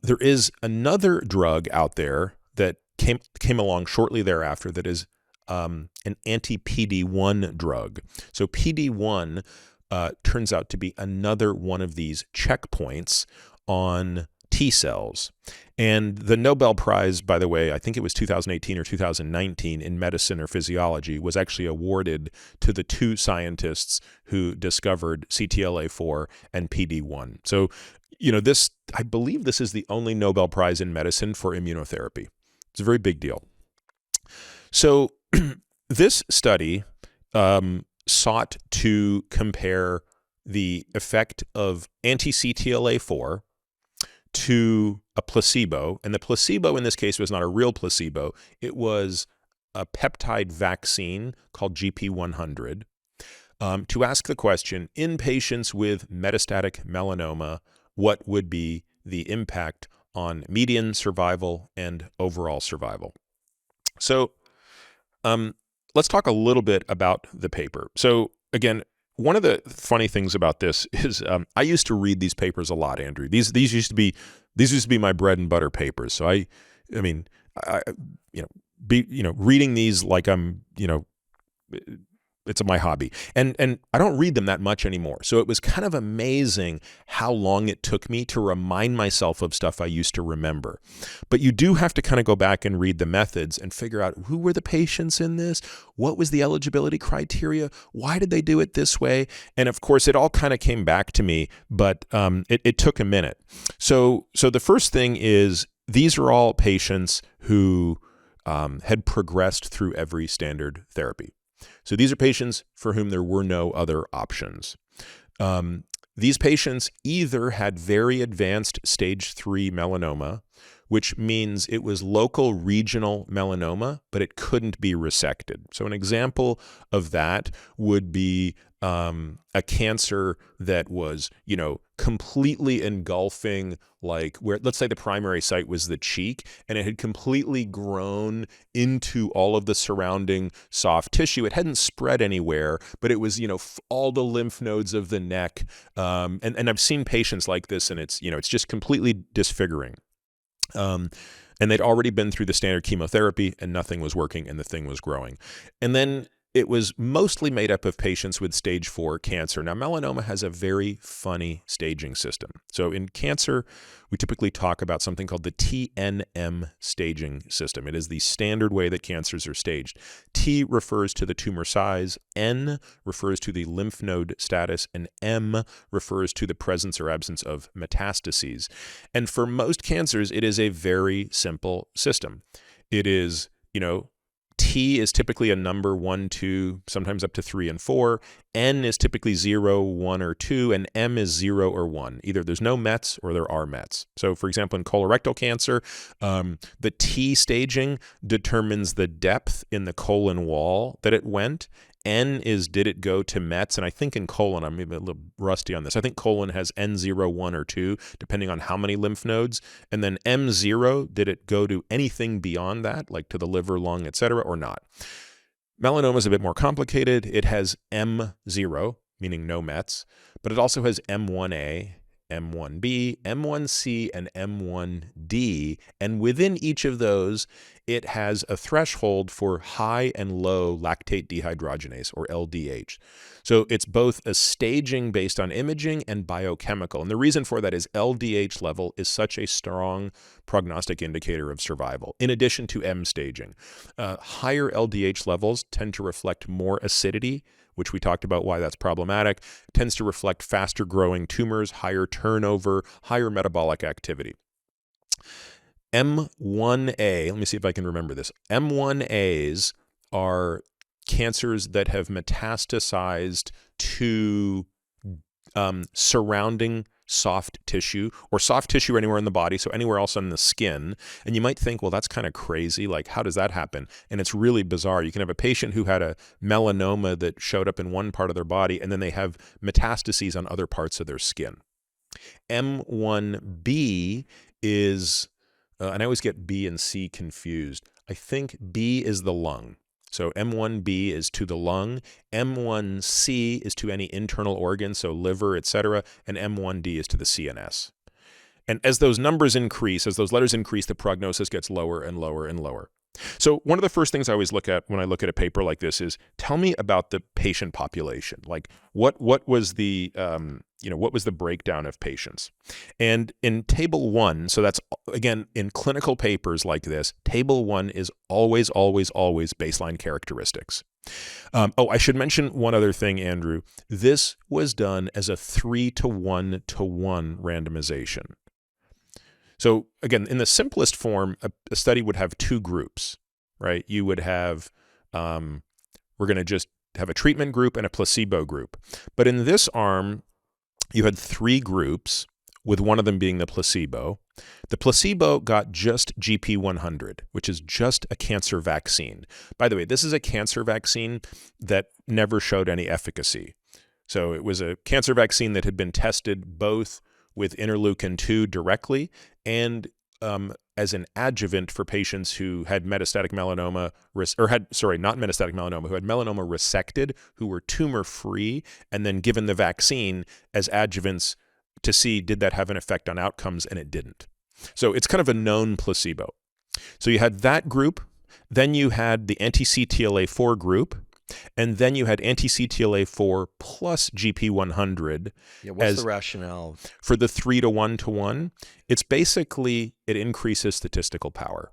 There is another drug out there that came along shortly thereafter that is an anti-PD-1 drug. So PD-1 turns out to be another one of these checkpoints on T cells. And the Nobel Prize, by the way, I think it was 2018 or 2019 in medicine or physiology, was actually awarded to the two scientists who discovered CTLA4 and PD-1. So, I believe this is the only Nobel Prize in medicine for immunotherapy. It's a very big deal. So this study sought to compare the effect of anti-CTLA4 to a placebo, and the placebo in this case was not a real placebo. It was a peptide vaccine called GP100 to ask the question, in patients with metastatic melanoma, what would be the impact on median survival and overall survival? So let's talk a little bit about the paper. So again, one of the funny things about this is I used to read these papers a lot, Andrew. These used to be my bread and butter papers. So I reading these like I'm it's my hobby. And I don't read them that much anymore. So it was kind of amazing how long it took me to remind myself of stuff I used to remember. But you do have to kind of go back and read the methods and figure out who were the patients in this, what was the eligibility criteria, why did they do it this way? And of course, it all kind of came back to me, but it took a minute. So the first thing is, these are all patients who had progressed through every standard therapy. So these are patients for whom there were no other options. These patients either had very advanced stage 3 melanoma, which means it was local regional melanoma, but it couldn't be resected. So an example of that would be a cancer that was, completely engulfing, like where, let's say the primary site was the cheek, and it had completely grown into all of the surrounding soft tissue. It hadn't spread anywhere, but it was, all the lymph nodes of the neck. And I've seen patients like this, and it's just completely disfiguring. And they'd already been through the standard chemotherapy, and nothing was working, and the thing was growing. And then it was mostly made up of patients with stage 4 cancer. Now, melanoma has a very funny staging system. So in cancer, we typically talk about something called the TNM staging system. It is the standard way that cancers are staged. T refers to the tumor size, N refers to the lymph node status, and M refers to the presence or absence of metastases. And for most cancers, it is a very simple system. It is, T is typically a number 1, 2, sometimes up to 3 and 4. N is typically 0, 1, or 2, and M is 0 or 1. Either there's no Mets or there are Mets. So, for example, in colorectal cancer, the T staging determines the depth in the colon wall that it went. N is, did it go to Mets? And I think in colon, I'm maybe a little rusty on this, I think colon has N0, 1, or 2, depending on how many lymph nodes. And then M0, did it go to anything beyond that, like to the liver, lung, etc., or not? Melanoma is a bit more complicated. It has M0, meaning no Mets, but it also has M1A, M1B, M1C, and M1D. And within each of those, it has a threshold for high and low lactate dehydrogenase, or LDH. So it's both a staging based on imaging and biochemical. And the reason for that is LDH level is such a strong prognostic indicator of survival, in addition to M staging. Higher LDH levels tend to reflect more acidity, which we talked about why that's problematic, tends to reflect faster growing tumors, higher turnover, higher metabolic activity. M1A, let me see if I can remember this. M1As are cancers that have metastasized to surrounding soft tissue, or soft tissue anywhere in the body, so anywhere else on the skin. And you might think, well, that's kind of crazy. Like, how does that happen? And it's really bizarre. You can have a patient who had a melanoma that showed up in one part of their body, and then they have metastases on other parts of their skin. M1B is, and I always get B and C confused. I think B is the lung. So M1B is to the lung, M1C is to any internal organ, so liver, etc., and M1D is to the CNS. And as those numbers increase, as those letters increase, the prognosis gets lower and lower and lower. So one of the first things I always look at when I look at a paper like this is, tell me about the patient population. Like, what was the what was the breakdown of patients? And in table 1, so that's, again, in clinical papers like this, table 1 is always baseline characteristics. I should mention one other thing, Andrew. This was done as a 3-to-1 randomization. So again, in the simplest form, a study would have 2 groups, right? You would have, we're going to just have a treatment group and a placebo group. But in this arm, you had 3 groups, with one of them being the placebo. The placebo got just GP100, which is just a cancer vaccine. By the way, this is a cancer vaccine that never showed any efficacy. So it was a cancer vaccine that had been tested both with interleukin-2 directly and as an adjuvant for patients who had metastatic melanoma, who had melanoma resected, who were tumor-free, and then given the vaccine as adjuvants to see did that have an effect on outcomes, and it didn't. So it's kind of a known placebo. So you had that group, then you had the anti-CTLA-4 group, And then you had anti-CTLA-4 plus GP100. Yeah, what's the rationale? For the 3 to 1 to 1, it's basically, it increases statistical power.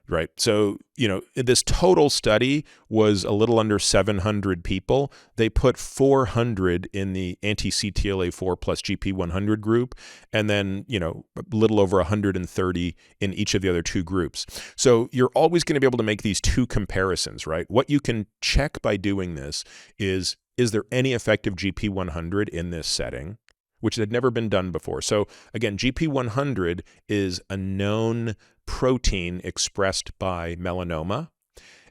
Right. So, this total study was a little under 700 people. They put 400 in the anti-CTLA-4 plus GP100 group, and then, a little over 130 in each of the other two groups. So you're always going to be able to make these two comparisons, right? What you can check by doing this is there any effective GP100 in this setting, which had never been done before. So again, GP100 is a known protein expressed by melanoma,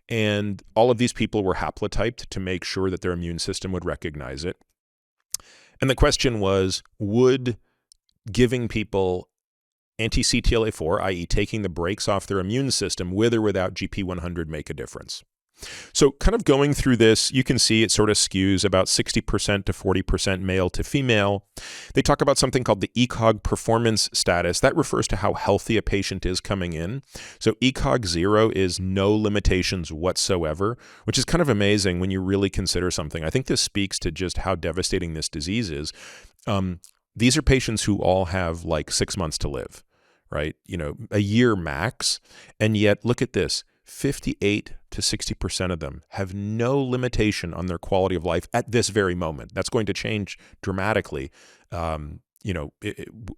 and all of these people were haplotyped to make sure that their immune system would recognize it. And the question was, would giving people anti-CTLA-4, i.e. taking the brakes off their immune system with or without GP100 make a difference? So kind of going through this, you can see it sort of skews about 60% to 40% male to female. They talk about something called the ECOG performance status. That refers to how healthy a patient is coming in. So ECOG 0 is no limitations whatsoever, which is kind of amazing when you really consider something. I think this speaks to just how devastating this disease is. These are patients who all have like 6 months to live, right? A year max. And yet, look at this. 58 to 60% of them have no limitation on their quality of life at this very moment. That's going to change dramatically,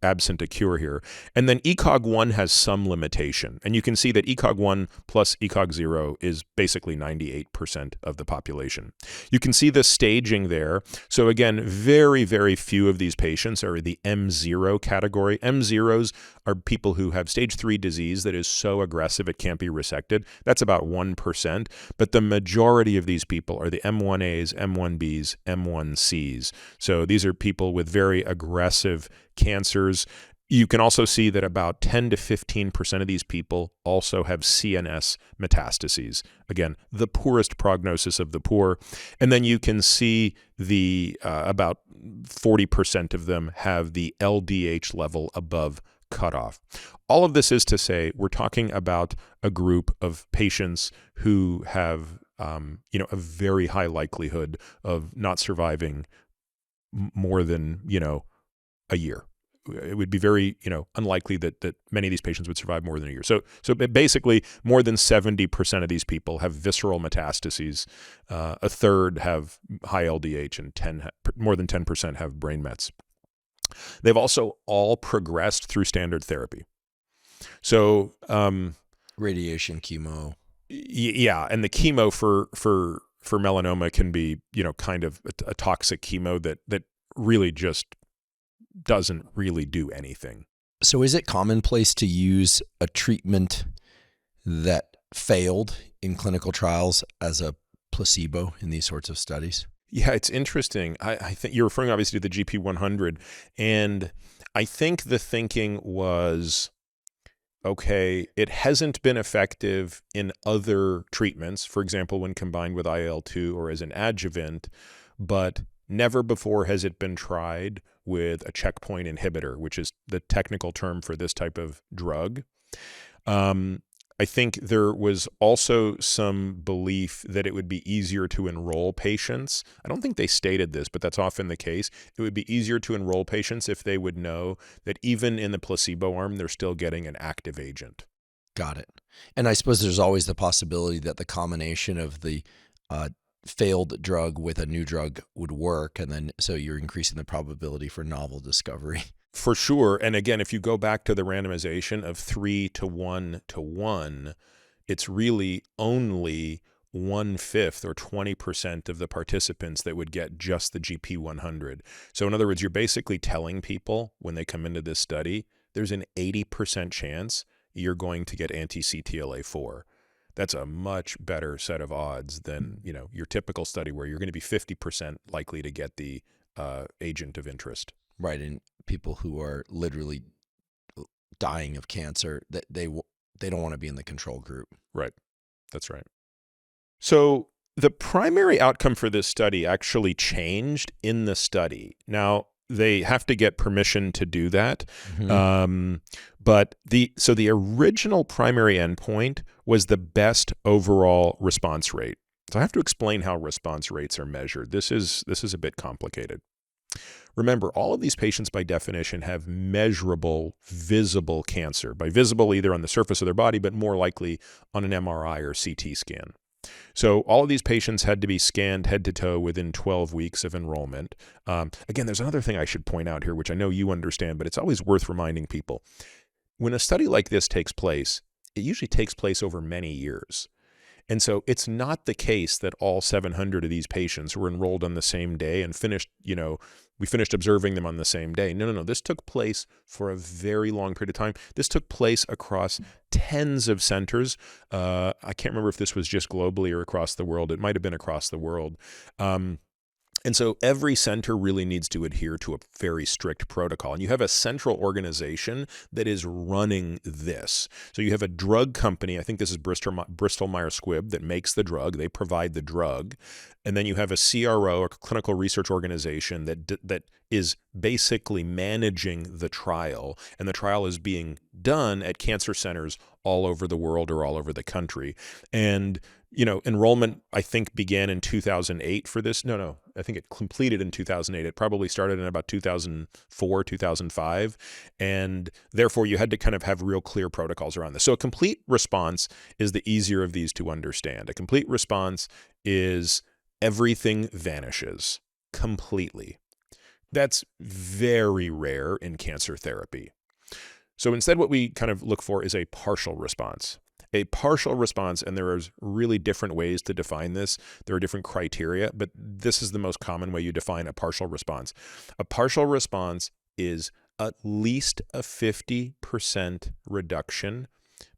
absent a cure here. And then ECOG 1 has some limitation. And you can see that ECOG 1 plus ECOG 0 is basically 98% of the population. You can see the staging there. So again, very, very few of these patients are the M0 category. M0s are people who have stage 3 disease that is so aggressive it can't be resected. That's about 1%. But the majority of these people are the M1As, M1Bs, M1Cs. So these are people with very aggressive cancers. You can also see that about 10 to 15% of these people also have CNS metastases. Again, the poorest prognosis of the poor. And then you can see the about 40% of them have the LDH level above cutoff. All of this is to say, we're talking about a group of patients who have, a very high likelihood of not surviving more than, a year. It would be very, unlikely that many of these patients would survive more than a year. So basically, more than 70% of these people have visceral metastases. A third have high LDH, and more than 10% have brain mets. They've also all progressed through standard therapy. So radiation, chemo. Yeah, and the chemo for melanoma can be, kind of a toxic chemo that really just doesn't really do anything. So is it commonplace to use a treatment that failed in clinical trials as a placebo in these sorts of studies? Yeah, it's interesting. I think you're referring obviously to the GP100, and I think the thinking was, okay, it hasn't been effective in other treatments, for example, when combined with IL-2 or as an adjuvant, but never before has it been tried with a checkpoint inhibitor, which is the technical term for this type of drug. I think there was also some belief that it would be easier to enroll patients. I don't think they stated this, but that's often the case. It would be easier to enroll patients if they would know that even in the placebo arm, they're still getting an active agent. Got it. And I suppose there's always the possibility that the combination of the failed drug with a new drug would work, and then so you're increasing the probability for novel discovery. For sure. And again, if you go back to the randomization of 3 to 1 to 1, it's really only 1/5 or 20% of the participants that would get just the GP100. So in other words, you're basically telling people when they come into this study, there's an 80% chance you're going to get anti-CTLA-4. That's a much better set of odds than, your typical study where you're going to be 50% likely to get the agent of interest. Right, and people who are literally dying of cancer, that they don't want to be in the control group. Right, that's right. So the primary outcome for this study actually changed in the study. Now, they have to get permission to do that. Mm-hmm. But the original primary endpoint was the best overall response rate. So I have to explain how response rates are measured. This is a bit complicated. Remember, all of these patients by definition have measurable, visible cancer. By visible, either on the surface of their body, but more likely on an MRI or CT scan. So all of these patients had to be scanned head to toe within 12 weeks of enrollment. Again, there's another thing I should point out here, which I know you understand, but it's always worth reminding people. When a study like this takes place, it usually takes place over many years. And so it's not the case that all 700 of these patients were enrolled on the same day and finished, we finished observing them on the same day. No. This took place for a very long period of time. This took place across tens of centers. I can't remember if this was just globally or across the world. It might have been across the world. And so every center really needs to adhere to a very strict protocol. And you have a central organization that is running this. So you have a drug company, I think this is Bristol Myers Squibb, that makes the drug. They provide the drug. And then you have a CRO, a clinical research organization, that is basically managing the trial. And the trial is being done at cancer centers all over the world or all over the country. And enrollment, I think, began in 2008 for this. No, I think it completed in 2008. It probably started in about 2004, 2005. And therefore, you had to kind of have real clear protocols around this. So a complete response is the easier of these to understand. A complete response is everything vanishes completely. That's very rare in cancer therapy. So instead, what we kind of look for is a partial response. A partial response, and there are really different ways to define this. There are different criteria, but this is the most common way you define a partial response. A partial response is at least a 50% reduction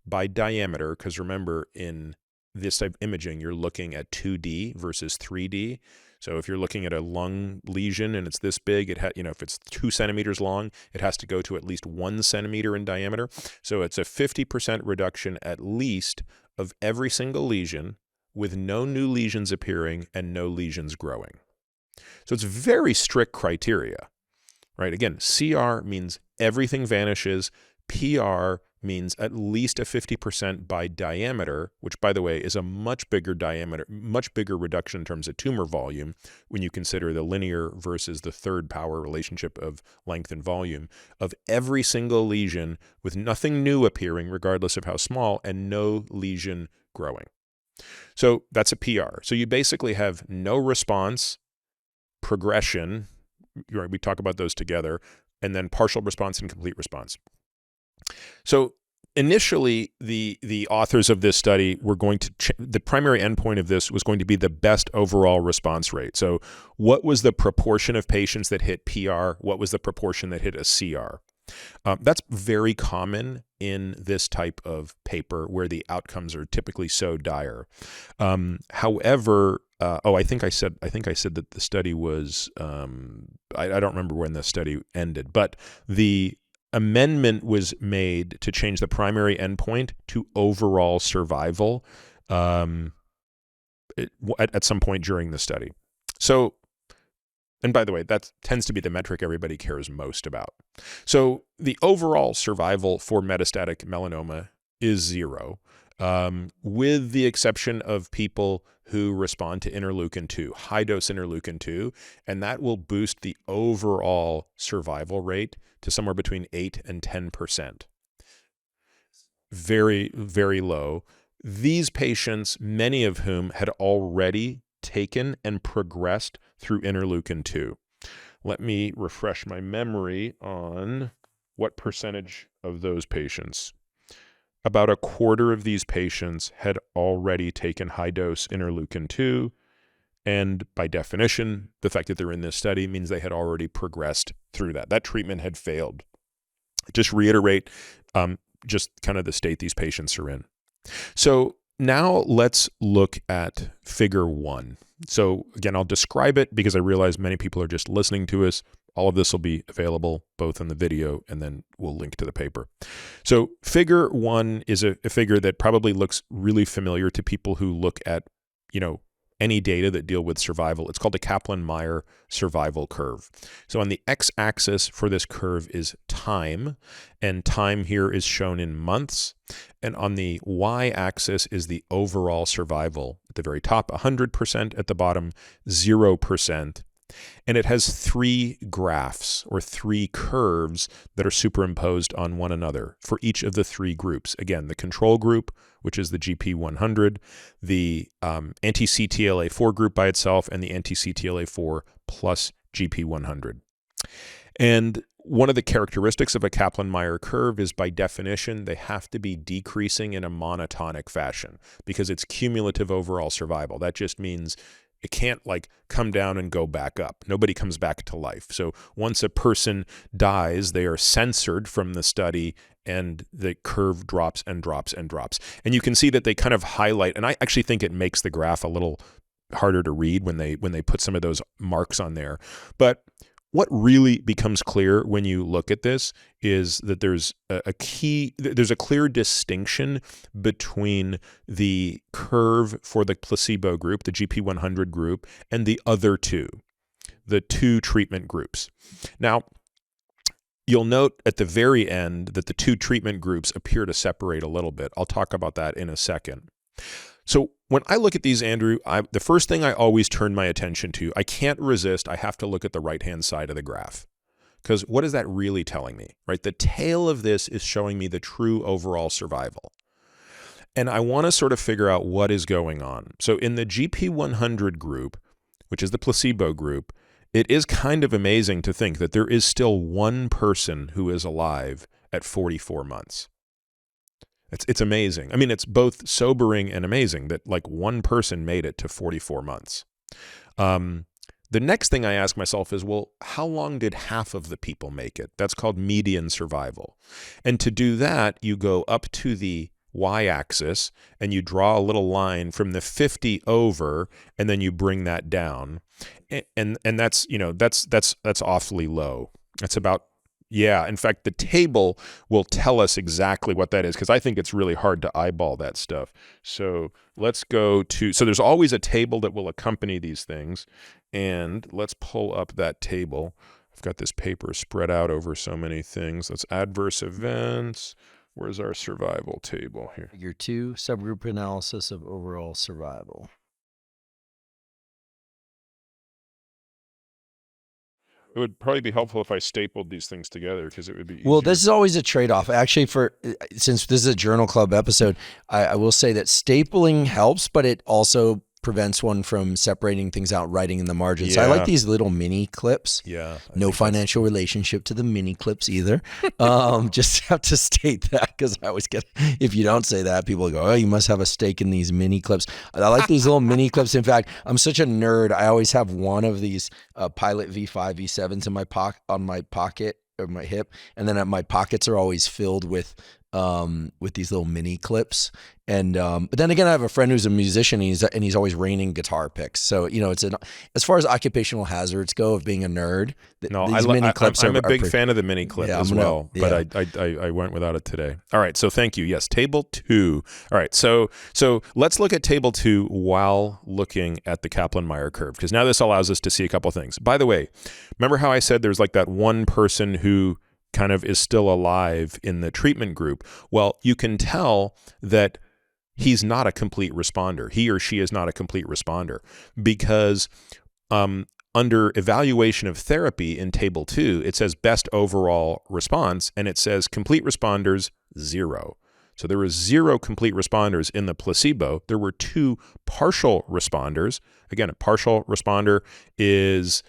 by diameter, because remember, in this type of imaging, you're looking at 2D versus 3D. So if you're looking at a lung lesion and it's this big, if it's 2 centimeters long, it has to go to at least 1 centimeter in diameter. So it's a 50% reduction at least of every single lesion, with no new lesions appearing and no lesions growing. So it's very strict criteria, right? Again, CR means everything vanishes. PR means at least a 50% by diameter, which, by the way, is a much bigger reduction in terms of tumor volume when you consider the linear versus the third power relationship of length and volume of every single lesion, with nothing new appearing regardless of how small and no lesion growing. So that's a PR. So you basically have no response, progression, we talk about those together, and then partial response and complete response. So initially, the authors of this study were going to, the primary endpoint of this was going to be the best overall response rate. So what was the proportion of patients that hit PR? What was the proportion that hit a CR? That's very common in this type of paper where the outcomes are typically so dire. However, I think I said that the study was, I don't remember when the study ended, but the amendment was made to change the primary endpoint to overall survival at some point during the study. So, and by the way, that tends to be the metric everybody cares most about. So the overall survival for metastatic melanoma is 0, with the exception of people who respond to interleukin-2, high-dose interleukin-2, and that will boost the overall survival rate to somewhere between 8 and 10%. Very, very low. These patients, many of whom had already taken and progressed through interleukin-2. Let me refresh my memory on what percentage of those patients. About a quarter of these patients had already taken high-dose interleukin-2, and by definition, the fact that they're in this study means they had already progressed through that. That treatment had failed. Just reiterate just kind of the state these patients are in. So now let's look at figure 1. So again, I'll describe it because I realize many people are just listening to us. All of this will be available both in the video, and then we'll link to the paper. So figure 1 is a figure that probably looks really familiar to people who look at, any data that deal with survival. It's called the Kaplan-Meier survival curve. So on the x-axis for this curve is time, and time here is shown in months. And on the y-axis is the overall survival. At the very top, 100%. At the bottom, 0%. And it has three graphs or three curves that are superimposed on one another for each of the three groups. Again, the control group, which is the GP100, the anti-CTLA-4 group by itself, and the anti-CTLA-4 plus GP100. And one of the characteristics of a Kaplan-Meier curve is, by definition, they have to be decreasing in a monotonic fashion because it's cumulative overall survival. That just means it can't like come down and go back up. Nobody comes back to life. So once a person dies, they are censored from the study and the curve drops and drops and drops. And you can see that they kind of highlight, and I actually think it makes the graph a little harder to read when they put some of those marks on there. But what really becomes clear when you look at this is that there's a clear distinction between the curve for the placebo group, the GP100 group, and the other two, the two treatment groups. Now, you'll note at the very end that the two treatment groups appear to separate a little bit. I'll talk about that in a second. So when I look at these, Andrew, the first thing I always turn my attention to, I can't resist, I have to look at the right-hand side of the graph. Because what is that really telling me, right? The tail of this is showing me the true overall survival. And I want to sort of figure out what is going on. So in the GP100 group, which is the placebo group, it is kind of amazing to think that there is still one person who is alive at 44 months. It's amazing. I mean, it's both sobering and amazing that like one person made it to 44 months. The next thing I ask myself is, well, how long did half of the people make it? That's called median survival. And to do that, you go up to the y-axis and you draw a little line from the 50 over, and then you bring that down. And that's, you know, that's awfully low. That's about, yeah, in fact, the table will tell us exactly what that is, because I think it's really hard to eyeball that stuff. So let's go to, so there's always a table that will accompany these things, and let's pull up that table. I've got this paper spread out over so many things. Let's adverse events. Where's our survival table here? Figure 2, subgroup analysis of overall survival. It would probably be helpful if I stapled these things together, because it would be easier. Well, this is always a trade-off. Actually, since this is a Journal Club episode, I will say that stapling helps, but it also prevents one from separating things out, writing in the margins. So I like these little mini clips. Yeah. No financial relationship to the mini clips either. Just have to state that, because I always get, if you don't say that, people go, oh, you must have a stake in these mini clips. I like these little mini clips. In fact, I'm such a nerd. I always have one of these Pilot V5, V7s in my on my pocket or my hip, and then my pockets are always filled with these little mini clips. And but then again, I have a friend who's a musician, and he's always raining guitar picks. So, you know, as far as occupational hazards go of being a nerd, mini clips I'm a big fan of the mini clip as well, but I went without it today. All right, so thank you. Yes, table 2. All right, so let's look at table 2 while looking at the Kaplan-Meier curve, because now this allows us to see a couple things. By the way, remember how I said there's like that one person who kind of is still alive in the treatment group? Well, you can tell that he's not a complete responder. He or she is not a complete responder, because under evaluation of therapy in table 2, it says best overall response, and it says complete responders 0. So there were 0 complete responders in the placebo. There were 2 partial responders. Again, a partial responder is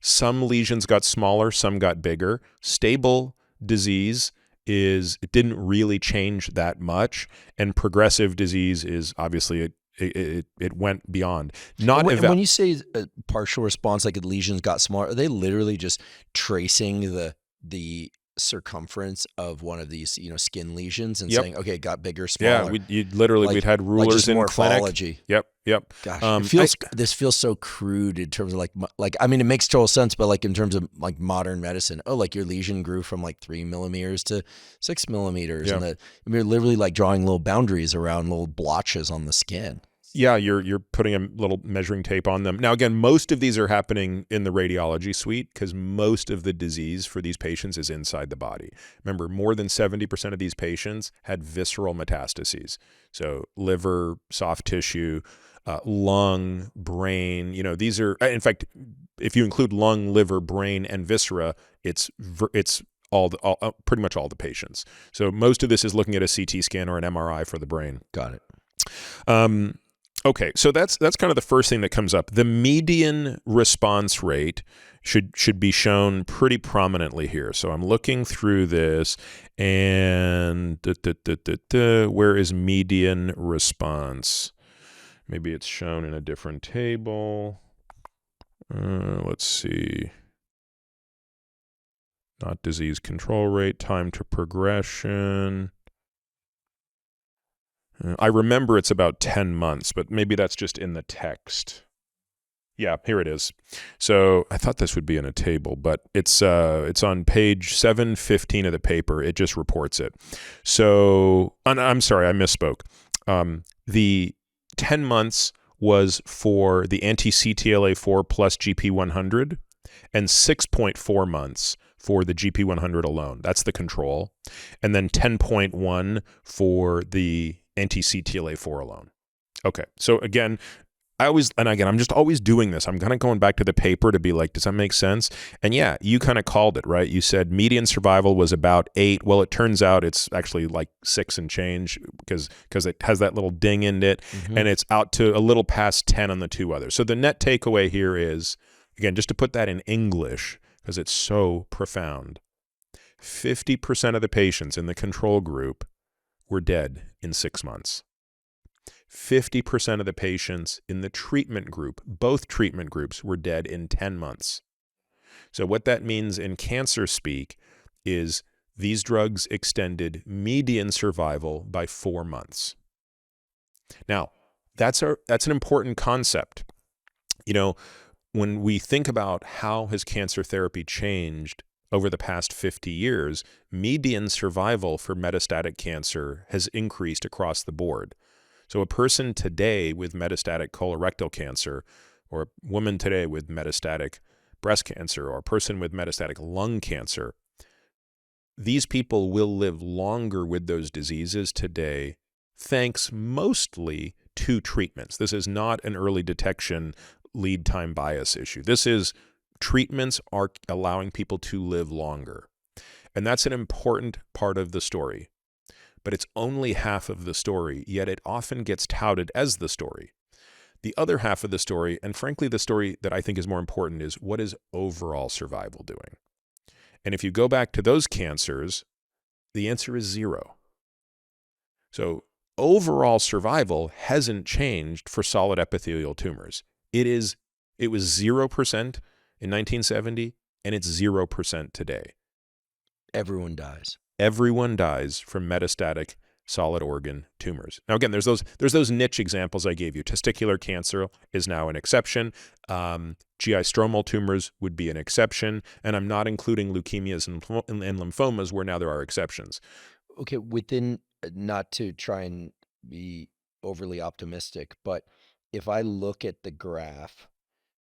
some lesions got smaller, some got bigger. Stable disease it didn't really change that much, and progressive disease is obviously it went beyond. When you say a partial response, like lesions got smaller, are they literally just tracing the circumference of one of these, you know, skin lesions and saying, okay, it got bigger, smaller? Yeah, we'd had rulers in morphology. Clinic. Yep. Gosh, this feels so crude in terms of like I mean, it makes total sense, but like in terms of like modern medicine, like your lesion grew from like 3 millimeters to 6 millimeters, and you're literally like drawing little boundaries around little blotches on the skin. Yeah, you're putting a little measuring tape on them. Now, again, most of these are happening in the radiology suite because most of the disease for these patients is inside the body. Remember, more than 70% of these patients had visceral metastases. So liver, soft tissue, lung, brain. These are, in fact, if you include lung, liver, brain, and viscera, it's pretty much all the patients. So most of this is looking at a CT scan or an MRI for the brain. Got it. Okay, so that's kind of the first thing that comes up. The median response rate should be shown pretty prominently here. So I'm looking through this, and where is median response? Maybe it's shown in a different table. Let's see. Not disease control rate, time to progression. I remember it's about 10 months, but maybe that's just in the text. Yeah, here it is. So I thought this would be in a table, but it's on page 715 of the paper. It just reports it. So I'm sorry, I misspoke. The 10 months was for the anti-CTLA-4 plus GP100 and 6.4 months for the GP100 alone. That's the control. And then 10.1 for the anti-CTLA-4 alone. Okay, so again, I'm just always doing this. I'm kind of going back to the paper to be like, does that make sense? And yeah, you kind of called it, right? You said median survival was about 8. Well, it turns out it's actually like 6 and change because it has that little ding in it, and it's out to a little past 10 on the two others. So the net takeaway here is, again, just to put that in English, because it's so profound, 50% of the patients in the control group were dead in 6 months. 50% of the patients in the treatment group, both treatment groups, were dead in 10 months. So what that means in cancer speak is these drugs extended median survival by 4 months. Now, that's an important concept. When we think about how has cancer therapy changed over the past 50 years, median survival for metastatic cancer has increased across the board. So a person today with metastatic colorectal cancer, or a woman today with metastatic breast cancer, or a person with metastatic lung cancer, these people will live longer with those diseases today, thanks mostly to treatments. This is not an early detection lead time bias issue. This is treatments are allowing people to live longer. And that's an important part of the story. But it's only half of the story, yet it often gets touted as the story. The other half of the story, and frankly the story that I think is more important, is what is overall survival doing? And if you go back to those cancers, the answer is 0. So overall survival hasn't changed for solid epithelial tumors. It was 0% in 1970, and it's 0% today. Everyone dies. Everyone dies from metastatic solid organ tumors. Now, again, there's those niche examples I gave you. Testicular cancer is now an exception. GI stromal tumors would be an exception. And I'm not including leukemias and lymphomas where now there are exceptions. Okay, not to try and be overly optimistic, but if I look at the graph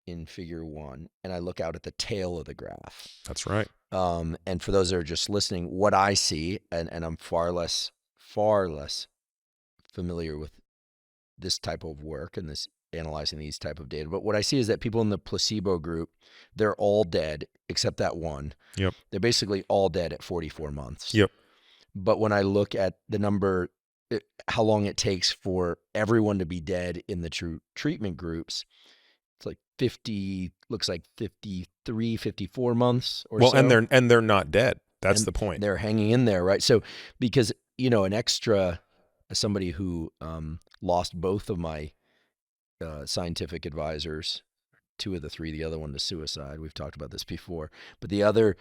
in figure 1 and I look out at the tail of the graph. That's right. And for those that are just listening, what I see, and I'm far less familiar with this type of work and this analyzing these type of data, but what I see is that people in the placebo group, they're all dead except that one. Yep. They're basically all dead at 44 months. Yep. But when I look at the number, how long it takes for everyone to be dead in the true treatment groups, it's like 53, 54 months or so. Well, and they're not dead. That's the point. They're hanging in there, right? So because, an extra, somebody who lost both of my scientific advisors, 2 of the 3, the other one to suicide. We've talked about this before. But the other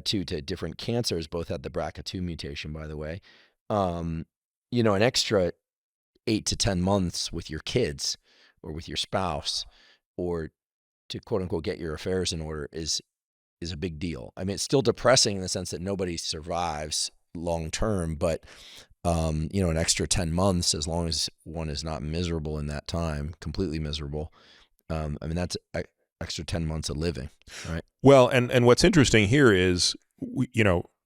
2 to different cancers, both had the BRCA2 mutation, by the way. An extra 8 to 10 months with your kids or with your spouse, or to quote unquote get your affairs in order is a big deal. I mean, it's still depressing in the sense that nobody survives long term, but an extra 10 months, as long as one is not miserable in that time, completely miserable. That's extra 10 months of living, right? Well, and what's interesting here is,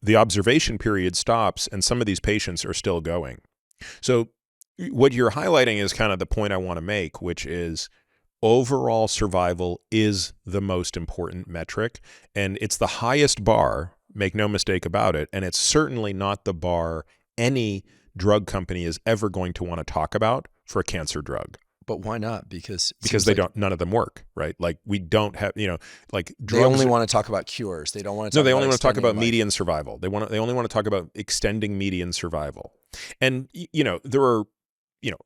the observation period stops and some of these patients are still going. So what you're highlighting is kind of the point I want to make, which is overall survival is the most important metric, and it's the highest bar, make no mistake about it, and it's certainly not the bar any drug company is ever going to want to talk about for a cancer drug. But why not? Because none of them work, right? Like we don't have, like drugs. They only want to talk about cures. They don't want to talk they about only want to talk about life. median survival. They only want to talk about extending median survival. And, there are,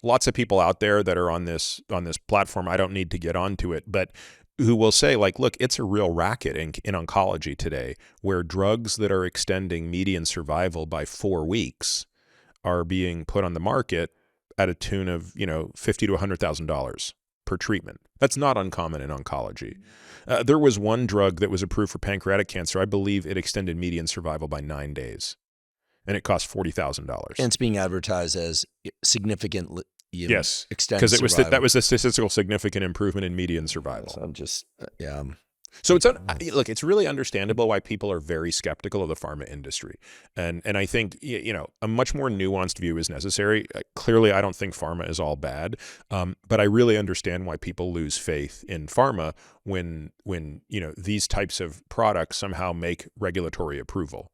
lots of people out there that are on this platform. I don't need to get onto it, but who will say, like, look, it's a real racket in oncology today, where drugs that are extending median survival by 4 weeks are being put on the market at a tune of, $50,000 to $100,000 per treatment. That's not uncommon in oncology. There was one drug that was approved for pancreatic cancer. I believe it extended median survival by 9 days, and it cost $40,000. And it's being advertised as significant. Yes, because that was a statistical significant improvement in median survival. So I'm just So look, it's really understandable why people are very skeptical of the pharma industry, and I think a much more nuanced view is necessary. Clearly, I don't think pharma is all bad, but I really understand why people lose faith in pharma when these types of products somehow make regulatory approval.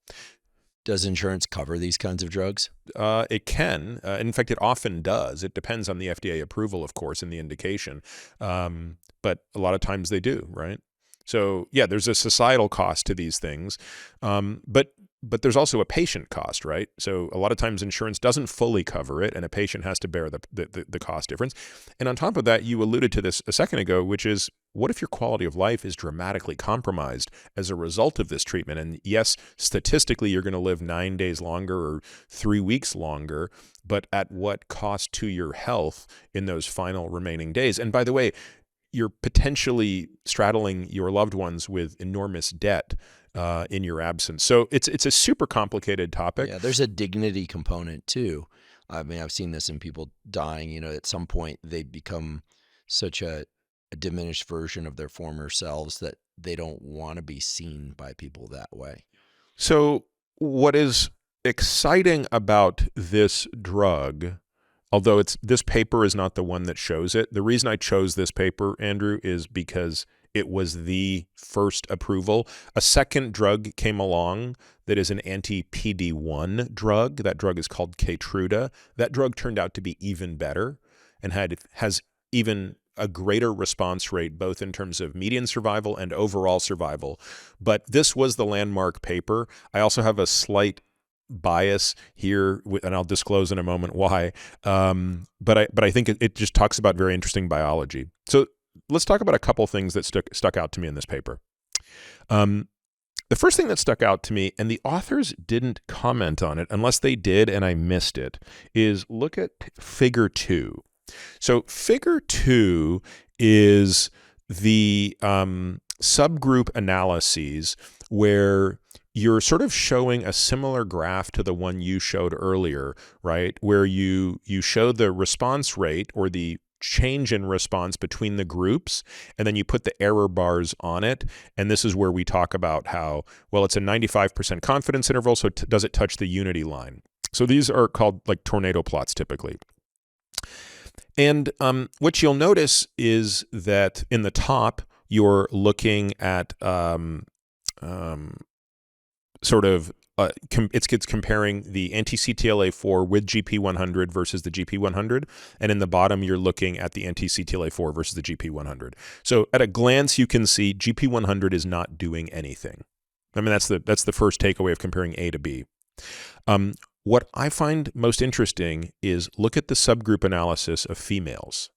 Does insurance cover these kinds of drugs? It can. In fact, it often does. It depends on the FDA approval, of course, and the indication, but a lot of times they do, right? So yeah, there's a societal cost to these things, but there's also a patient cost, right? So a lot of times insurance doesn't fully cover it, and a patient has to bear the cost difference. And on top of that, you alluded to this a second ago, which is, what if your quality of life is dramatically compromised as a result of this treatment? And yes, statistically, you're going to live 9 days longer or 3 weeks longer, but at what cost to your health in those final remaining days? And by the way, you're potentially straddling your loved ones with enormous debt in your absence. So it's a super complicated topic. Yeah, there's a dignity component too. I mean, I've seen this in people dying. At some point they become such a diminished version of their former selves that they don't want to be seen by people that way. So what is exciting about this drug, although this paper is not the one that shows it. The reason I chose this paper, Andrew, is because it was the first approval. A second drug came along that is an anti-PD-1 drug. That drug is called Keytruda. That drug turned out to be even better and has even a greater response rate, both in terms of median survival and overall survival. But this was the landmark paper. I also have a slight bias here, and I'll disclose in a moment why. But I think it just talks about very interesting biology. So let's talk about a couple things that stuck out to me in this paper. The first thing that stuck out to me, and the authors didn't comment on it unless they did and I missed it, is look at figure 2. So figure 2 is the subgroup analyses where you're sort of showing a similar graph to the one you showed earlier, right? Where you show the response rate or the change in response between the groups, and then you put the error bars on it. And this is where we talk about how, well, it's a 95% confidence interval, so does it touch the unity line? So these are called like tornado plots typically. And what you'll notice is that in the top, you're looking at it's comparing the anti-CTLA-4 with GP100 versus the GP100, and in the bottom you're looking at the anti-CTLA-4 versus the GP100. So at a glance you can see GP100 is not doing anything. I mean, that's the first takeaway of comparing A to B. What I find most interesting is look at the subgroup analysis of females.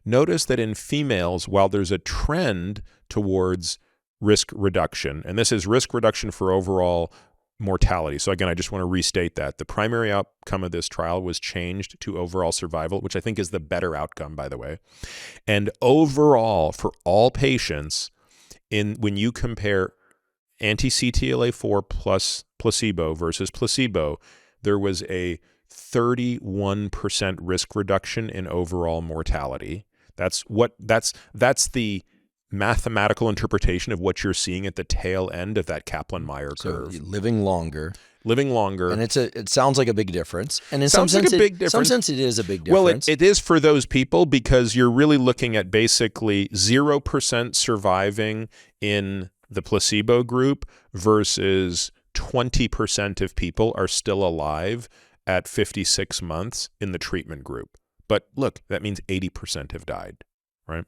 Notice that in females, while there's a trend towards risk reduction, and this is risk reduction for overall mortality. So again, I just want to restate that. The primary outcome of this trial was changed to overall survival, which I think is the better outcome, by the way. And overall, for all patients, when you compare anti-CTLA-4 plus placebo versus placebo, there was a 31% risk reduction in overall mortality. That's the mathematical interpretation of what you're seeing at the tail end of that Kaplan-Meier curve. So living longer. And it sounds like a big difference. And in some sense, it is a big difference. Well, it is for those people because you're really looking at basically 0% surviving in the placebo group versus 20% of people are still alive at 56 months in the treatment group. But look, that means 80% have died, right?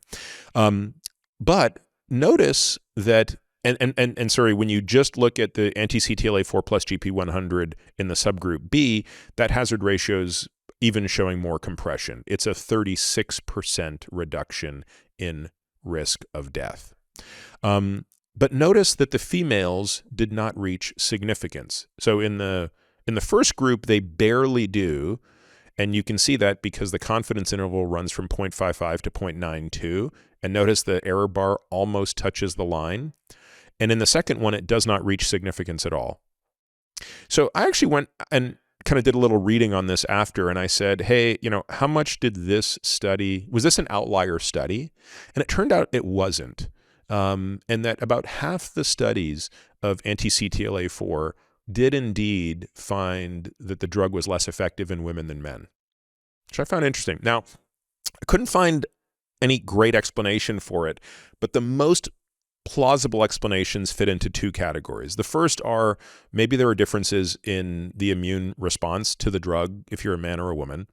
But notice that, and sorry, when you just look at the anti-CTLA-4 plus GP100 in the subgroup B, that hazard ratio is even showing more compression. It's a 36% reduction in risk of death. But notice that the females did not reach significance. So in the first group, they barely do. And you can see that because the confidence interval runs from 0.55 to 0.92. And notice the error bar almost touches the line. And in the second one, it does not reach significance at all. So I actually went and kind of did a little reading on this after, and I said, hey, how much did this study, was this an outlier study? And it turned out it wasn't. And that about half the studies of anti-CTLA-4 did indeed find that the drug was less effective in women than men, which I found interesting. Now, I couldn't find any great explanation for it, but the most plausible explanations fit into two categories. The first are maybe there are differences in the immune response to the drug if you're a man or a woman.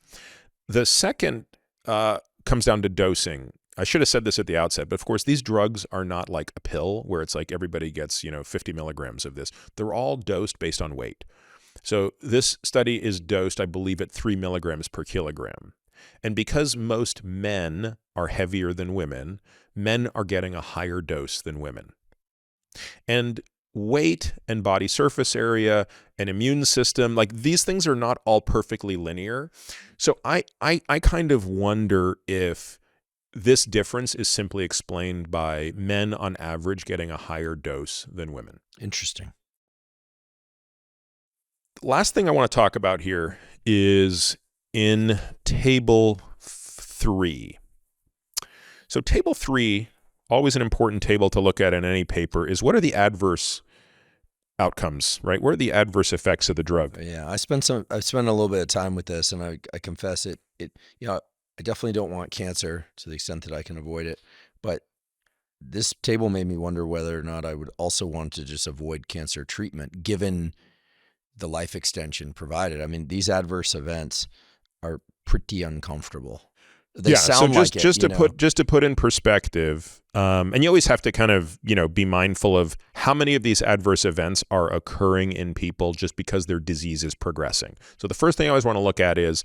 The second comes down to dosing. I should have said this at the outset, but of course these drugs are not like a pill where it's like everybody gets 50 milligrams of this. They're all dosed based on weight. So this study is dosed, I believe, at 3 milligrams per kilogram. And because most men are heavier than women, men are getting a higher dose than women. And weight and body surface area and immune system, like these things are not all perfectly linear. So I kind of wonder if this difference is simply explained by men on average getting a higher dose than women. Interesting. The last thing I want to talk about here is in table 3. So table 3, always an important table to look at in any paper, is what are the adverse outcomes, right? What are the adverse effects of the drug? Yeah, I spent a little bit of time with this, and I confess I definitely don't want cancer to the extent that I can avoid it, but this table made me wonder whether or not I would also want to just avoid cancer treatment given the life extension provided. I mean, these adverse events are pretty uncomfortable. They sound like it. Just to put in perspective, and you always have to kind of, be mindful of how many of these adverse events are occurring in people just because their disease is progressing. So the first thing I always want to look at is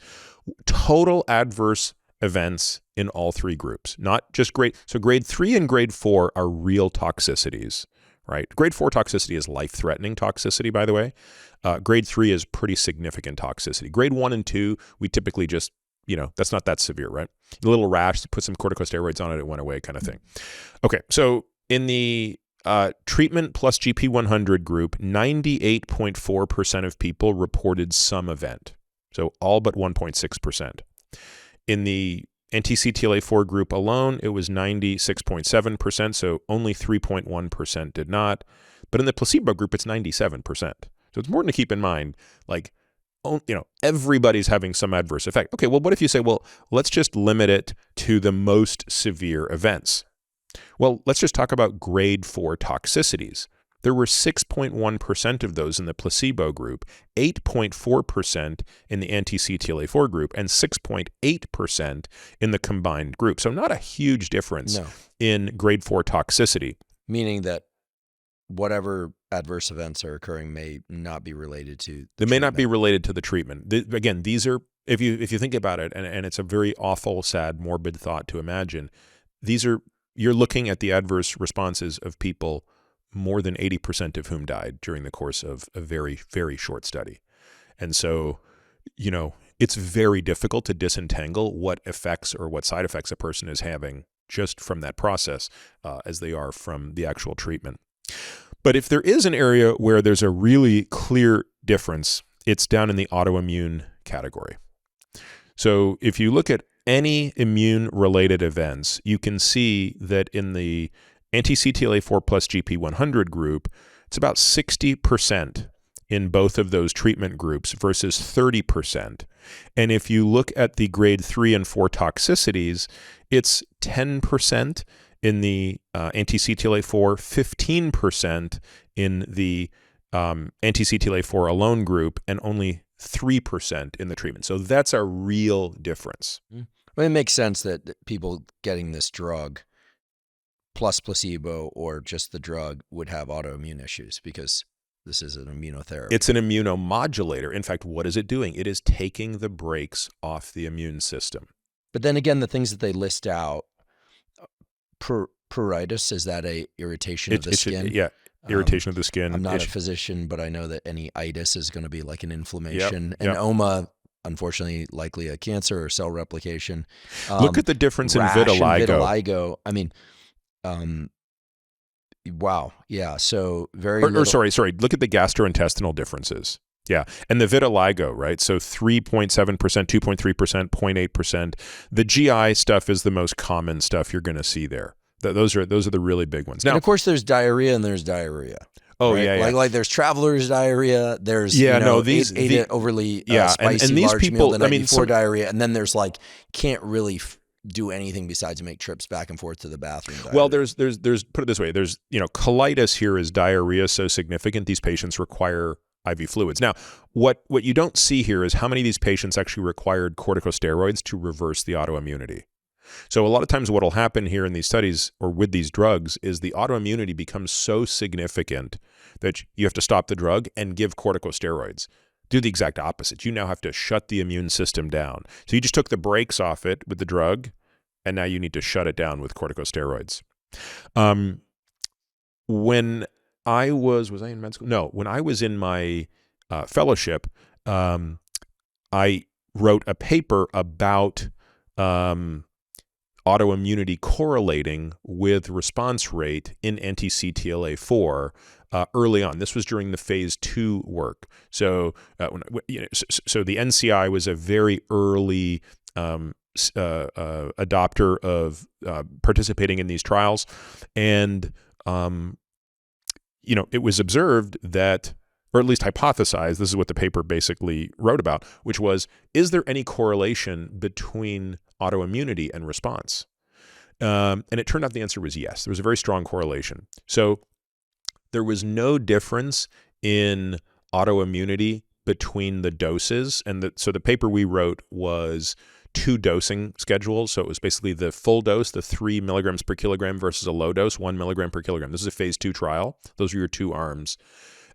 total adverse events in all three groups, not just grade. So grade 3 and grade 4 are real toxicities, right? Grade 4 toxicity is life-threatening toxicity, by the way. Grade 3 is pretty significant toxicity. Grade 1 and 2, we typically just, that's not that severe, right? A little rash, put some corticosteroids on it, it went away kind of thing. Okay, so in the treatment plus GP100 group, 98.4% of people reported some event. So all but 1.6%. In the anti-CTLA-4 group alone, it was 96.7%, so only 3.1% did not. But in the placebo group, it's 97%. So it's important to keep in mind, everybody's having some adverse effect. Okay, well, what if you say, well, let's just limit it to the most severe events? Well, let's just talk about grade 4 toxicities. There were 6.1% of those in the placebo group, 8.4% in the anti-CTLA-4 group, and 6.8% in the combined group. So not a huge difference in grade 4 toxicity. Meaning that whatever adverse events are occurring may not be related to the treatment. May not be related to the treatment. Again, these are, if you think about it, and it's a very awful, sad, morbid thought to imagine, you're looking at the adverse responses of people, more than 80% of whom died during the course of a very, very short study. And so, it's very difficult to disentangle what effects or what side effects a person is having just from that process as they are from the actual treatment. But if there is an area where there's a really clear difference, it's down in the autoimmune category. So if you look at any immune-related events, you can see that in the anti-CTLA-4 plus GP100 group, it's about 60% in both of those treatment groups versus 30%. And if you look at the grade 3 and 4 toxicities, it's 10% in the anti-CTLA-4, 15% in the anti-CTLA-4 alone group, and only 3% in the treatment. So that's a real difference. Well, it makes sense that people getting this drug plus placebo or just the drug would have autoimmune issues because this is an immunotherapy. It's an immunomodulator. In fact, what is it doing? It is taking the brakes off the immune system. But then again, the things that they list out, pruritus, is that a irritation of the skin? Yeah, irritation of the skin. I'm not a physician, but I know that any itis is going to be like an inflammation. And oma, unfortunately, likely a cancer or cell replication. Look at the difference in vitiligo. I mean, wow. Yeah. So very sorry. Look at the gastrointestinal differences. Yeah. And the vitiligo, right? So 3.7%, 2.3%, 0.8%. The GI stuff is the most common stuff you're going to see there. Those are the really big ones. Now, and of course, there's diarrhea and there's diarrhea. Oh, right? yeah. Like there's traveler's diarrhea. There's ate an overly spicy and these large people, meal the night before diarrhea, and then there's like can't really do anything besides make trips back and forth to the bathroom. Diarrhea. Well, there's put it this way, there's colitis here is diarrhea so significant these patients require IV fluids. Now, what you don't see here is how many of these patients actually required corticosteroids to reverse the autoimmunity. So a lot of times what will happen here in these studies or with these drugs is the autoimmunity becomes so significant that you have to stop the drug and give corticosteroids. Do the exact opposite. You now have to shut the immune system down. So you just took the brakes off it with the drug, and now you need to shut it down with corticosteroids. When I was I in med school? No, when I was in my fellowship, I wrote a paper about autoimmunity correlating with response rate in anti-CTLA-4 early on. This was during the phase 2 work. So, so the NCI was a very early adopter of participating in these trials, and it was observed that, or at least hypothesized, this is what the paper basically wrote about, which was, is there any correlation between autoimmunity and response? And it turned out the answer was yes. There was a very strong correlation. So there was no difference in autoimmunity between the doses. And so the paper we wrote was 2 dosing schedules. So it was basically the full dose, the 3 milligrams per kilogram versus a low dose, 1 milligram per kilogram. This is a phase 2 trial. Those are your 2 arms.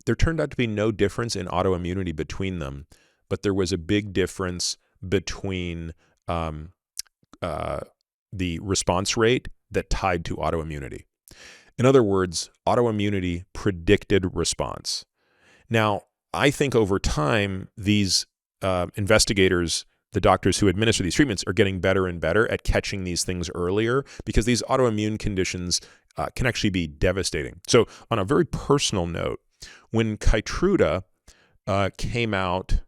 There turned out to be no difference in autoimmunity between them, but there was a big difference between the response rate that tied to autoimmunity. In other words, autoimmunity predicted response. Now, I think over time, these investigators, the doctors who administer these treatments, are getting better and better at catching these things earlier because these autoimmune conditions can actually be devastating. So on a very personal note, when Keytruda came out,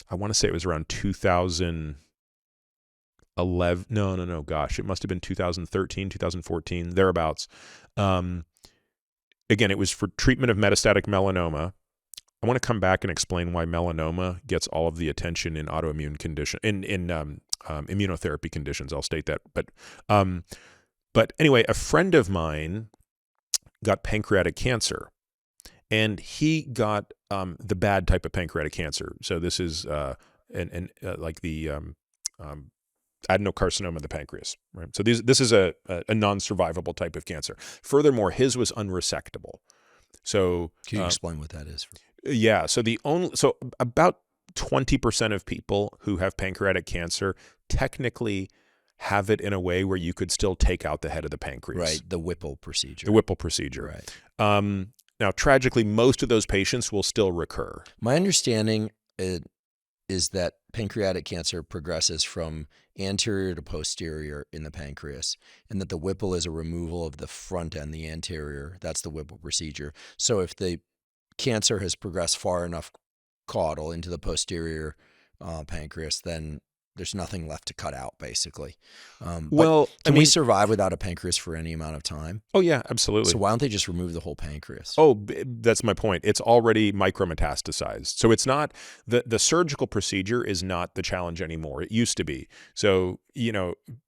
I want to say it was around 2011. No. Gosh, it must have been 2013, 2014, thereabouts. Again, it was for treatment of metastatic melanoma. I want to come back and explain why melanoma gets all of the attention in autoimmune condition in immunotherapy conditions. I'll state that. But anyway, a friend of mine got pancreatic cancer, and he got the bad type of pancreatic cancer. So this is like the adenocarcinoma of the pancreas, right? So this is a non-survivable type of cancer. Furthermore, his was unresectable. So can you explain what that is? Yeah. So about 20% of people who have pancreatic cancer technically have it in a way where you could still take out the head of the pancreas. Right. The Whipple procedure. The Whipple procedure. Right. Now, tragically, most of those patients will still recur. My understanding is that pancreatic cancer progresses from anterior to posterior in the pancreas, and that the Whipple is a removal of the front end, the anterior. That's the Whipple procedure. So if the cancer has progressed far enough caudal into the posterior pancreas, then there's nothing left to cut out, basically. But Well, can we survive without a pancreas for any amount of time? Oh yeah, absolutely. So why don't they just remove the whole pancreas? Oh, that's my point. It's already micrometastasized. So it's not the surgical procedure is not the challenge anymore. It used to be. So,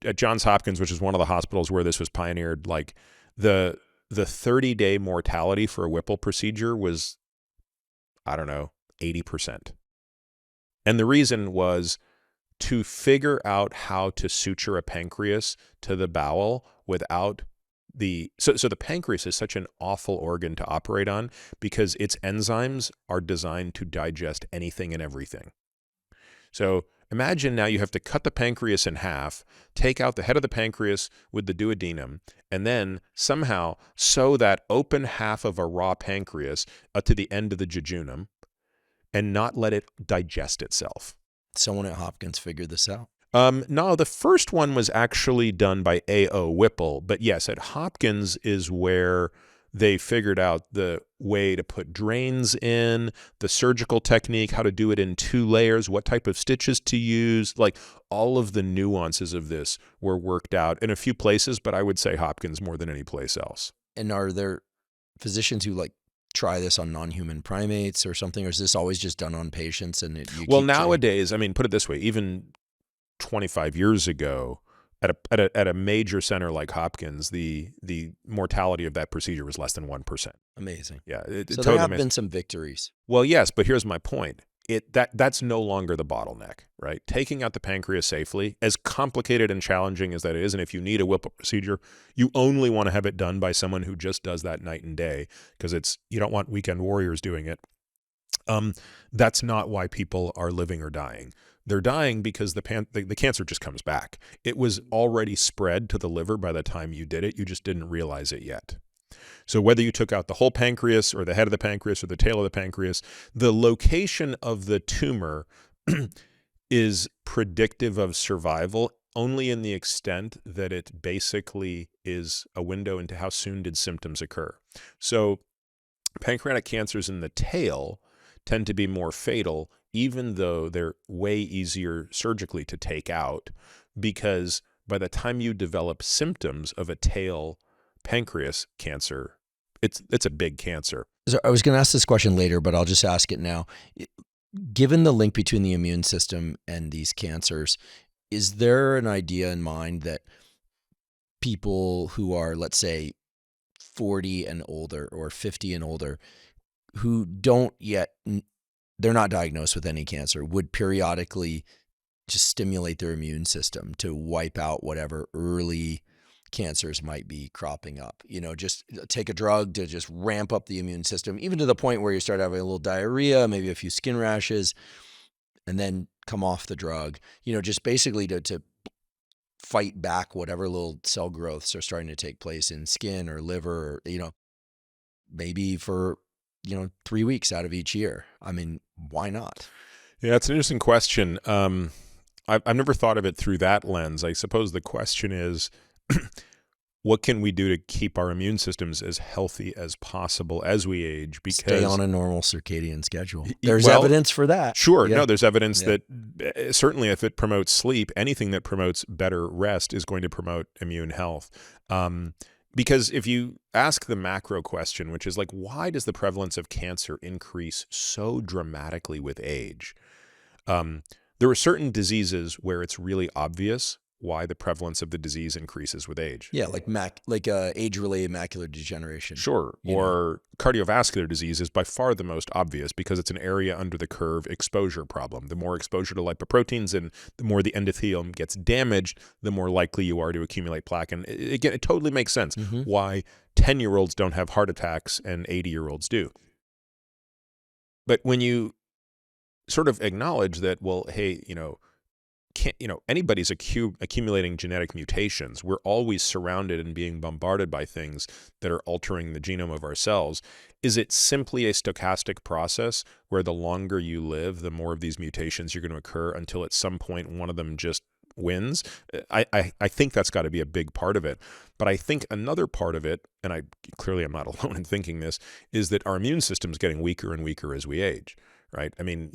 at Johns Hopkins, which is one of the hospitals where this was pioneered, like the 30-day mortality for a Whipple procedure was, I don't know, 80%. And the reason was to figure out how to suture a pancreas to the bowel without so the pancreas is such an awful organ to operate on because its enzymes are designed to digest anything and everything. So imagine now you have to cut the pancreas in half, take out the head of the pancreas with the duodenum, and then somehow sew that open half of a raw pancreas to the end of the jejunum and not let it digest itself. Someone at Hopkins figured this out. No, the first one was actually done by A.O. Whipple, but yes, at Hopkins is where they figured out the way to put drains in, the surgical technique, how to do it in 2 layers, what type of stitches to use, like all of the nuances of this were worked out in a few places, but I would say Hopkins more than any place else. And are there physicians who try this on non-human primates or something, or is this always just done on patients? And nowadays, I mean, put it this way, even 25 years ago, at a major center like Hopkins, the mortality of that procedure was less than 1%. Amazing. Yeah, so totally there have amazing. been some victories. Well, yes, but here's my point. That's no longer the bottleneck, right? Taking out the pancreas safely, as complicated and challenging as that is, and if you need a Whipple procedure, you only want to have it done by someone who just does that night and day, because you don't want weekend warriors doing it. That's not why people are living or dying. They're dying because the cancer just comes back. It was already spread to the liver by the time you did it. You just didn't realize it yet. So whether you took out the whole pancreas or the head of the pancreas or the tail of the pancreas, the location of the tumor is predictive of survival only in the extent that it basically is a window into how soon did symptoms occur. So pancreatic cancers in the tail tend to be more fatal, even though they're way easier surgically to take out, because by the time you develop symptoms of a tail pancreas cancer, it's a big cancer. So I was going to ask this question later, but I'll just ask it now. Given the link between the immune system and these cancers, is there an idea in mind that people who are, let's say, 40 and older or 50 and older, who don't yet, they're not diagnosed with any cancer, would periodically just stimulate their immune system to wipe out whatever early cancers might be cropping up? Just take a drug to just ramp up the immune system, even to the point where you start having a little diarrhea, maybe a few skin rashes, and then come off the drug, just basically to fight back whatever little cell growths are starting to take place in skin or liver, or, maybe for 3 weeks out of each year. I mean, why not? Yeah, it's an interesting question. I've never thought of it through that lens. I suppose the question is, what can we do to keep our immune systems as healthy as possible as we age? Because stay on a normal circadian schedule. There's evidence for that. Sure. Yeah. No, there's evidence that certainly if it promotes sleep, anything that promotes better rest is going to promote immune health. Because if you ask the macro question, which is why does the prevalence of cancer increase so dramatically with age? There are certain diseases where it's really obvious why the prevalence of the disease increases with age. Yeah, like age-related macular degeneration. Sure. Or cardiovascular disease is by far the most obvious because it's an area under the curve exposure problem. The more exposure to lipoproteins and the more the endothelium gets damaged, the more likely you are to accumulate plaque. And again, it totally makes sense why 10-year-olds don't have heart attacks and 80-year-olds do. But when you sort of acknowledge that, well, hey, anybody's accumulating genetic mutations. We're always surrounded and being bombarded by things that are altering the genome of our cells. Is it simply a stochastic process where the longer you live, the more of these mutations you're going to occur until at some point one of them just wins? I think that's got to be a big part of it. But I think another part of it, and clearly I'm not alone in thinking this, is that our immune system is getting weaker and weaker as we age. right? I mean,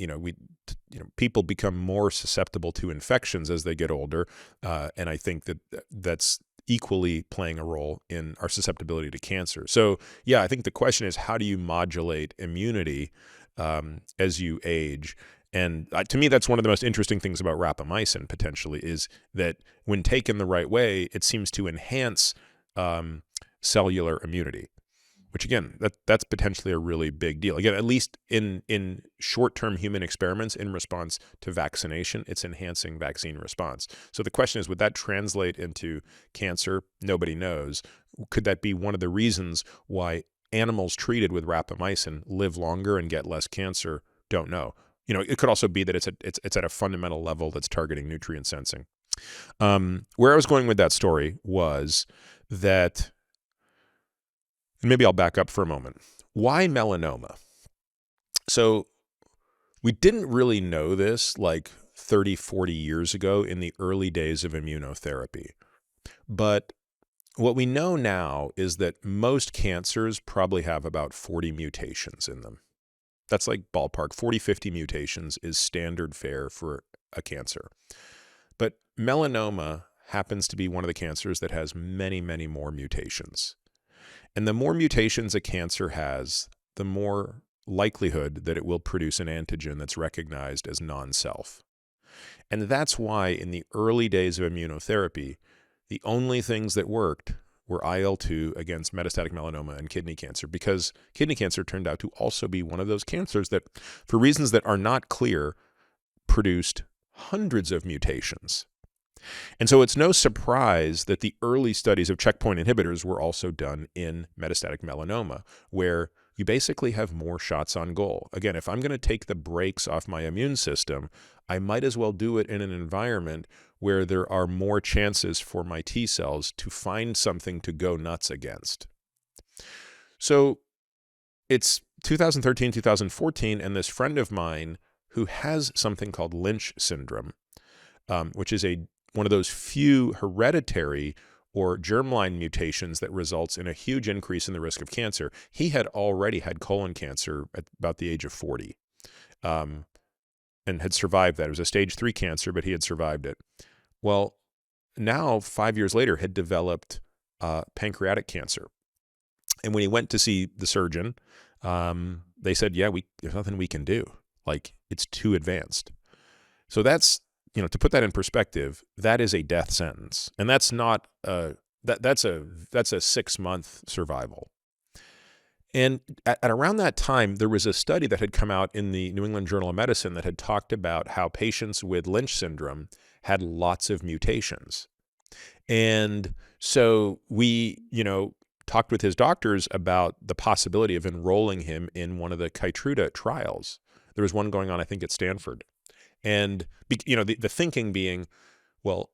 people become more susceptible to infections as they get older, and I think that's equally playing a role in our susceptibility to cancer. So, yeah, I think the question is, how do you modulate immunity as you age? And to me, that's one of the most interesting things about rapamycin, potentially, is that when taken the right way, it seems to enhance cellular immunity, which, again, that's potentially a really big deal. Again, at least in short-term human experiments in response to vaccination, it's enhancing vaccine response. So the question is, would that translate into cancer? Nobody knows. Could that be one of the reasons why animals treated with rapamycin live longer and get less cancer? Don't know. It could also be that it's at a fundamental level that's targeting nutrient sensing. Where I was going with that story was that, and maybe I'll back up for a moment. Why melanoma? So we didn't really know this like 30, 40 years ago in the early days of immunotherapy. But what we know now is that most cancers probably have about 40 mutations in them. That's like ballpark. 40, 50 mutations is standard fare for a cancer. But melanoma happens to be one of the cancers that has many, many more mutations. And the more mutations a cancer has, the more likelihood that it will produce an antigen that's recognized as non-self. And that's why in the early days of immunotherapy, the only things that worked were IL-2 against metastatic melanoma and kidney cancer, because kidney cancer turned out to also be one of those cancers that, for reasons that are not clear, produced hundreds of mutations. And so it's no surprise that the early studies of checkpoint inhibitors were also done in metastatic melanoma, where you basically have more shots on goal. Again, if I'm going to take the brakes off my immune system, I might as well do it in an environment where there are more chances for my T cells to find something to go nuts against. So it's 2013, 2014, and this friend of mine who has something called Lynch syndrome, which is one of those few hereditary or germline mutations that results in a huge increase in the risk of cancer. He had already had colon cancer at about the age of 40 and had survived that. It was a stage 3 cancer, but he had survived it. Well, now, 5 years later, had developed pancreatic cancer. And when he went to see the surgeon, they said, yeah, there's nothing we can do. Like, it's too advanced. So that's, to put that in perspective, that is a death sentence. And that's not that's a 6-month survival. And at around that time, there was a study that had come out in the New England Journal of Medicine that had talked about how patients with Lynch syndrome had lots of mutations. And so we, talked with his doctors about the possibility of enrolling him in one of the Keytruda trials. There was one going on, I think, at Stanford. And, the thinking being, well,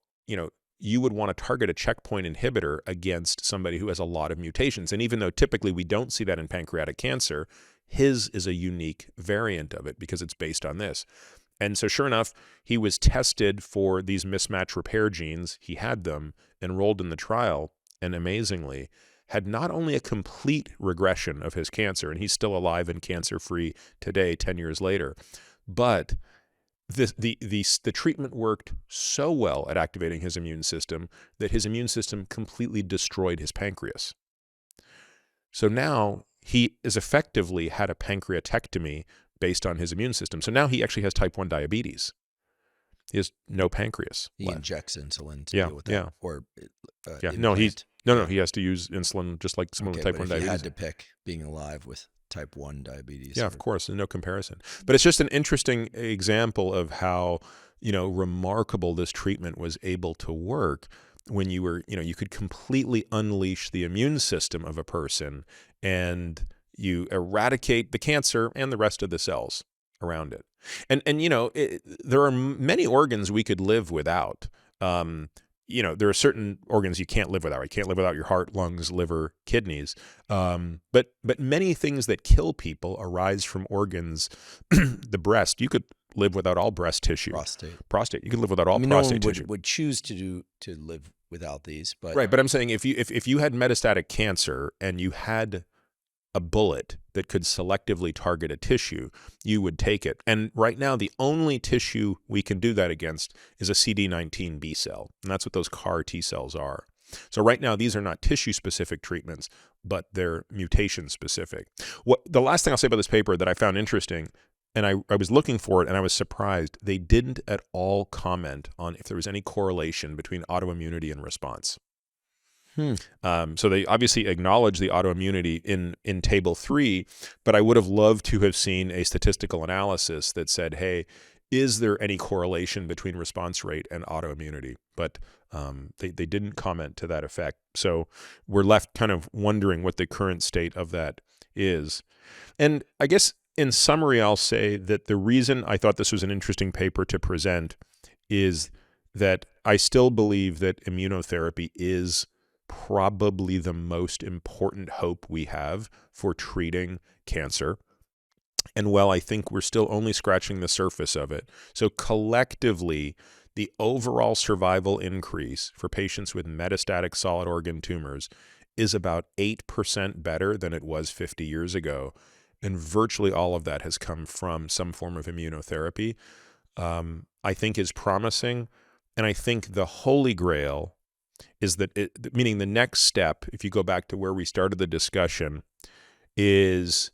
you would want to target a checkpoint inhibitor against somebody who has a lot of mutations. And even though typically we don't see that in pancreatic cancer, his is a unique variant of it because it's based on this. And so sure enough, he was tested for these mismatch repair genes. He had them, enrolled in the trial, and amazingly had not only a complete regression of his cancer, and he's still alive and cancer-free today, 10 years later, but the treatment worked so well at activating his immune system that his immune system completely destroyed his pancreas. So now he is effectively had a pancreatectomy based on his immune system. So now he actually has type 1 diabetes. He has no pancreas. He injects insulin to deal with that. Yeah. Or No, he has to use insulin just like someone with type 1 diabetes. He had to pick being alive with type 1 diabetes. Yeah, of course, and no comparison. But it's just an interesting example of how, remarkable this treatment was able to work when you could completely unleash the immune system of a person and you eradicate the cancer and the rest of the cells around it. And there are many organs we could live without. There are certain organs you can't live without. You can't live without your heart, lungs, liver, kidneys. But many things that kill people arise from organs. The breast, you could live without all breast tissue. Prostate, you could live without all prostate tissue. No one would choose to live without these, but right. But I'm saying if you had metastatic cancer and you had a bullet that could selectively target a tissue, you would take it. And right now, the only tissue we can do that against is a CD19 B cell. And that's what those CAR T cells are. So right now, these are not tissue-specific treatments, but they're mutation-specific. The last thing I'll say about this paper that I found interesting, and I was looking for it and I was surprised, they didn't at all comment on if there was any correlation between autoimmunity and response. So they obviously acknowledge the autoimmunity in table 3, but I would have loved to have seen a statistical analysis that said, hey, is there any correlation between response rate and autoimmunity? But they didn't comment to that effect. So we're left kind of wondering what the current state of that is. And I guess in summary, I'll say that the reason I thought this was an interesting paper to present is that I still believe that immunotherapy is probably the most important hope we have for treating cancer. And while I think we're still only scratching the surface of it, so collectively, the overall survival increase for patients with metastatic solid organ tumors is about 8% better than it was 50 years ago. And virtually all of that has come from some form of immunotherapy, I think is promising. And I think the holy grail is that, meaning the next step, if you go back to where we started the discussion, is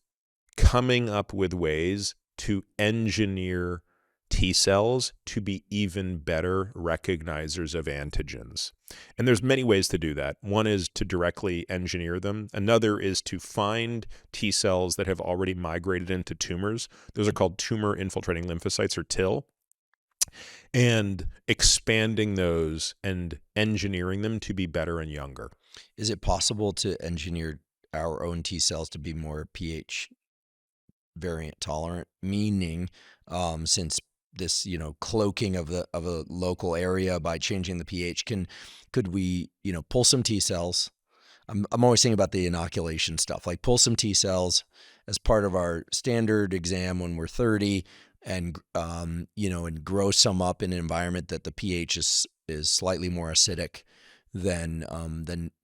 coming up with ways to engineer T cells to be even better recognizers of antigens. And there's many ways to do that. One is to directly engineer them. Another is to find T cells that have already migrated into tumors. Those are called tumor infiltrating lymphocytes, or TIL. And expanding those and engineering them to be better and younger. Is it possible to engineer our own T cells to be more pH variant tolerant? Meaning, since this, cloaking of a local area by changing the pH, could we, pull some T cells? I'm always thinking about the inoculation stuff, like pull some T cells as part of our standard exam when we're 30, and and grow some up in an environment that the pH is slightly more acidic than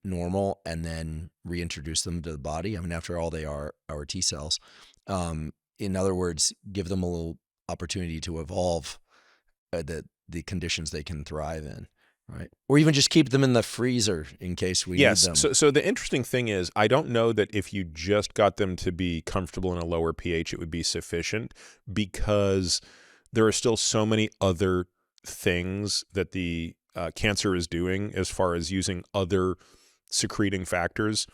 normal, and then reintroduce them to the body. I mean, after all, they are our T cells. In other words, give them a little opportunity to evolve the conditions they can thrive in, right? Or even just keep them in the freezer in case we need them. Yes. So the interesting thing is, I don't know that if you just got them to be comfortable in a lower pH, it would be sufficient, because there are still so many other things that the cancer is doing as far as using other secreting factors.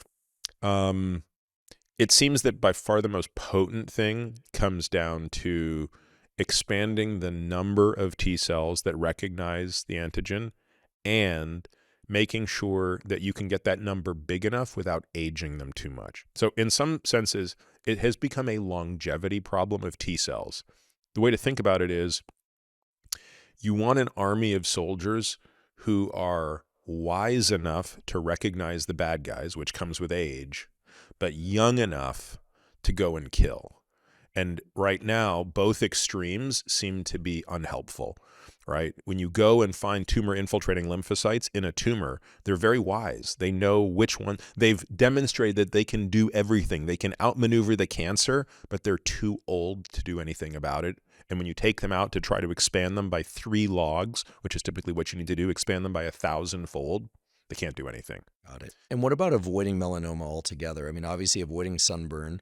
It seems that by far the most potent thing comes down to expanding the number of T cells that recognize the antigen, and making sure that you can get that number big enough without aging them too much. So in some senses, it has become a longevity problem of T cells. The way to think about it is, you want an army of soldiers who are wise enough to recognize the bad guys, which comes with age, but young enough to go and kill. And right now, both extremes seem to be unhelpful, right? When you go and find tumor-infiltrating lymphocytes in a tumor, they're very wise. They know which one. They've demonstrated that they can do everything. They can outmaneuver the cancer, but they're too old to do anything about it. And when you take them out to try to expand them by 3 logs, which is typically what you need to do, expand them by 1,000-fold, they can't do anything. Got it. And what about avoiding melanoma altogether? I mean, obviously avoiding sunburn.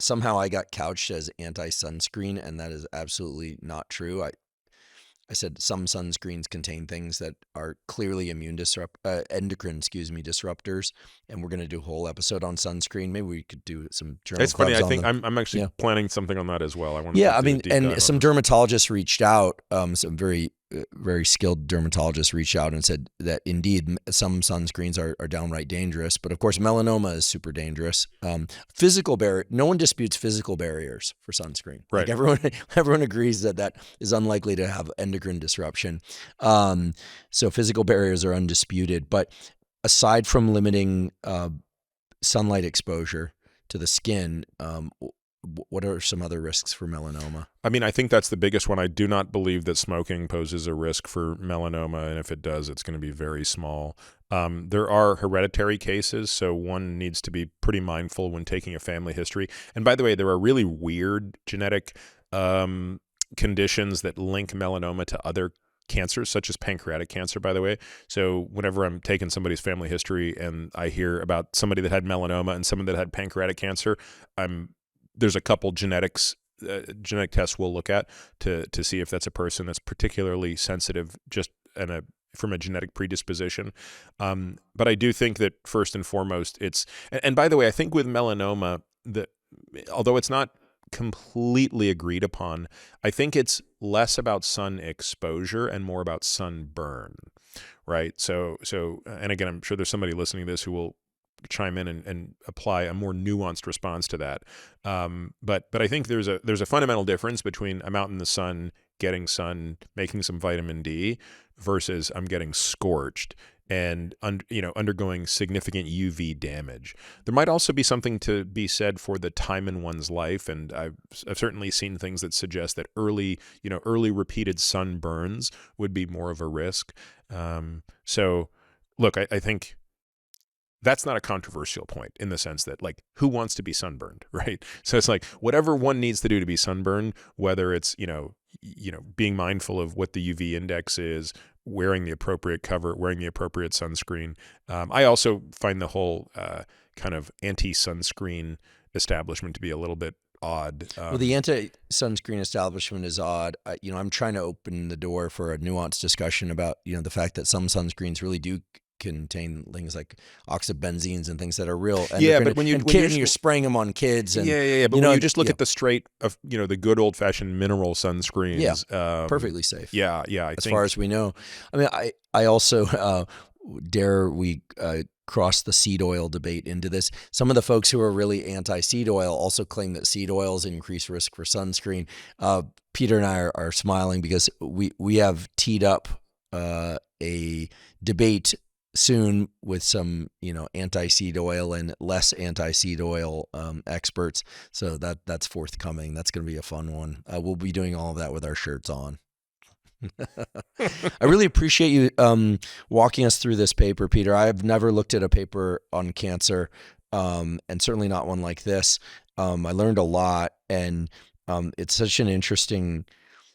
Somehow I got couched as anti-sunscreen, and that is absolutely not true. I said some sunscreens contain things that are clearly endocrine disruptors, and we're going to do a whole episode on sunscreen. Maybe we could do some journal It's funny. clubs I think on them. I'm actually planning something on that as well. I want Yeah, to I do a mean, deep and dive some on this. dermatologists reached out, some very, very skilled dermatologists reached out and said that indeed some sunscreens are downright dangerous. But of course, melanoma is super dangerous. Physical barrier, no one disputes physical barriers for sunscreen. Right. Like everyone agrees that is unlikely to have endocrine disruption. So physical barriers are undisputed. But aside from limiting sunlight exposure to the skin, what are some other risks for melanoma? I mean, I think that's the biggest one. I do not believe that smoking poses a risk for melanoma, and if it does, it's going to be very small. There are hereditary cases, so one needs to be pretty mindful when taking a family history. And by the way, there are really weird genetic conditions that link melanoma to other cancers, such as pancreatic cancer, by the way. So whenever I'm taking somebody's family history and I hear about somebody that had melanoma and someone that had pancreatic cancer, there's a couple genetic tests we'll look at to see if that's a person that's particularly sensitive just from a genetic predisposition. But I do think that first and foremost, and by the way, I think with melanoma, although it's not completely agreed upon, I think it's less about sun exposure and more about sunburn, right? So, and again, I'm sure there's somebody listening to this who will chime in and apply a more nuanced response to that. But I think there's a fundamental difference between I'm out in the sun, getting sun, making some vitamin D, versus I'm getting scorched and undergoing significant UV damage. There might also be something to be said for the time in one's life, and I've certainly seen things that suggest that early repeated sunburns would be more of a risk. So, look, I think that's not a controversial point in the sense that, like, who wants to be sunburned, right? So it's like whatever one needs to do to be sunburned, whether it's being mindful of what the UV index is, wearing the appropriate cover, wearing the appropriate sunscreen. I also find the whole kind of anti-sunscreen establishment to be a little bit odd. Well, the anti-sunscreen establishment is odd. I'm trying to open the door for a nuanced discussion about the fact that some sunscreens really do contain things like oxybenzenes and things that are real. And but when you're spraying them on kids, and but when you just look at the straight of the good old fashioned mineral sunscreens, perfectly safe. Yeah, as far as we know. I mean, I also dare we cross the seed oil debate into this. Some of the folks who are really anti-seed oil also claim that seed oils increase risk for sunscreen. Peter and I are smiling because we have teed up a debate soon with some anti-seed oil and less anti-seed oil experts. So that's forthcoming. That's going to be a fun one. We'll be doing all of that with our shirts on. I really appreciate you walking us through this paper, Peter. I've never looked at a paper on cancer, and certainly not one like this. I learned a lot, and it's such an interesting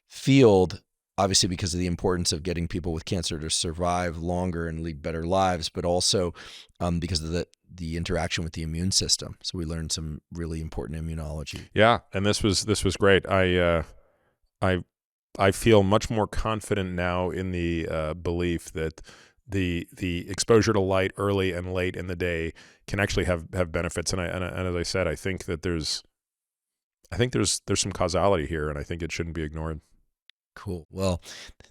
field, obviously because of the importance of getting people with cancer to survive longer and lead better lives, but also because of the interaction with the immune system. So we learned some really important immunology. Yeah, and this was great. I feel much more confident now in the belief that the exposure to light early and late in the day can actually have benefits. And as I said, I think that there's some causality here, and I think it shouldn't be ignored. Cool. Well,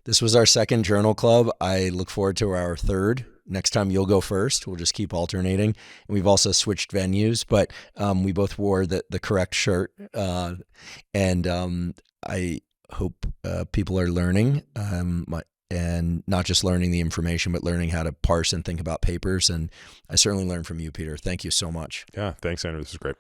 this was our second journal club. I look forward to our third. Next time you'll go first. We'll just keep alternating. And we've also switched venues, but we both wore the correct shirt. And I hope people are learning, and not just learning the information, but learning how to parse and think about papers. And I certainly learned from you, Peter. Thank you so much. Yeah. Thanks, Andrew. This is great.